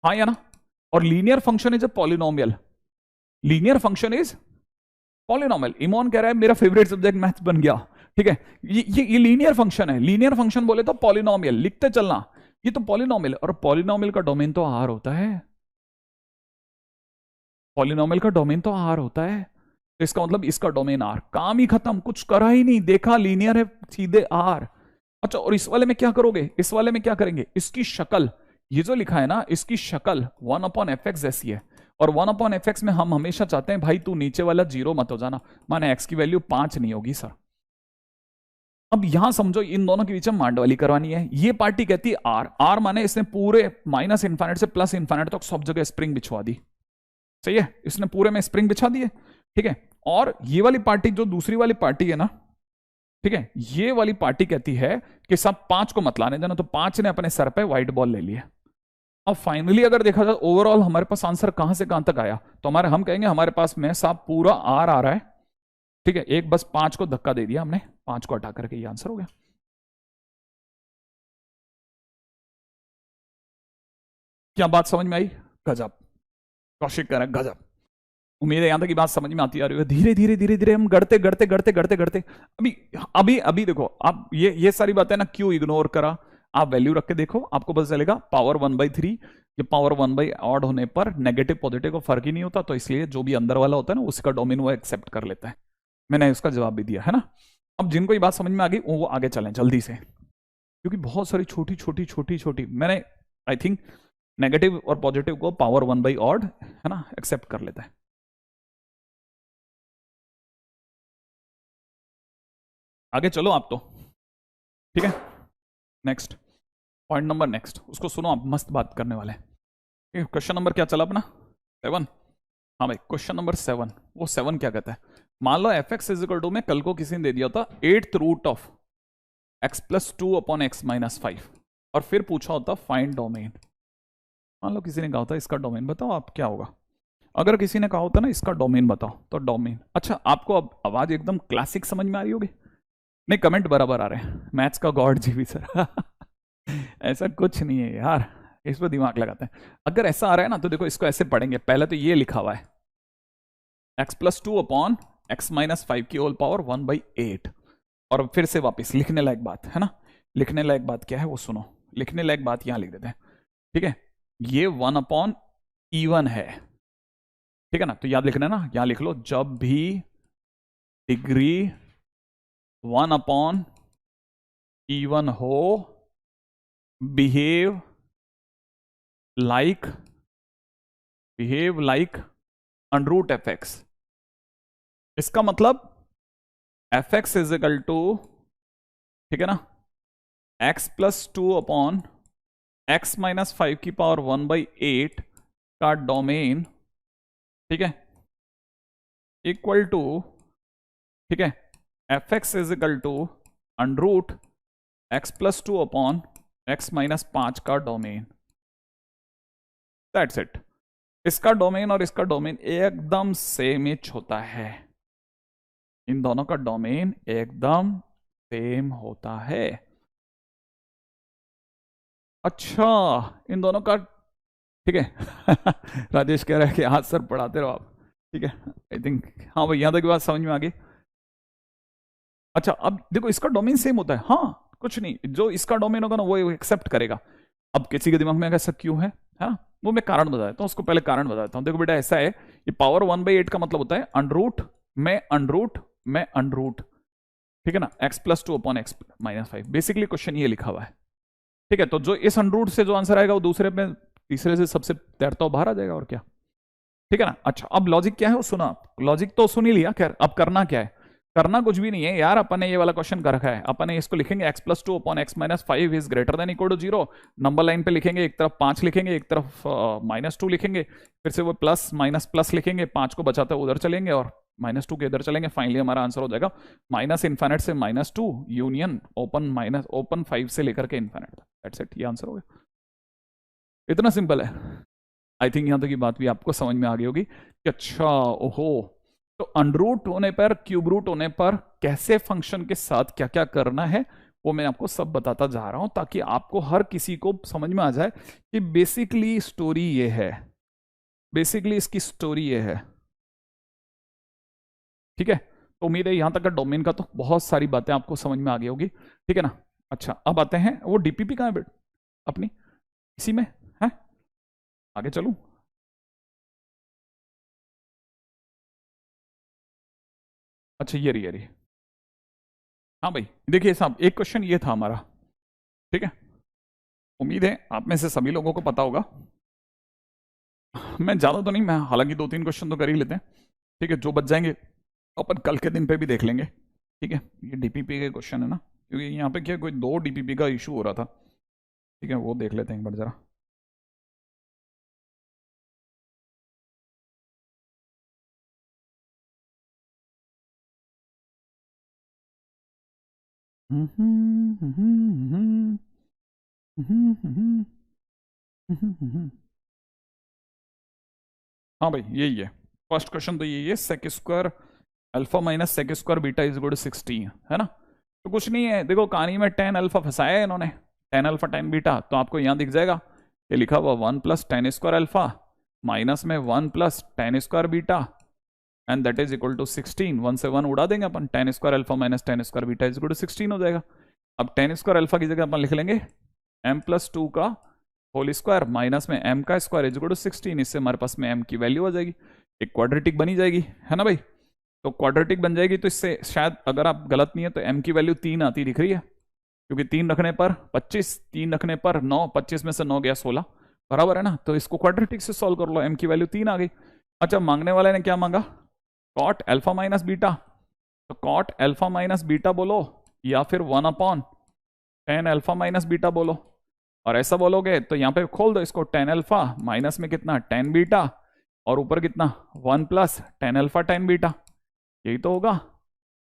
हाँ या ना। और linear function is a polynomial, linear function is polynomial. Imon कह रहा है मेरा फेवरेट सब्जेक्ट मैथ्स बन गया, ठीक है। ये लीनियर फंक्शन है, लीनियर फंक्शन बोले तो पॉलिनोमियल लिखते चलना, ये तो पॉलिनोमियल, और पॉलिनोमियल का डोमेन तो आर होता है। पॉलिनोमियल का डोमेन तो आर होता है, तो इसका मतलब इसका डोमेन आर, काम ही खत्म, कुछ करा ही नहीं, देखा लीनियर है, सीधे आर। अच्छा, और इस वाले में क्या करोगे, इस वाले में क्या करेंगे, इसकी शक्ल, ये जो लिखा है ना, इसकी शक्ल 1/fx जैसी है, और 1/fx में हम हमेशा चाहते हैं भाई तू नीचे वाला 0 मत हो जाना, माने x की वैल्यू 5 नहीं होगी सर। अब यहां समझो इन दोनों के बीच में मांडवाली करवानी है, ये पार्टी कहती है आर, आर माने इसने पूरे माइनस इन्फाइनाइट से प्लस इन्फाइनाइट तक सब जगह स्प्रिंग बिछवा दी, सही है, इसने पूरे में स्प्रिंग बिछा दी है, ठीक है। और ये वाली पार्टी जो दूसरी वाली पार्टी है ना, ठीक है, ये वाली पार्टी कहती है कि सब 5 को मत लाने देना, तो 5 ने अपने सर पे व्हाइट बॉल ले लिया। अब फाइनली अगर देखा जाए ओवरऑल हमारे पास आंसर कहां से कहां तक आया, तो हम कहेंगे हमारे पास में सब पूरा आर आ रहा है, ठीक है, एक बस 5 को धक्का दे दिया हमने, 5 को हटा करके ये आंसर हो गया। क्या बात समझ में आई? गजब, कौशिक कह रहे हैं गजब। उम्मीद है यहां तक की बात समझ में आती आ रही है। धीरे धीरे धीरे धीरे हम गढ़ते गढ़ते गढ़ते गढ़ते गढ़ते अभी अभी अभी देखो, आप ये सारी बातें ना क्यों इग्नोर करा, आप वैल्यू रख के देखो, आपको पता चलेगा पावर 1/3, ये पावर 1/ऑड होने पर नेगेटिव पॉजिटिव को फर्क ही नहीं होता, तो इसलिए जो भी अंदर वाला होता है ना उसका डोमेन वो एक्सेप्ट कर लेता है। मैंने उसका जवाब भी दिया है ना। अब जिनको ये बात समझ में आ गई वो आगे चलें जल्दी से, क्योंकि बहुत सारी छोटी छोटी छोटी छोटी मैंने आई थिंक नेगेटिव और पॉजिटिव को पावर 1/ऑड है ना एक्सेप्ट कर लेता है। आगे चलो आप तो, ठीक है। नेक्स्ट पॉइंट नंबर, नेक्स्ट उसको सुनो, आप मस्त बात करने वाले हैं। क्वेश्चन नंबर क्या चला अपना 7। हाँ भाई, क्वेश्चन नंबर 7, वो 7 क्या कहता है, मान लो एफ एक्स इजिकल टू में कल को किसी ने दे दिया था 8th root of x + 2/x-5, और फिर पूछा होता फाइंड डोमेन। मान लो किसी ने कहा होता इसका डोमेन बताओ, आप क्या होगा, अगर किसी ने कहा होता ना इसका डोमेन बताओ, तो डोमेन, अच्छा आपको अब आवाज एकदम क्लासिक समझ में आ रही होगी, नहीं कमेंट बराबर आ रहे हैं, मैथ्स का गॉड जी भी सर ऐसा कुछ नहीं है यार, इस पर दिमाग लगाते हैं। अगर ऐसा आ रहा है ना तो देखो इसको ऐसे पढ़ेंगे, पहले तो ये लिखा हुआ है x + 2/x-5 की होल पावर 1/8, और फिर से वापस लिखने लायक बात है ना, लिखने लायक बात क्या है वो सुनो, लिखने लायक बात यहां लिख देते हैं, ठीक है, ये 1/E1 है, ठीक है ना, तो याद लिखना है ना, यहां लिख लो, जब भी डिग्री 1/E1 हो, बिहेव लाइक √fx। इसका मतलब fx इजिकल टू, ठीक है ना, x + 2/x-5 की पावर 1/8 का डोमेन, ठीक है, इक्वल टू, ठीक है, fx is equal to √x + 2/x-5 का डोमेन, दैट्स इट। इसका डोमेन और इसका डोमेन एकदम सेम इच होता है, इन दोनों का डोमेन एकदम सेम होता है। अच्छा, इन दोनों का, ठीक है राजेश कह रहा है कि हाथ सर पढ़ाते रहो आप, ठीक है, आई थिंक हाँ भाई, यहां तक की बात समझ में आ गई। अच्छा अब देखो इसका डोमेन सेम होता है, हाँ कुछ नहीं, जो इसका डोमेन होगा ना वो एक्सेप्ट करेगा। अब किसी के दिमाग में ऐसा क्यों है, हाँ वो मैं कारण बता देता हूँ, उसको पहले कारण बताता हूँ। देखो बेटा ऐसा है, ये पावर 1/8 का मतलब होता है अंडरूट, ठीक है ना, x + 2/x-5, बेसिकली क्वेश्चन ये लिखा हुआ है, ठीक है। तो जो इस अंडरूट से जो आंसर आएगा वो दूसरे में तीसरे से सबसे तैरता हुआ बाहर आ जाएगा, और क्या, ठीक है ना। अच्छा अब लॉजिक क्या है वो सुना, लॉजिक तो सुन ही लिया, खैर अब करना क्या है, करना कुछ भी नहीं है यार, अपन ने ये वाला क्वेश्चन कर रखा है, अपन ने इसको लिखेंगे x + 2/x-5 is greater than equal to 0, number line पे लिखेंगे, एक तरफ 5 लिखेंगे, एक तरफ -2 लिखेंगे, फिर से वो प्लस माइनस प्लस लिखेंगे, 5 को बचाते उधर चलेंगे और -2 के इधर चलेंगे, फाइनली हमारा आंसर हो जाएगा -इनफाइनाइट से -2 यूनियन ओपन 5 से लेकर के इनफाइनाइट, दैट्स इट, ये आंसर हो गया, इतना सिंपल है। आई थिंक यहां तक की बात भी आपको समझ में आ गई होगी कि अच्छा ओहो, तो अनरूट होने पर, क्यूब रूट होने पर कैसे फंक्शन के साथ क्या क्या करना है वो मैं आपको सब बताता जा रहा हूं, ताकि आपको हर किसी को समझ में आ जाए कि बेसिकली स्टोरी ये है, बेसिकली इसकी स्टोरी ये है, ठीक है। तो उम्मीद है यहां तक का डोमेन का तो बहुत सारी बातें आपको समझ में आ गई होगी, ठीक है ना। अच्छा अब आते हैं, वो डीपीपी कहां है बेटा अपनी, इसी में है, आगे चलूं। अच्छा ये रही। हाँ भाई देखिए साहब, एक क्वेश्चन ये था हमारा, ठीक है। उम्मीद है आप में से सभी लोगों को पता होगा। मैं ज़्यादा तो नहीं, मैं हालांकि 2-3 क्वेश्चन तो कर ही लेते हैं, ठीक है। जो बच जाएंगे अपन कल के दिन पे भी देख लेंगे, ठीक है। ये डीपीपी के क्वेश्चन है ना, क्योंकि यहाँ पे क्या कोई 2 डीपीपी का इशू हो रहा था, ठीक है। वो देख लेते हैं एक बार जरा। हाँ भाई यही है, फर्स्ट क्वेश्चन तो यही है, sec square alpha minus sec square beta is equal to 16, है ना। तो कुछ नहीं है, देखो कहानी में टेन अल्फा फंसाया है इन्होंने, टेन अल्फा टेन बीटा, तो आपको यहाँ दिख जाएगा ये लिखा हुआ 1 plus ten square alpha minus में 1 plus ten square beta and that is equal to 16। 1 से 1 उड़ा देंगे अपन, ten square alpha minus ten square beta is equal to 16 हो जाएगा। अब टेन स्क्वायर अल्फा की जगह अपन लिख लेंगे m प्लस 2 का होल स्क्वायर माइनस में m का स्क्वायर इज इक्वल टू 16। इससे हमारे पास में m की वैल्यू आ जाएगी, एक क्वाड्रेटिक बनी जाएगी, है ना भाई। तो क्वाड्रेटिक बन जाएगी, तो इससे शायद अगर आप गलत नहीं है तो m की वैल्यू 3 आती दिख रही है, क्योंकि 3 रखने पर 25, 3 रखने पर 9, 25 में से 9 गया 16, बराबर है ना। तो इसको क्वाड्रेटिक से सॉल्व कर लो, m की वैल्यू 3 आ गई। अच्छा मांगने वाले ने क्या मांगा, कॉट अल्फा माइनस बीटा, तो कॉट अल्फा माइनस बीटा बोलो या फिर 1 upon tan alpha minus beta बोलो। और ऐसा बोलोगे तो यहाँ पे खोल दो इसको, टेन अल्फा माइनस में कितना टेन बीटा और ऊपर कितना 1 plus tan alpha tan beta, यही तो होगा।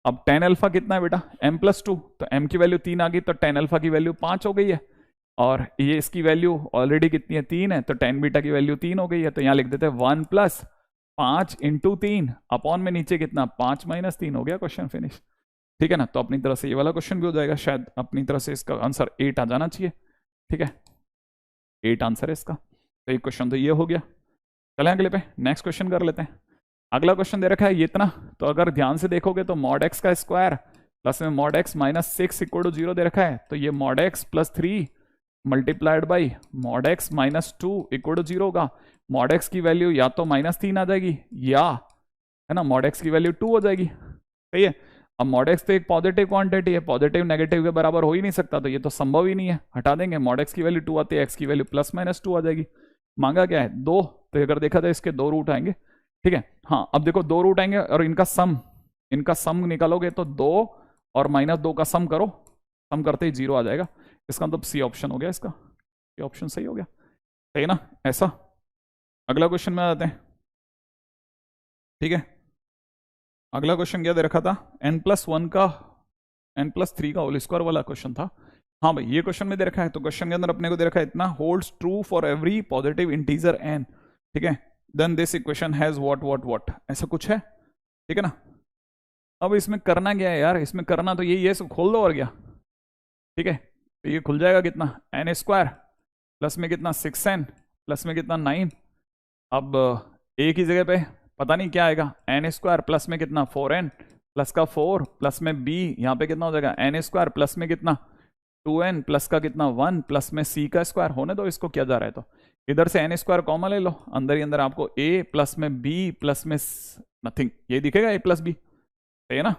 अब टेन अल्फा कितना है बेटा, m प्लस 2, तो m की वैल्यू 3 आ गई, तो टेन अल्फा की वैल्यू 5 हो गई है, और ये इसकी वैल्यू ऑलरेडी कितनी है 3 है, तो टेन बीटा की वैल्यू 3 हो गई है। तो यहाँ लिख देते हैं 1 प्लस 5 इंटू 3 अपॉन में नीचे कितना 5 माइनस 3, हो गया क्वेश्चन फिनिश, ठीक है ना। तो अपनी तरह से ये वाला क्वेश्चन भी हो जाएगा, शायद अपनी तरह से इसका आंसर 8 आ जाना चाहिए, ठीक है। 8 आंसर है इसका, तो एक क्वेश्चन तो ये हो गया। चलें अगले पे, नेक्स्ट क्वेश्चन कर लेते हैं। अगला क्वेश्चन दे रखा है ये इतना, तो अगर ध्यान से देखोगे तो मॉड एक्स का स्क्वायर प्लस में mod x minus 6 equal to 0 दे रखा है, तो ये mod x plus 3 multiplied by mod x minus 2 equal to 0 होगा। मॉड एक्स की वैल्यू या तो -3 आ जाएगी, या है ना मॉड एक्स की वैल्यू 2 हो जाएगी, सही है। अब मॉड एक्स तो एक पॉजिटिव क्वांटिटी है, पॉजिटिव नेगेटिव के बराबर हो ही नहीं सकता, तो ये तो संभव ही नहीं है, हटा देंगे। मॉड एक्स की वैल्यू 2 आती है, एक्स की वैल्यू प्लस माइनस 2 आ जाएगी। मांगा क्या है 2, तो अगर देखा जाए इसके 2 रूट आएंगे, ठीक है। हाँ अब देखो 2 रूट आएंगे और इनका सम निकालोगे तो 2 और -2 का सम करो, सम करते ही 0 आ जाएगा। इसका मतलब सी ऑप्शन हो गया, इसका ये ऑप्शन सही हो गया, सही है ना। ऐसा अगला क्वेश्चन में आ जाते हैं, ठीक है। अगला क्वेश्चन क्या दे रखा था, n+1 का n+3 का होल स्क्वायर वाला क्वेश्चन था। हाँ भाई ये क्वेश्चन में दे रखा है, तो क्वेश्चन के अंदर अपने को दे रखा है इतना, holds true for every positive integer n, ठीक है। Then this equation has what, ऐसा कुछ है, ठीक है ना। अब इसमें करना क्या है यार, इसमें करना तो यही है, इसको खोल दो और क्या, ठीक है। तो ये खुल जाएगा कितना n स्क्वायर प्लस में कितना 6n प्लस में कितना 9। अब a की जगह पे पता नहीं क्या आएगा, n स्क्वायर प्लस में कितना 4n प्लस का 4 प्लस में b, यहाँ पे कितना हो जाएगा n स्क्वायर प्लस में कितना 2n प्लस का कितना 1 प्लस में c का स्क्वायर। होने दो इसको, क्या जा रहा है, तो इधर से n स्क्वायर कॉमन ले लो, अंदर ही अंदर आपको a प्लस में b प्लस में नथिंग, ये दिखेगा a प्लस बी, सही है ना।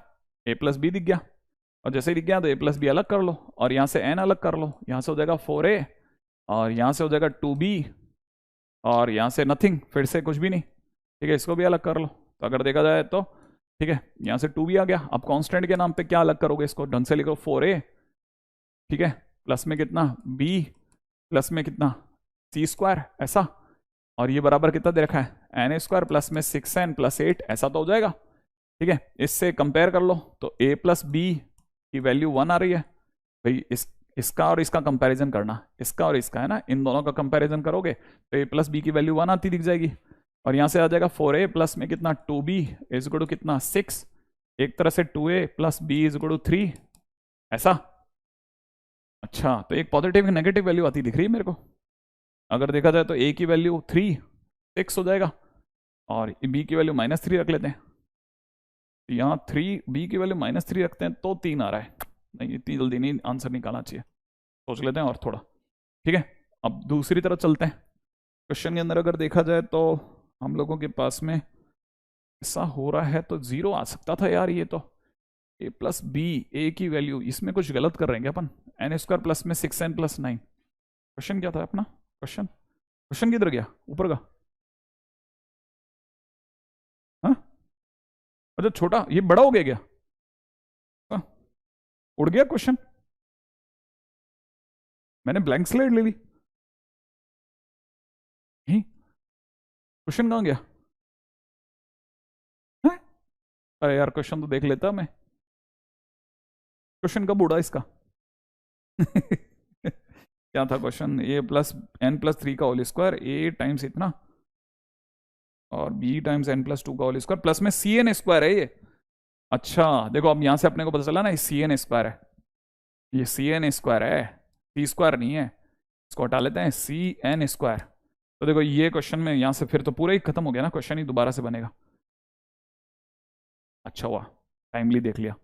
a प्लस बी दिख गया, और जैसे ही दिख गया तो a प्लस बी अलग कर लो, और यहाँ से n अलग कर लो, यहाँ से हो जाएगा 4a और यहाँ से हो जाएगा 2b और यहाँ से नथिंग, फिर से कुछ भी नहीं, ठीक है। इसको भी अलग कर लो, तो अगर देखा जाए तो ठीक है, यहाँ से 2b आ गया। अब कांस्टेंट के नाम पे क्या अलग करोगे, इसको ढंग से लिखो 4a, ठीक है, प्लस में कितना b प्लस में कितना c स्क्वायर, ऐसा, और ये बराबर कितना दे रखा है n स्क्वायर प्लस में 6n प्लस 8, ऐसा तो हो जाएगा, ठीक है। इससे कंपेयर कर लो तो a प्लस बी की वैल्यू 1 आ रही है भाई, इसका और इसका कंपैरिजन करना, इसका और इसका है ना, इन दोनों का कंपैरिजन करोगे तो a प्लस बी की वैल्यू 1 आती दिख जाएगी, और यहाँ से आ जाएगा 4a प्लस में कितना 2b इज इक्वल टू कितना 6, एक तरह से 2a plus b is equal to 3, ऐसा। अच्छा तो एक पॉजिटिव की नेगेटिव वैल्यू आती दिख रही है मेरे को, अगर देखा जाए तो a की वैल्यू 3 6 हो जाएगा, और b की वैल्यू -3 रख लेते हैं, यहाँ 3b की वैल्यू -3 रखते हैं तो 3 आ रहा है, नहीं इतनी जल्दी नहीं आंसर निकालना चाहिए, सोच लेते हैं और थोड़ा, ठीक है। अब दूसरी तरफ चलते हैं, क्वेश्चन के अंदर अगर देखा जाए तो हम लोगों के पास में ऐसा हो रहा है तो 0 आ सकता था यार, ये तो ए प्लस बी, ए की वैल्यू, इसमें कुछ गलत कर रहे हैं क्या अपन? एन स्क्वायर प्लस में 6n+9। क्वेश्चन क्या था अपना? क्वेश्चन क्वेश्चन किधर गया ऊपर का? हाँ, अच्छा छोटा, ये बड़ा हो गया क्या? हाँ, उड़ गया क्वेश्चन, मैंने ब्लैंक स्लेट ले ली। क्वेश्चन कहाँ गया? हाँ? अरे यार क्वेश्चन तो देख लेता मैं, क्वेश्चन कब उड़ा इसका? क्या था क्वेश्चन? a+n+3 का होल स्क्वायर, ए टाइम्स इतना, और b टाइम्स n+2 का होल स्क्वायर, प्लस में cn² है ये। अच्छा देखो, अब यहां से अपने को पता चला ना, ये cn² है, ये cn² है, c² नहीं है। इसको हटा लेते हैं, cn²। तो देखो ये क्वेश्चन में यहां से फिर तो पूरा ही खत्म हो गया ना, क्वेश्चन ही दोबारा से बनेगा। अच्छा हुआ टाइमली देख लिया।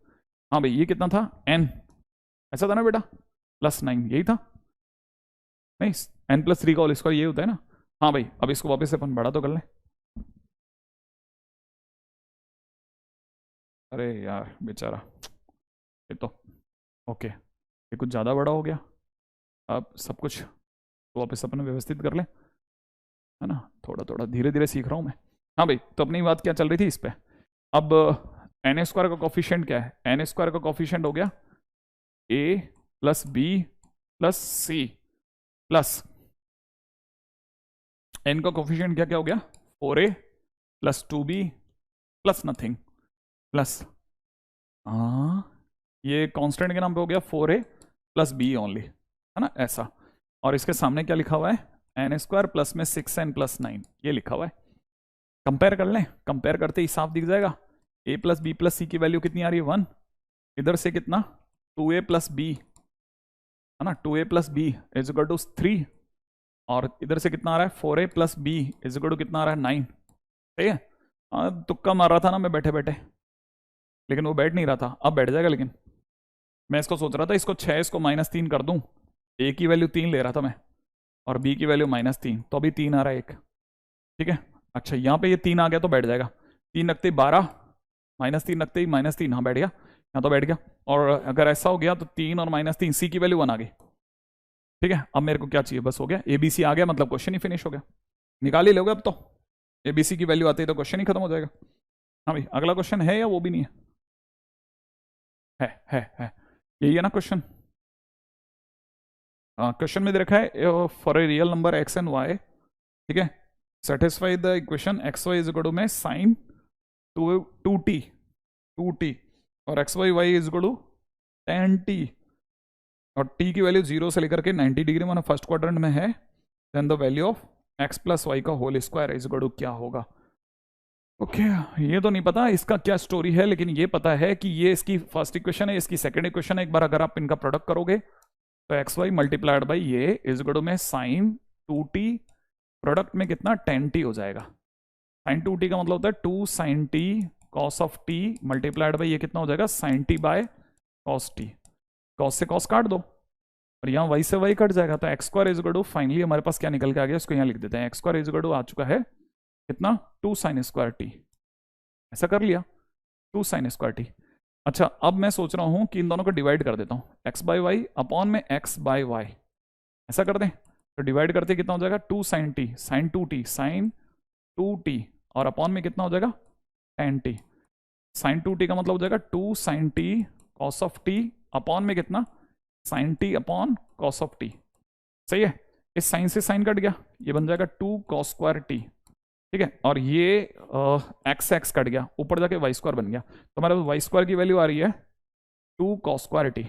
हाँ भाई, ये कितना था? n, ऐसा था ना बेटा, +9 यही था, नहीं n+3 का होल स्क्वायर ये होता है ना। हाँ भाई, अब इसको वापस से अपन बड़ा तो कर लें। अरे यार बेचारा, ये तो ओके, ये कुछ ज़्यादा बड़ा हो गया। अब सब कुछ तो वापस अपन व्यवस्थित कर लें, है ना, थोड़ा थोड़ा धीरे धीरे सीख रहा हूँ मैं। हाँ भाई, तो अपनी बात क्या चल रही थी इस पे? अब n² का कॉफिशिएंट क्या है? n² का कॉफिशिएंट हो गया a plus b plus c plus n का कॉफिशिएंट क्या क्या हो गया? 4a plus 2b plus nothing plus, हाँ ये कांस्टेंट के नाम पे हो गया 4a प्लस बी ओनली, है ना ऐसा। और इसके सामने क्या लिखा हुआ है? n² प्लस में 6n+9, ये लिखा हुआ है। कंपेयर कर लें, कंपेयर करते ही साफ दिख जाएगा। a प्लस बी प्लस सी की वैल्यू कितनी आ रही है? 1। इधर से कितना? 2a प्लस बी, है ना, 2a plus b is equal to 3। और इधर से कितना आ रहा है? 4a plus b is equal to कितना आ रहा है? 9। सही है। तुक्का मार रहा था ना मैं बैठे बैठे, लेकिन वो बैठ नहीं रहा था, अब बैठ जाएगा। लेकिन मैं इसको सोच रहा था, इसको 6, इसको -3 कर दूं। a की वैल्यू 3 ले रहा था मैं, और b की वैल्यू -3, तो अभी 3 आ रहा है एक, ठीक है। अच्छा यहाँ पे ये 3 आ गया तो बैठ जाएगा, 3 रखते ही 12, -3 रखते ही -3, हाँ बैठ गया, यहाँ तो बैठ गया। और अगर ऐसा हो गया तो 3 और -3, सी की वैल्यू 1 आ गई, ठीक है। अब मेरे को क्या चाहिए? बस हो गया, ए बी सी आ गया, मतलब क्वेश्चन ही फिनिश हो गया। निकाल ही लोगे अब तो, ए बी सी की वैल्यू आती है तो क्वेश्चन ही खत्म हो जाएगा। हाँ भाई, अगला क्वेश्चन है या वो भी नहीं है? है यही है ना क्वेश्चन? क्वेश्चन में दे रखा है for a real number x and y, ठीक है, satisfy the equation x y is equal to में साइन 2t और x y y is equal to tan t, और t की वैल्यू 0 से लेकर के 90 डिग्री माना फर्स्ट क्वाड्रेंट में है, then the value of x plus Y का whole square is equal to क्या होगा? ओके ये तो नहीं पता इसका क्या स्टोरी है, लेकिन ये पता है कि ये इसकी फर्स्ट इक्वेशन है, इसकी सेकंड इक्वेशन है। एक बार अगर आप इनका प्रोडक्ट करोगे तो एक्स वाई मल्टीप्लाइड बाई ये इज इक्वल टू में साइन 2t, प्रोडक्ट में कितना? tan t हो जाएगा। साइन 2t का मतलब होता है 2 sine t cos of t multiplied by ये कितना हो जाएगा? Sine t by cos t। Cos से कॉस काट दो और यहाँ y से y कट जाएगा, तो x² is equal to, finally हमारे पास क्या निकल के आ गया, इसको यहाँ लिख देते हैं। x² इज इक्वल टू आ चुका है कितना? 2 साइन स्क्वायर t, ऐसा कर लिया, 2 साइन स्क्वायर t। अच्छा अब मैं सोच रहा हूँ कि इन दोनों को डिवाइड कर देता हूँ, x बाई वाई अपॉन में x बाई वाई, ऐसा कर दें। तो डिवाइड करते कितना हो जाएगा? 2 sine t, sign 2t, sign 2t, और अपॉन में कितना हो जाएगा? tan t। साइन 2t का मतलब हो जाएगा 2 sine t cos of t, upon में कितना? Sine t upon cos of t। सही है, इस साइन से साइन कट गया, ये बन जाएगा 2 कॉस स्क्वायर t, ठीक है। और ये एक्स एक्स कट गया, ऊपर जाके y² बन गया, तो हमारे पास y² की वैल्यू आ रही है 2 कॉस स्क्वायर t,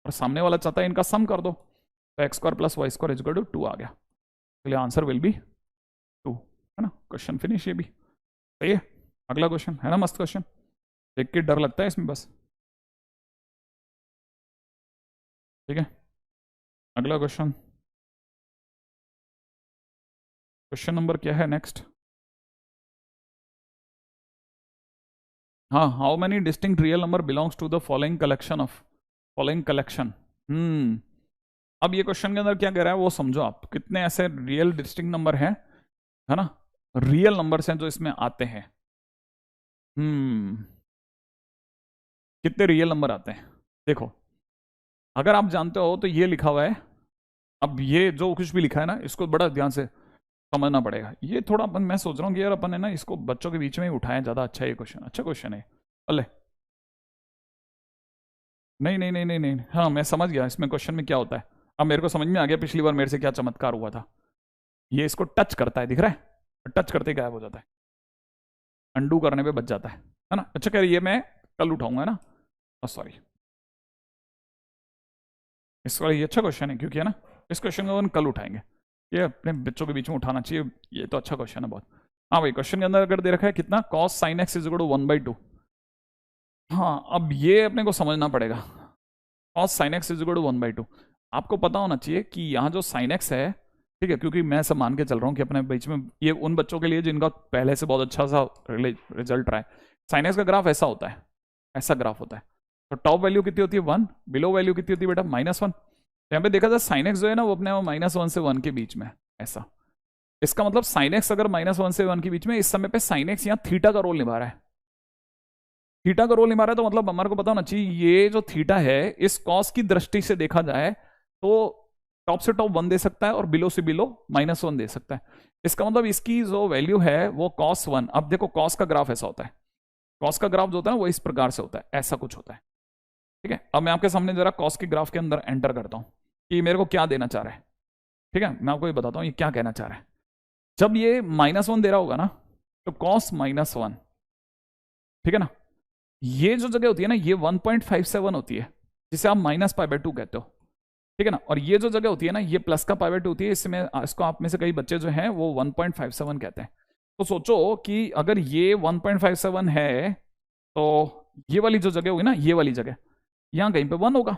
और सामने वाला चाहता है इनका सम कर दो, तो x² plus y² is equal to 2 आ गया, इसलिए आंसर विल बी 2, है ना। क्वेश्चन फिनिश ये भी सही है। अगला क्वेश्चन है ना, मस्त क्वेश्चन, देख के डर लगता है इसमें बस, ठीक है। अगला क्वेश्चन, क्वेश्चन नंबर क्या है नेक्स्ट? हाँ, how many distinct real number belongs to the following collection of, following collection. अब ये क्वेश्चन के अंदर क्या कह रहा है वो समझो आप, कितने ऐसे रियल डिस्टिंक्ट नंबर हैं, है ना, रियल नंबर्स हैं जो इसमें आते हैं। कितने रियल नंबर आते हैं देखो, अगर आप जानते हो तो ये लिखा हुआ है। अब ये जो कुछ भी लिखा है ना, इसको बड़ा ध्यान से समझना पड़ेगा। ये थोड़ा अपन, मैं सोच रहा हूँ कि यार अपन है ना इसको बच्चों के बीच में ही उठाएं, ज़्यादा अच्छा है ये क्वेश्चन, अच्छा क्वेश्चन है। अल्ले, नहीं नहीं नहीं नहीं नहीं, हाँ मैं समझ गया इसमें क्वेश्चन में क्या होता है। अब मेरे को समझ में आ गया पिछली बार मेरे से क्या चमत्कार हुआ था। ये इसको टच करता है, दिख रहा है, टच करते ही गायब हो जाता है, अंडू करने पे बच जाता है ना। अच्छा कह रही है, मैं कल उठाऊंगा ना, सॉरी, इसका ये अच्छा क्वेश्चन है क्योंकि है ना, इस क्वेश्चन को अपन कल उठाएंगे। ये अपने बच्चों के बीच में उठाना चाहिए, ये तो अच्छा क्वेश्चन है बहुत। हाँ भाई, क्वेश्चन के अंदर अगर दे रखा है कितना, cos sine x is equal to 1/2। हाँ अब ये अपने को समझना पड़ेगा, cos sine x is equal to 1/2। आपको पता होना चाहिए कि यहाँ जो साइन एक्स है, ठीक है, क्योंकि मैं सब मान के चल रहा हूँ कि अपने बीच में ये उन बच्चों के लिए जिनका पहले से बहुत अच्छा सा रिजल्ट रहा है। साइन एक्स का ग्राफ ऐसा होता है, ऐसा ग्राफ होता है। तो टॉप वैल्यू कितनी होती है 1, बिलो वैल्यू कितनी होती है बेटा -1। यहाँ पे देखा जाए साइन एक्स जो है ना वो अपने -1 से 1 के बीच में, ऐसा। इसका मतलब साइन एक्स अगर -1 से 1 के बीच में, इस समय पे साइन एक्स यहाँ थीटा का रोल निभा रहा है। थीटा का रोल निभा रहा है तो मतलब हमारे को पता होना चाहिए ये जो थीटा है इस कॉस की दृष्टि से देखा जाए तो टॉप से टॉप 1 दे सकता है और बिलो से बिलो -1 दे सकता है। इसका मतलब इसकी जो वैल्यू है वो cos 1। अब देखो कॉस का ग्राफ ऐसा होता है, कॉस का ग्राफ जो होता है ना वो इस प्रकार से होता है, ऐसा कुछ होता है। ठीक है, अब मैं आपके सामने जरा कॉस के ग्राफ के अंदर एंटर करता हूं कि मेरे को क्या देना चाह रहा है। ठीक है, मैं आपको ये बताता हूं ये क्या कहना चाह रहा है। जब ये -1 दे रहा होगा ना तो कॉस -1, ठीक है ना, ये जो जगह होती है ना ये 1.57 होती है, जिसे आप -π/2 कहते हो। ठीक है ना, और ये जो जगह होती है ना ये प्लस का π/2 होती है, इसमें इसको आप में से कई बच्चे जो हैं वो 1.57 कहते हैं। तो सोचो कि अगर ये 1.57 है तो ये वाली जो जगह होगी ना, ये वाली जगह, यहां कहीं पे 1 होगा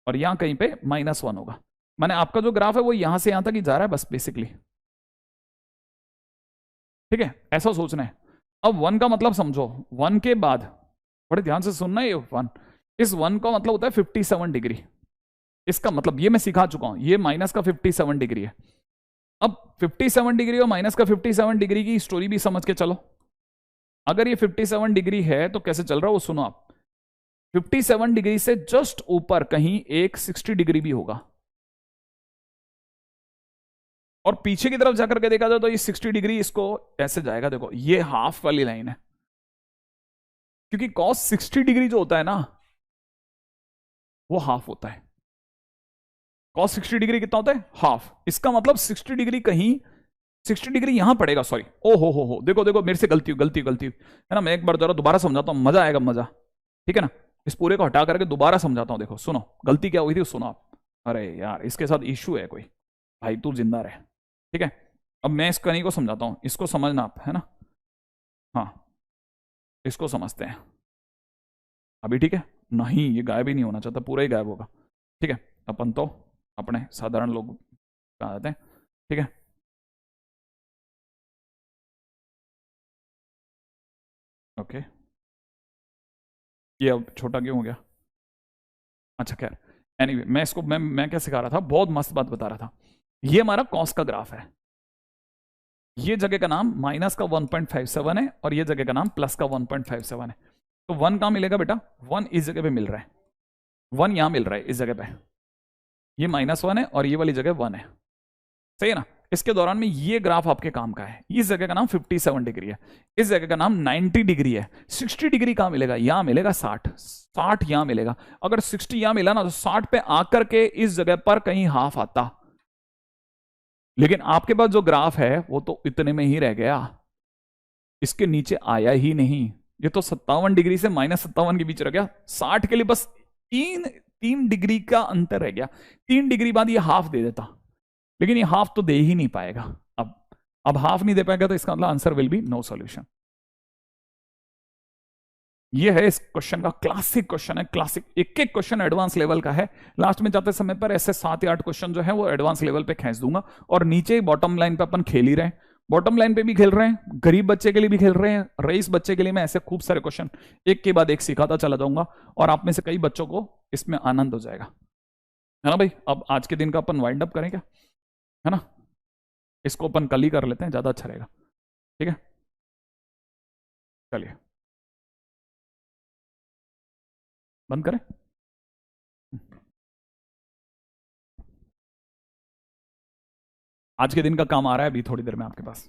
और यहां कहीं पे -1 होगा। माने आपका जो ग्राफ है वो यहां से यहां तक ही जा रहा है बस बेसिकली। ठीक है, ऐसा सोचना है। अब 1 का मतलब समझो, 1 के बाद बड़े ध्यान से सुनना, ये 1, इस 1 का मतलब होता है 57 डिग्री। इसका मतलब ये मैं सिखा चुका हूं, ये माइनस का 57 डिग्री है। अब 57 डिग्री और माइनस का 57 डिग्री की स्टोरी भी समझ के चलो। अगर ये 57 डिग्री है तो कैसे चल रहा है वो सुनो आप। 57 डिग्री से जस्ट ऊपर कहीं एक 60 डिग्री भी होगा, और पीछे की तरफ जाकर के देखा जाए तो ये 60 डिग्री इसको ऐसे जाएगा। देखो ये हाफ वाली लाइन है, क्योंकि कॉस 60 डिग्री जो होता है ना वो हाफ होता है। कॉस 60 डिग्री कितना होता है, हाफ। इसका मतलब 60 डिग्री कहीं, 60 डिग्री यहां पड़ेगा, सॉरी, ओ हो, देखो देखो मेरे से गलती गलती गलती है ना। मैं एक बार जरा दोबारा समझाता हूं, मजा आएगा, मजा। ठीक है ना, इस पूरे को हटा करके दोबारा समझाता हूं। देखो सुनो गलती क्या हुई थी, सुनो आप। अरे यार इसके साथ इश्यू है कोई, भाई तू जिंदा रहे। ठीक है, अब मैं इस कहानी को समझाता हूं, इसको समझना आप, है ना। हाँ, इसको समझते हैं अभी। ठीक है, नहीं ये गायब ही नहीं होना चाहता, पूरा ही गायब होगा। ठीक है, अपन तो अपने साधारण लोग कहा जाते हैं। ठीक है, ओके, ये अब छोटा क्यों हो गया। अच्छा खैर, एनीवे मैं इसको मैं क्या सिखा रहा था, बहुत मस्त बात बता रहा था। ये हमारा कॉस का ग्राफ है, ये जगह का नाम माइनस का 1.57 है और ये जगह का नाम प्लस का 1.57 है। तो 1 कहां मिलेगा बेटा, 1 इस जगह पे मिल रहा है, 1 यहां मिल रहा है इस जगह पे, ये -1 है और ये वाली जगह 1 है, सही है ना। इसके दौरान में ये ग्राफ आपके काम का है, इस जगह का नाम 57 डिग्री है, इस जगह का नाम 90 डिग्री है। 60 डिग्री कहां मिलेगा, यहां मिलेगा 60, 60 यहां मिलेगा। अगर 60 यहां मिला ना तो 60 पे आकर के इस जगह पर कहीं हाफ आता, लेकिन आपके पास जो ग्राफ है वो तो इतने में ही रह गया, इसके नीचे आया ही नहीं। ये तो 57 डिग्री से -57 के बीच रह गया, 60 के लिए बस 3 डिग्री का अंतर रह गया। 3 डिग्री बाद ये हाफ दे देता, लेकिन ये हाफ तो दे ही नहीं पाएगा। अब हाफ नहीं दे पाएगा तो इसका मतलब answer will be no solution. ये है इस क्वेश्चन का क्लासिक क्वेश्चन है, क्लासिक। एक एक क्वेश्चन एडवांस लेवल का है। लास्ट में जाते समय पर ऐसे 7 या 8 क्वेश्चन जो है वो एडवांस लेवल पे खींच दूंगा, और नीचे बॉटम लाइन पे अपन खेल ही रहे हैं। बॉटम लाइन पे भी खेल रहे हैं, गरीब बच्चे के लिए भी खेल रहे हैं, रईस बच्चे के लिए मैं ऐसे खूब सारे क्वेश्चन एक के बाद एक सिखाता चला जाऊंगा, और आप में से कई बच्चों को इसमें आनंद हो जाएगा, है ना भाई। अब आज के दिन का अपन वाइंड अप करें क्या, है ना। इसको अपन कल ही कर लेते हैं, ज्यादा अच्छा रहेगा। ठीक है, चलिए। बंद करें? आज के दिन का काम आ रहा है अभी थोड़ी देर में आपके पास।